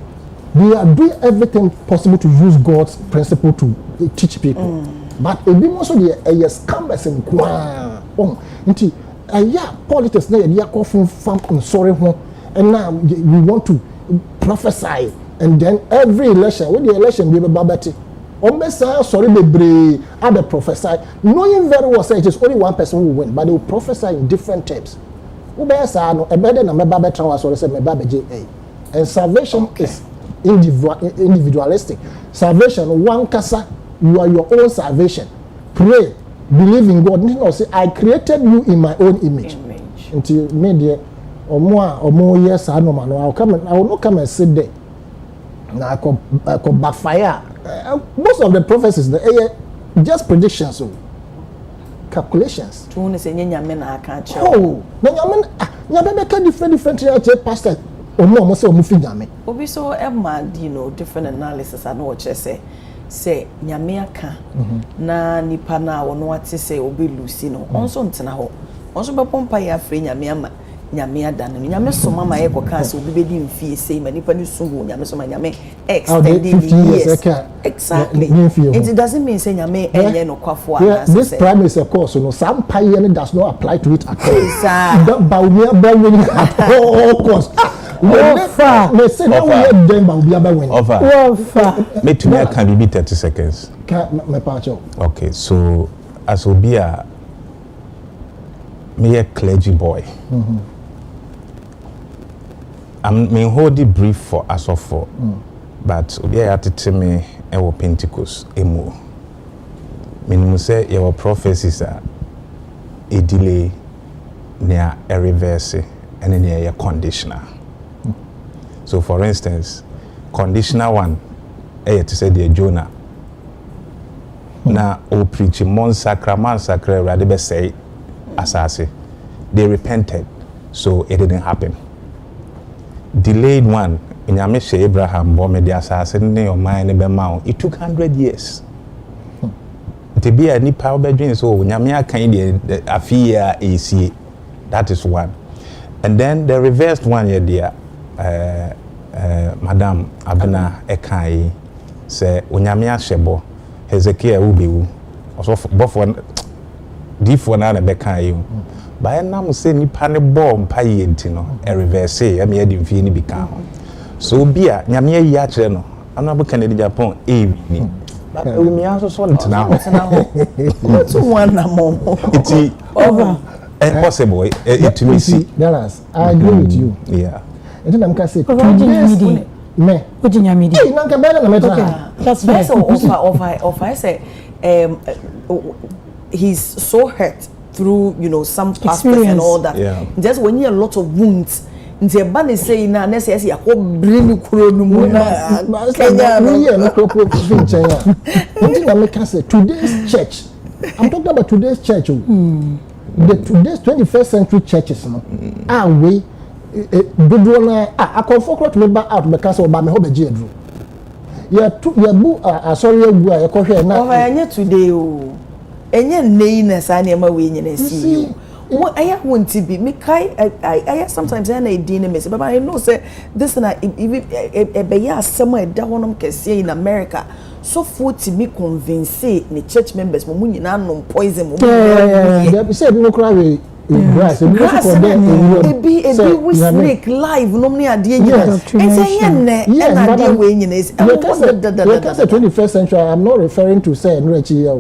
they are doing everything possible to use God's principle to teach people. But it be also the scambers and politics. They are called from sorry. And now we want to prophesy, and then every election, when the election be babati, sorry, be other prophesy, knowing very well say it is only one person who will win, but they will prophesy in different terms. And salvation is individualistic. Salvation, one kasa, you are your own salvation. Pray, believe in God. You know, say, I created you in my own image. Until media. omo yes I know man I will not come and sit there now I could backfire most of the prophecies just predictions calculations to say nyame na aka che oh na nyame make different church pastor omo say omo fi nyame obi so different analysis I know what you say nyame aka na nipa na wono ate say obi lucy no onso ntena ho onso be pompa ya afre nyame ama nyame ada no nyame so mama ye koka say obi be di mfie say ma nipa ni so go nyame so ma nyame extending years exactly it doesn't mean say nyame enye no kwafo ana say this premise of course no some pioneer does not apply to it at all that bawumia be winning at all cost me say now we are doing bawumia be winning offer me to me can be 30 seconds me pacho okay so as obia me a clergy boy I'm holding brief for as of for but obi a tete me e wo Pentecost emu me say your prophecies are a delay near a reverse and near a conditional so for instance conditional one to say the Jonah na o preach man sacra rather be say asase they repented so it didn't happen. Delayed one in Yamisha Abraham Bomedi assassin or mine be mount. It took 100 years. To be a nipa bedroom so Yamia kind a fear AC. That is one. And then the reversed one dear Madam Abena Ekai say Unyamia Shebo Hezekiah Ubiu also both one deep one and a bekai. By now, say ni pane bomb pay no a reverse I mean the fee ni become so be a nyame ya kire no anabo Canada Japan ni but we also so now to one mom it's over impossible it to me see Dallas I agree with you yeah and then I'm can say me Virginia media hey nanka better na metra that's right of I say he's so hurt through some pastors and all that just when you have a lot of wounds nti ba ne say na na say yakobrini kuro no mu na Kenya no crop Virginia until I make say today's church I'm talking about today's church the today's 21st century churches no we dodo na akonfokro to me ba out because oba me ho be je adru ya bu sorry agu a yakwohwe na anya today o enye nei na sa na ma we nyina see you I want to be me kai I sometimes I na mess but I know say this na even be ya asem e da honom kese in America so for to me convince the church members mo nyina no poison mo they say we no cry we grass be we snake live no me ade nyina enye na ade we nyina is the 21st century I'm not referring to say no echi ya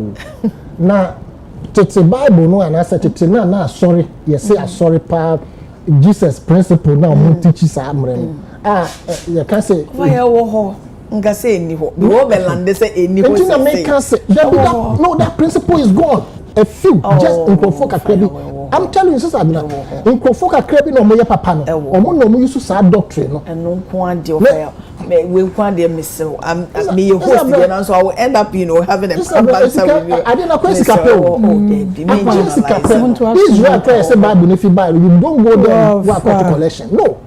na tete Bible no and I said tete na sorry you say sorry pa Jesus principle na mo teach sa amre no you can say why wo ho nga say ni ho be wo be land say eni ho say na make say no that principle is gone a few just in Kofoka Krebi I'm telling you sister in Kofoka Krebi no mo ye papa no omo no mo use sa doctrine no eno nko ade o fa we nko ade misel me your host again so I will end up having a banter with you I didn't question capel Israel tell say Bible if you buy you don't go there work to collection no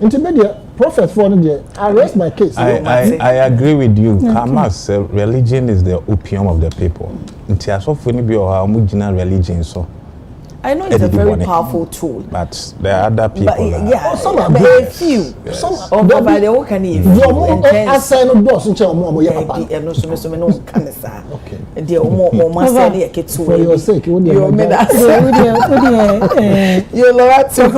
intermediate prophet for the I rest my case. I agree with you. Hamas religion is the opium of the people. Nti asofo ni bi o ha mo gina religion so. I know it's a very powerful tool. But there are other people. Some are very few. Some of by the work can even. I say no boss nche omo ye papa. No so me no kan sa. Okay. Dey omo say dey ketu. For your sake, you made that. You love to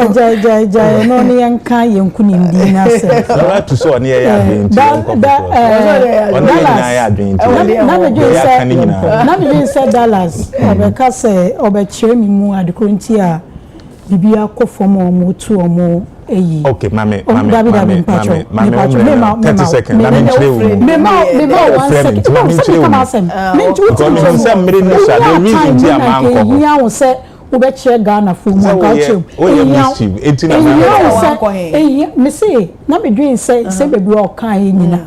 jai no ni yanka yenku ni ndi na se. Love to so ni ya adwin. Na me say Dallas. Obeka say obechire mi mu adekonti a bibia kofomo omo tu omo eyi. Okay, mame 30 seconds. Na me chire me 1 second. Me the reason ti amanko. wobɛkyerɛ Ghana fo mu culture me say na me dream say baby o kan nyina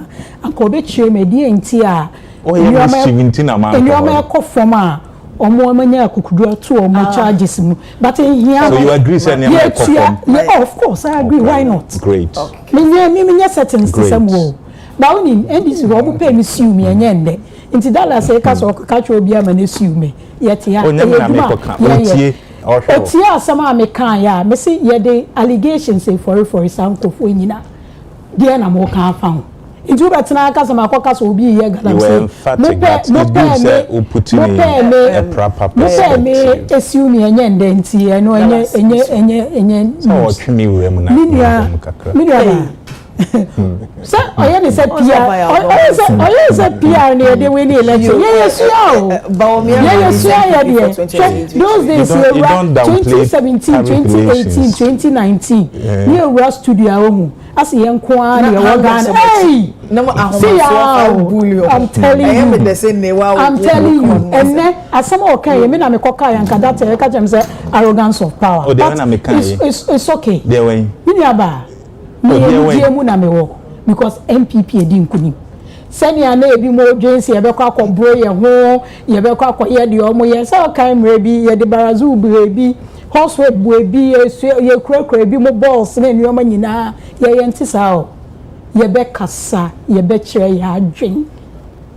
anka wobɛkyerɛ me die nti a nyoma ekɔ from a omo amanya akukudua to omo charges mu but here so you agree say na ekɔ from yeah of course I agree why not great me settings to some wo ba woni ndc wo mo pay me sue me enye nde nti dala say ka so ka cho obi ama na sue me yet ya otie asama me kan ya me say ye the allegations say for sankofo nyina dia na mo kan fa ho nti obetena aka sama akoka so obi ye galamsey me sue me enye nde nti eno enye so otwemi wura mu na so oye ni say PR oye say PR ni dey win election yes those days 2017 2018 2019 here we studio ahu as yen ko an ye wagan hey I'm telling you and then asama okay me na me koka yan kada te ka jem say arrogance of power it's okay there when me aba mu na me wo because MPP edi nkunim sani na ebi mo agency ebekọ akọbro ye ho ye bekọ akọye de omo ye say kan mre bi ye de barazu bu ebi horseway bu ebi ye kura ebi mo balls na ni omo nyina ye ntisa o ye be kasa ye be kire ya adwen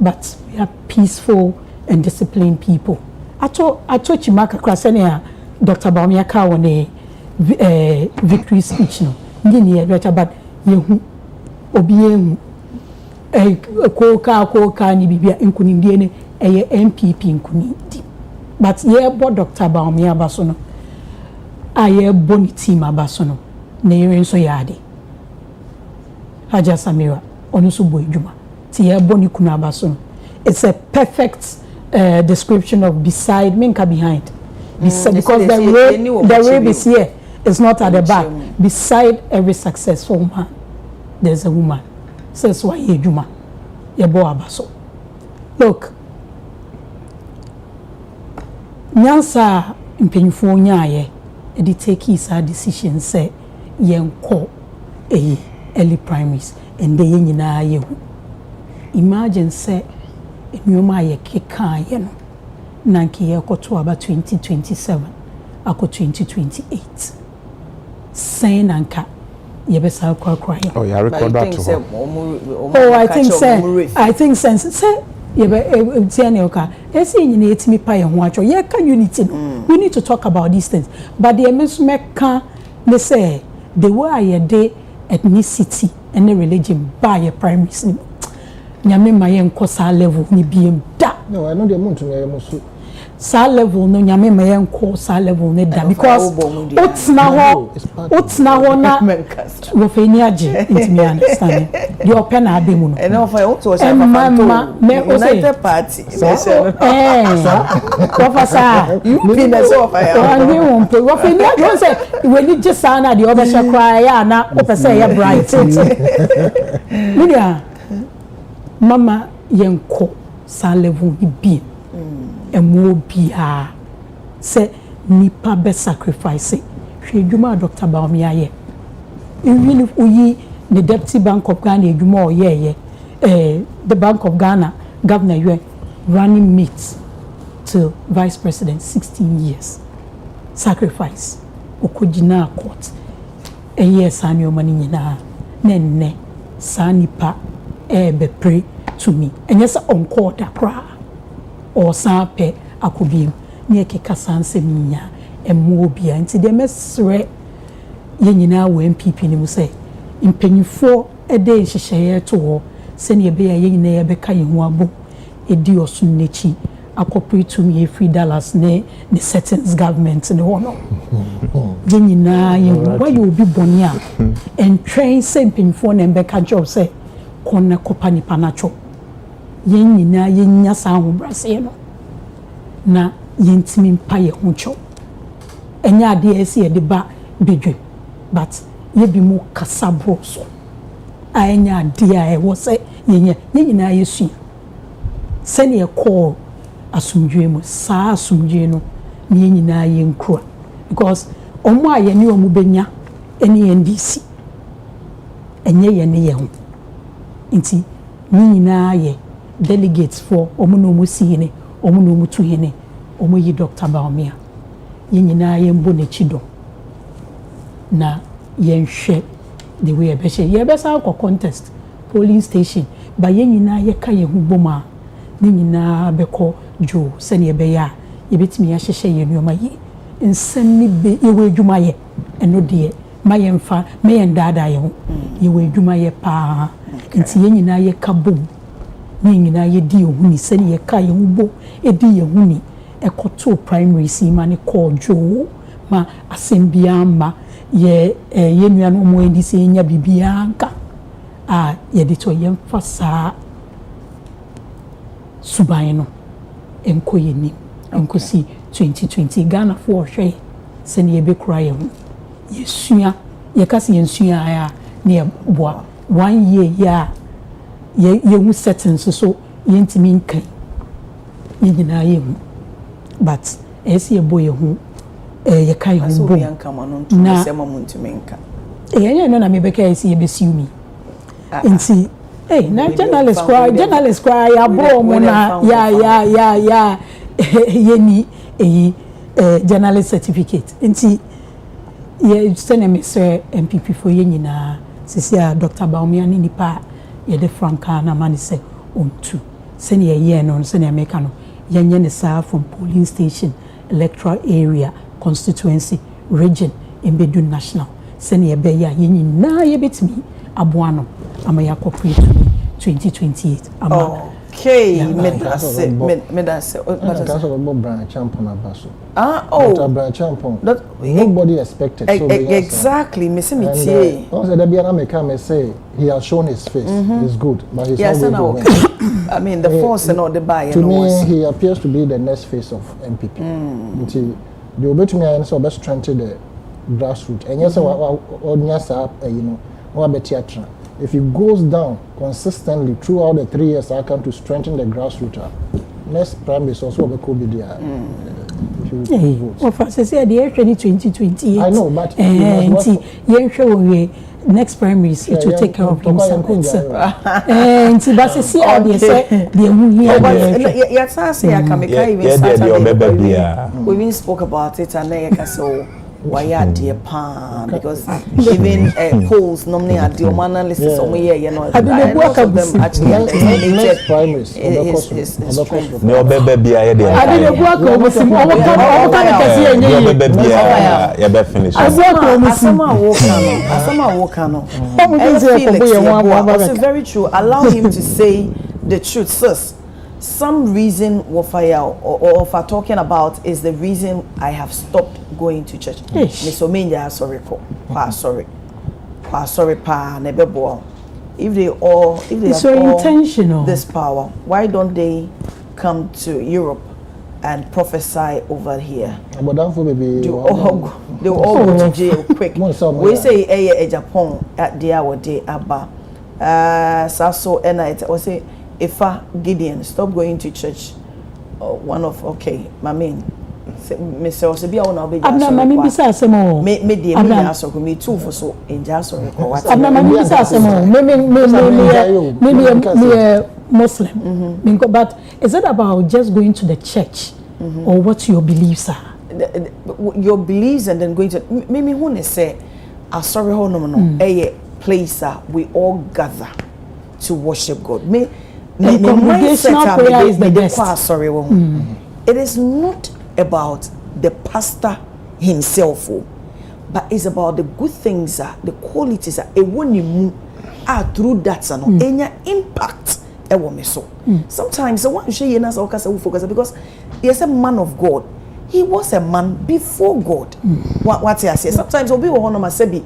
but we are peaceful and disciplined people ato chimaka kra sani Dr. Bawumia ka woni victory speech no ngini ye better but yehu obiemu koka ni bibia nkunimdie ne eye MPP nkunimdi but ye bo Dr. Bawumia abaso no aye boni team abaso no na yere nso yaade Haja Samira onu so bo edwuma ti ye boni kunu abaso no it's a perfect description of beside minka behind because the rib is here. It's not at the back. Beside every successful man, there's a woman. So that's why you juma. You bo abaso. Look. Nyansa mpenyufo nyaaye e take his decision say yenko early primaries and they nyina ye hu. Imagine say enyoma ye keka ye no. Nanki ye koto aba 2027 ako 2028. Saying anka yebesa kwa oh yeah record that I think sense say yebe tiane oka esi nyina etimi pa ye ho atwo ye ka unity no we need to talk about these things but the emesmeka they say the way ye de ethnicity and religion by your primaries nyame ma ye nkosa level ni biem da no I know the month na ye musu sa level no nyame ma ye nko sa level ne da because otsna ho na wo fe ni age intimi understand the open ade mu no and of I also say United Party professor you be the so of I wo fe ni age say we ni just na the obesha cry ya na opese ya bright media mama yenko sa level ni bi emo bia se nipa be sacrifice hwedwuma Dr. Bawumia ye even uyi the Deputy Bank of Ghana edwuma oyeye the Bank of Ghana governor you running mate to vice president 16 years sacrifice okojina court yes anyo mani nyina nenne sa nipa be pray to me and yes on court akra or sape akobiem ne ekeka sanse minya emo bia nti de mesre ye nyina wo MPP ni mu say impanyifo ede nhyehyeye to ho se ne be ye nyina ye beka ye ho abo edi osun nechi akopre to me free dollars ne settings government ne ho no ye nyina ye why you be bonia and train se impanyifo ne beka job say konna kopa ni panacho ye nyina ye nya sa ho brase no na yentimi mpa ye ho cho enya ade esi ye de ba bedwe but ye bi mu kasa broso anya ade a e wo se ye nyina yesu se ne ye call asumdwe mu sa asumdwe no ni nyina ye nkura because omo a ye ne omo benya ene NDC enye ye ne ye ho nti ni nyina ye delegates for omo no mo si ne omo no mo tu ne omo yi Dr. Baumia ye nyina ye mbo ne chido na ye nhwe the way e be she ye be sa contest polling station ba ye nyina ye ka ye hu boma ni nyina be ko jo se ne be ya ye betimi ya hyehye ye nuoma yi nsem ni be ye we adwuma ye eno de ma ye mfa me ye ndada ye ho ye we adwuma ye pa nti ye nyina ye ka bom ni nyina ye di ohuni se ne ye ka ye hu bo e di ye huni e koto primary si ma ne ko jo ma asembia ma ye ye nuano mo edi se nya bibia nka a ye de to ye mfa saa suban no enko ye ni enko si 2020 Ghana for hwe se ne ye be kura ye ho ye sua ye ka se ye sua ya ne boa 1 year ya ye hu settings so ye ntimi nkan ye nyina ye hu but esi ye boy hu ye kan hu bo na se ma muntimi nka ye no na me be ka esi ye be siumi nti na journalist cry ya bro mo na ya ye ni journalist certificate nti ye sene me se MPP for ye nyina sisi a Dr. Baumia ni nipa ye de franka na mani se ontu sene ye no sene America no ye nye ne sa from polling station electoral area constituency region embedu national sene ye be ya ye nyina ye betimi aboano ama ya corporate 2028 ama okay medase that's what Brian Champon abaso oh Brian Champon nobody expected so exactly me say me tie also there be an American say he has shown his face he's good but he's not going to win. I mean the force and all the buy to me he appears to be the next face of MPP until the obetumi and so best strengthen the grassroots and yes onyasa you know what better if he goes down consistently throughout the 3 years I come to strengthen the grassroots next prime is also could be there well for say the 2028 I know but next primaries it will take care of himself and but see how they say they who here yes I say I can make even we even spoke about it and then so why are dear pan because even polls normally are the analysis on here you know most of them actually eliminated primaries no baby I didn't work almost finish it's very true allow him to say the truth sis some reason Wofaya or for talking about is the reason I have stopped going to church. Misomenya sorry pa nebebo. If they it's so have intentional this power, why don't they come to Europe and prophesy over here? But don't for baby they all go to jail quick. We say Japan at the hour day abba. Sasso and I say Ifa Gideon, stop going to church. One of my main. Mr. Osebia ona be just. Abna mami bisa asemo. Me dey me aso ko me too for so enja so ko what. Abna mami bisa asemo. Me Muslim. But is it about just going to the church or what your beliefs are? Your beliefs and then going to me who say asori ho no place we all gather to worship God. Congregational prayer is the best. It is not about the pastor himself, but it's about the good things, the qualities, through that, any impact. Sometimes I want to share you focus because there's a man of God. He was a man before God. What I say? Sometimes obi wo hono masebi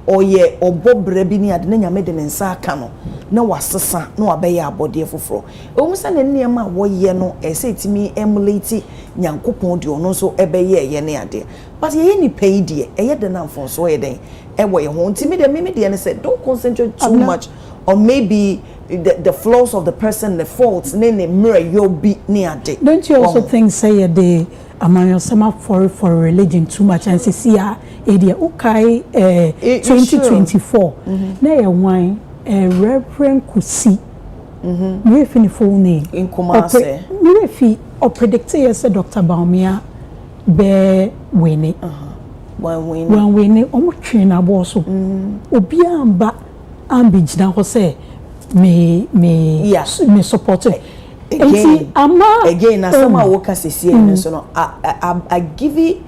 oye obobrebi ni ade na nyame de nsa aka no na wasesa na wabeye abode foforo omusa na nneema wo ye no ese timi emulate nyankopon de ono so ebeye ye ne ade but ye ni pay de eye de na mfonso ye den ewo ye ho ntimi de me de ne say don't concentrate too much or maybe the flaws of the person, the faults, then they mirror your beat near day. Don't you also think say the Amayosama for religion too much and see idea okay 2024 na wine Reverend Kusi we fini full name in Kumase we fi or predict say Dr. Baumia be winning when winning omo train abo so obi amba ambigina ho say me support it again as some work as so no I give you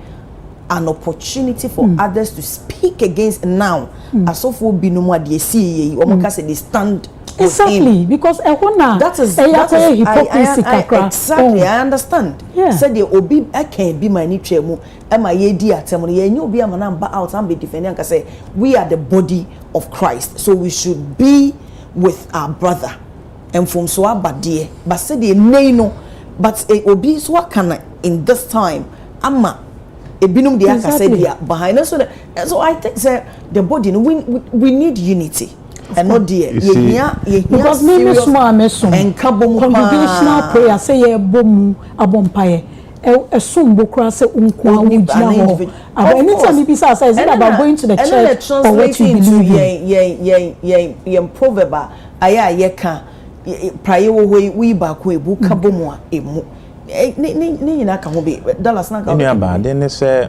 an opportunity for others to speak against now as of will be no more they see they stand exactly because that is hypocrisy exactly I understand said the obi I can be my nitremu am I ye dear tell me you be a man out and be defending and say we are the body of Christ so we should be with our brother and from so abadie but say they no but obi so can in this time ama ebinum dey aka say they behind us so I think say the body we need unity and not there because me small and congregational prayer say ye bom abompaye esumbo kra say unkwa wugina ho anytime you be say is it about going to the church or what you believe ye proverb aya ye kan praye wo we ba ko ebu ka bomu a emu ni nyina ka ho be dollars na ka ni aba de ne se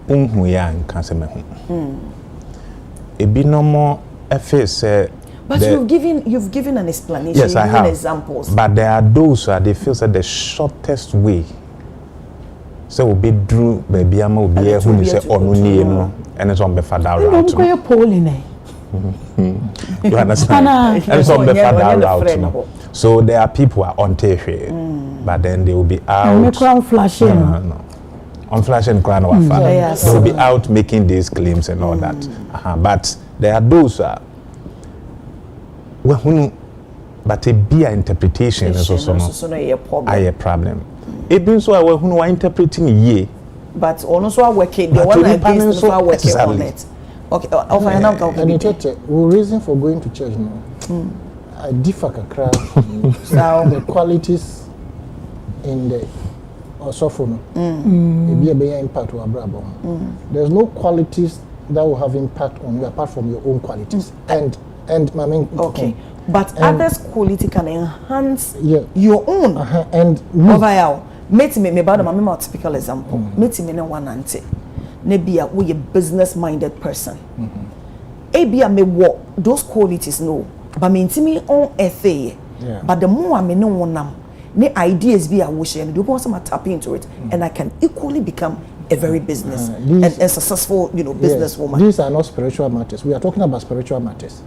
unhu ya nka se me ho ebi no mo efe se but you've given an explanation, yes, I have examples, but there are those who they feel that the shortest way so will be drew baby ama will be who say onu ni no and it's on be father route no polling you understand and it's on be father route no so there are people who are on TV but then they will be out flashing no. On flashing crown or they will be out making these claims and all that but there are those but a beer interpretation is also a problem. It means why we are interpreting ye. But also working the one against the working on it. Okay, the reason for going to church now, I differ kakra. The qualities in the osofono, be a impact to our brother. There's no qualities that will have impact on you apart from your own qualities. And my main but others' quality can enhance your own. And overall, me about my typical example. Me no one auntie. Maybe we a business-minded person. Maybe I may work those qualities no, but me on FA. But the more I may know one the ideas be a wish and do want to tap into it, and I can equally become a very business and successful, businesswoman. These are not spiritual matters. We are talking about spiritual matters.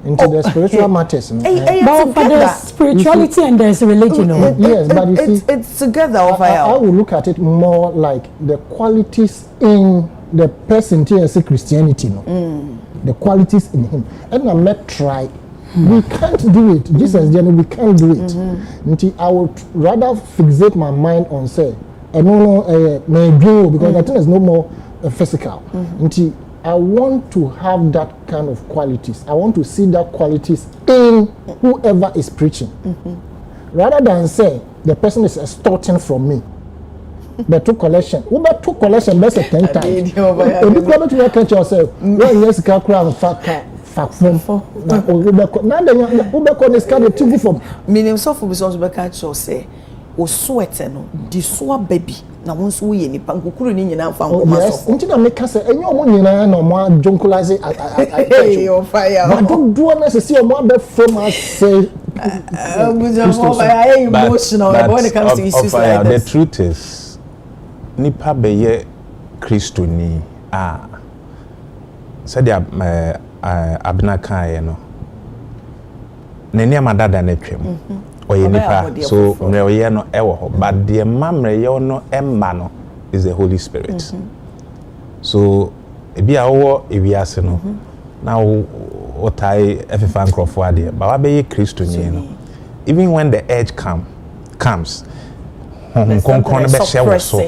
Into the spiritual matters. But for there's spirituality and there's religion. Yes, but you see, it's together. I will look at it more like the qualities in the person to say Christianity. The qualities in him. And I might try. We can't do it. Jesus, we can't do it. I would rather fixate my mind on say, because I think there's no more physical. I want to have that kind of qualities. I want to see that qualities in whoever is preaching. Rather than say the person is extorting from me. But took collection. Uber took collection less than 10 times. If you come to your catch yourself, yes, can cry fact from. Now then, Uber can escape the TV from. Meaning, so for business, we can say, o sweat no di so baby na won so ye nipa nkukuru ni nyina fa nkoma so nti na meka se enye omo nyina na omo ajonkulaze yo fire but do na se omo be from us say emotional when it comes to issues like this. The truth is nipa be ye Christoni said abina kan ye no na ni amadada na twem nipa so mreye no ewo ho but the mamreye no emma no is the Holy Spirit. So ebi a wo ewiase no na wo tai efifa nkrofo ade ba wa be ye Kristo ni no even when the edge comes konkon be hye wo so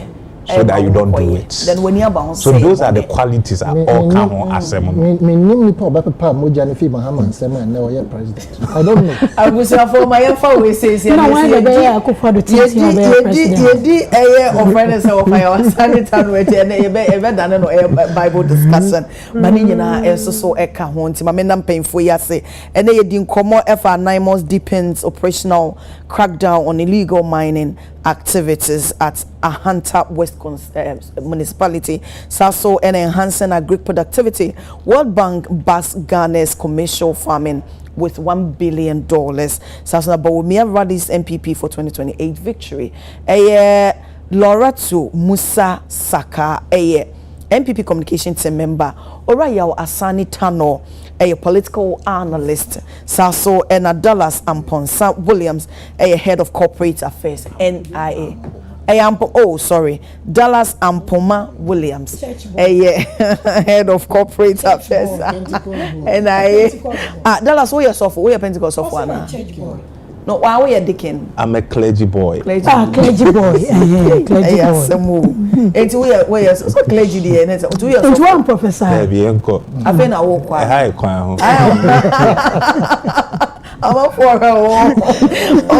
so that you don't do it. Then when you are so those are the qualities that all come on as a me name people about papa moja ne fi Mahama nsema na oye president. I don't know. I was for my info we say na why the be akufo do teaching about president. Yedi of friends of my sanitary we dey e be dan no Bible discussion. Mani nyina enso so eka ho nti ma me nam penfo yase ene yedi nkomo efa 9 months deepens operational crackdown on illegal mining activities at Ahanta West municipality, Saso, and enhancing agri productivity. World Bank backs Ghana's commercial farming with $1 billion. Saso Bawumia rallies MPP for 2028 victory. Loratu Musa Saka, MPP communication team member. Orayaw Asani Tano, a political analyst. Saso and Dallas Amponsa Williams, a head of corporate affairs, NIA. Dallas Ampoma Williams, head of corporate affairs. NIA. Dallas, where you soft? Where you Pentecost software now? No, why are you Dickin? I'm a clergy boy. Clergy boy. Clergy boy. Yes, it's where you're so clergy, dear. And it's 2 years. It's one professor. I've been a walk. I'm up for her.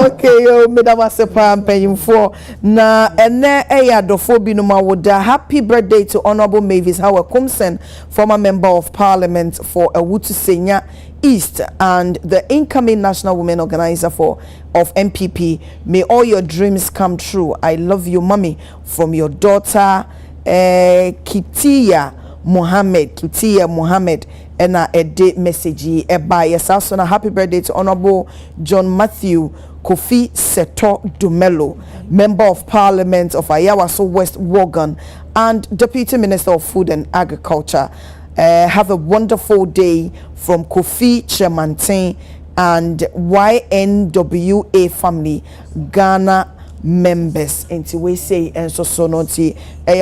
Okay, Madam Sepa, paying for na and there do Fobinuma would happy birthday to Honorable Mavis Howard Kumsen, former member of Parliament for Awutu Senya East and the incoming National Women Organizer of MPP. May all your dreams come true. I love you, mommy. From your daughter, Kitiya Mohammed. And a day message by yourself. So happy birthday to Honorable John Matthew Kofi Seto Dumelo, Member of Parliament of Ayawaso West Wogan and Deputy Minister of Food and Agriculture. Have a wonderful day from Kofi Chemantin and YNWA family, Ghana members. And we say and so sonoti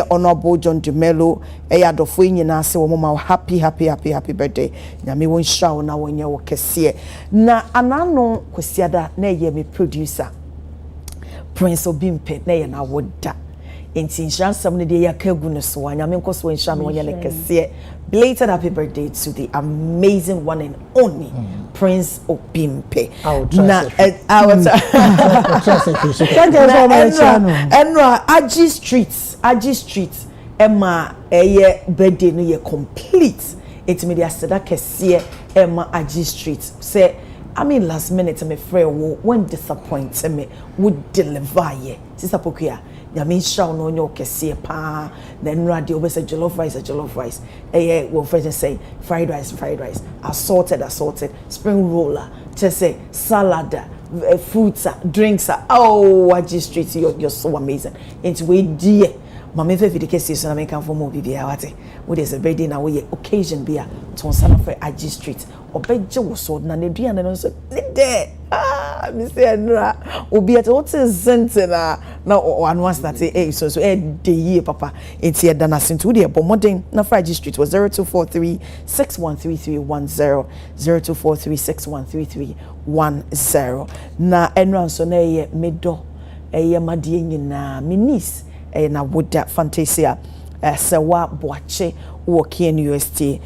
Honorable John Dumelo adofo nyina se wo mama happy birthday. Nyame won show na wonya wo kese na anano kwesiada na ye me producer Prince Obimpe na ye na woda enti nshansam ne de yakagu ne so nyame nkoso nsha no ye le kese. Belated happy birthday to the amazing one and only Prince Obimpe. Na Aji Street Emma birthday no ye complete. It me dia seda kese Emma Aji Street. Say I mean last minute me friend when disappoint me would deliver ye. Sister Pokuya Yami show no nyo kese pa then radio we say jollof rice well friends say fried rice assorted spring roller just say salad fruits drinks oh Aji Street you're so amazing into we dear mama fe fi de kese so na me kan for mo bibia wate we dey say birthday na we occasion bia ton sana for Aji Street obeje wo so na ne duane no so ne de Mr. Nra obi at what is sentina na one was that so de ye papa enti e dana sinto de bo modern na Aji Street was 0243 613310 0243613310 na Enra so na ye medo madie nyina me niece na woda fantasia Sewa Boache working UST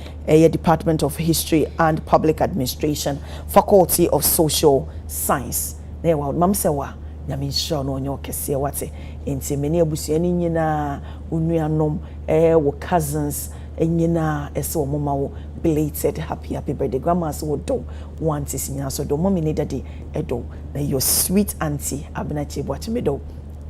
Department of History and Public Administration, Faculty of Social Science. Ne wa mam sewa nyame sure no onyo kese wate enti meni abusuani nyina onuanom wo cousins nyina ese wo mama wo belated happy birthday grandma so wo do want to sinya so do mommy ne daddy edo na your sweet auntie Abenachi Boache medo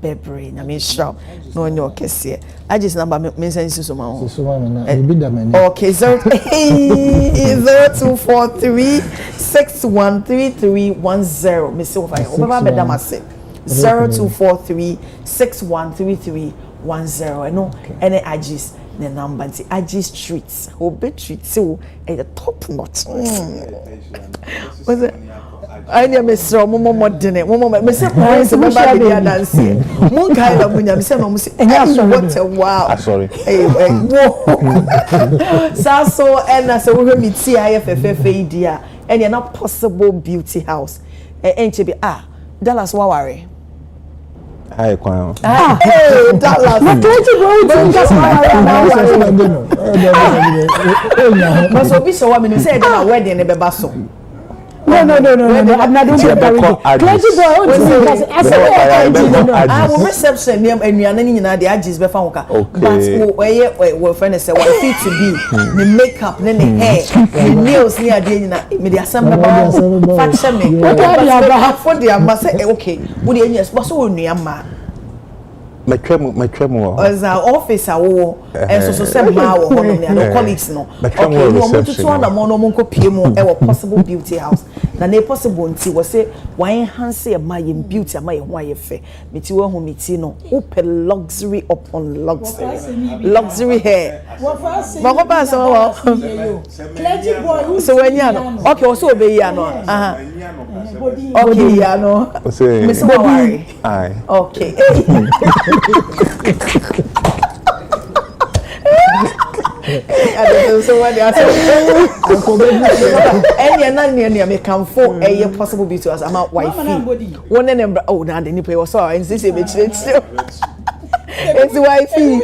Bebre, nyame sure no onyo kese. I just number me send so ma ho. So na e bi da mani. Okay, 0243 613310. Me say over here. Over be da mase. 0243 613310. No, any Ajis the number nti Aji Street. Obe treat so at the top notch. Was it? I near Mr. Momo Modene, Momo, Mr. Prince, my baby dance. Moon kind of when you say, what a wow. Sorry. So, and I said, we're meet CIFFA, dear, and you're not possible beauty house. And to be Dallas Wawari. Hi, Kwan. Hey, Dallas. Na clergy boy just But so be so what me say that wedding e beba so. No. I'm not doing that. Clergy boy, I will reception near enuane ni nyina de agis be fa hoka. But we friend say what fit to be the makeup ne hair, the nails ni ade nyina me dey assemble fashion me. For the am say okay, we dey yes, but so onuama. Metwemo. As our office awo so say ma wo hono ne no colleagues no. Okay, no mo tutu na mo no mo nko pie mu e wo possible beauty house. Na na possible nti wo say wan enhance e ma ye beauty ama ye ho aye fe. Meti wo hu meti no. Ope luxury upon luxury. Luxury hair. Ma ko pa so clergy boy so when ya no. Okay, wo so obe ya no. Okay, ya no. Say Miss Bobby. Aye. Okay. I don't know so what they are saying. Any me can for a possible beauty as I'm out wife. One and oh na the nipa was so and say be chire. It's wifey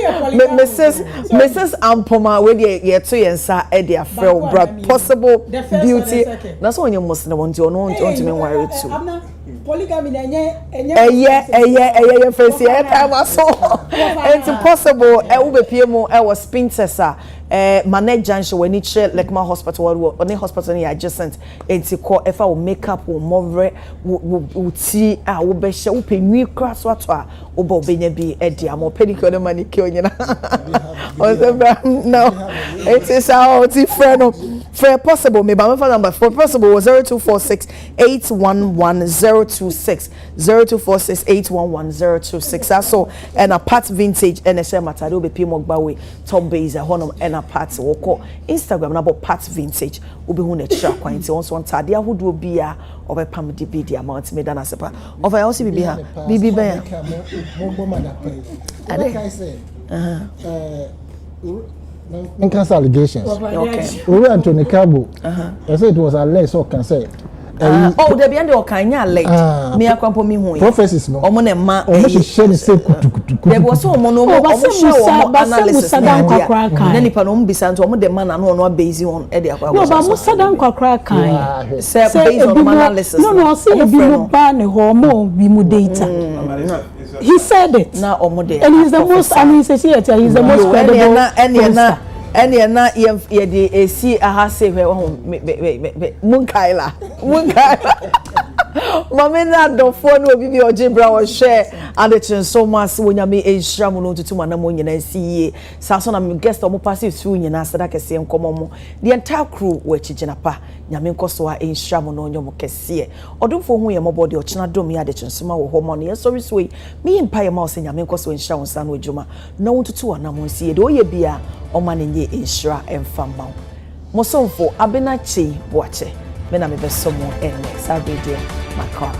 Mrs. Ampoma we dey ye to yensa e dey afrel brad possible beauty. Na so onye must na want to no want to me worry too. Polygamy face here time aso it's possible e wo be pie mu e was spinsters manage junction when it like my hospital or any hospital near adjacent enti call if I makeup wo more wo ti a wo be hye wo penwi kra so ato a wo ba obenya bi e dia mo pedicure no manicure nyina no it is how ti friend for possible me ba me phone number for possible 0246 811026 0246 811026 so and a part vintage and a share matter do be pay mo gba we top base a honum and a part wo ko Instagram na about part vintage wo be hu na tira kwan ti won so ntade ahodo bia obepam de bi dia amount me dana sepa of I also be ha bibi ben cancel allegations. Okay. We went to Nikabo. I said it was alleged, so can say. Oh, they be under okanya late. Me akwampo mi hu. Prophecies no. Omo na ma. Omo share say kutukutu. There was so omo no omo analysis. Na nipa no mbisa nto omo de man na no no base on e de akwa. No, ba mo sadan kwakra kan. Say based on analysis. No, say e bi no ba ne ho mo bi mu data. He said it. Na omo de. And he's the most, I mean, he's the most credible. Any na ye de esi aha say we munkaila mama na dofo no obi bi ojebra wo share Adekye Nsroma se wonyame enhira mu no tutu na mo nyina siye sa so na me guest omo passive su nyina sada kese enkomo mo the entire crew we chigina pa nyame nkoso a enhira mu no nyom kese odumfo hu ye mobody ochina dom ya Adekye Nsroma wo ho mo no ye sorry so me mpa ye ma se nyame nkoso enhira wo sa no adwuma na won tutu na mo siye de oye bia oma nenye enhira emfama mo somfo abenachi boache me na me beso mo ene sa video makwa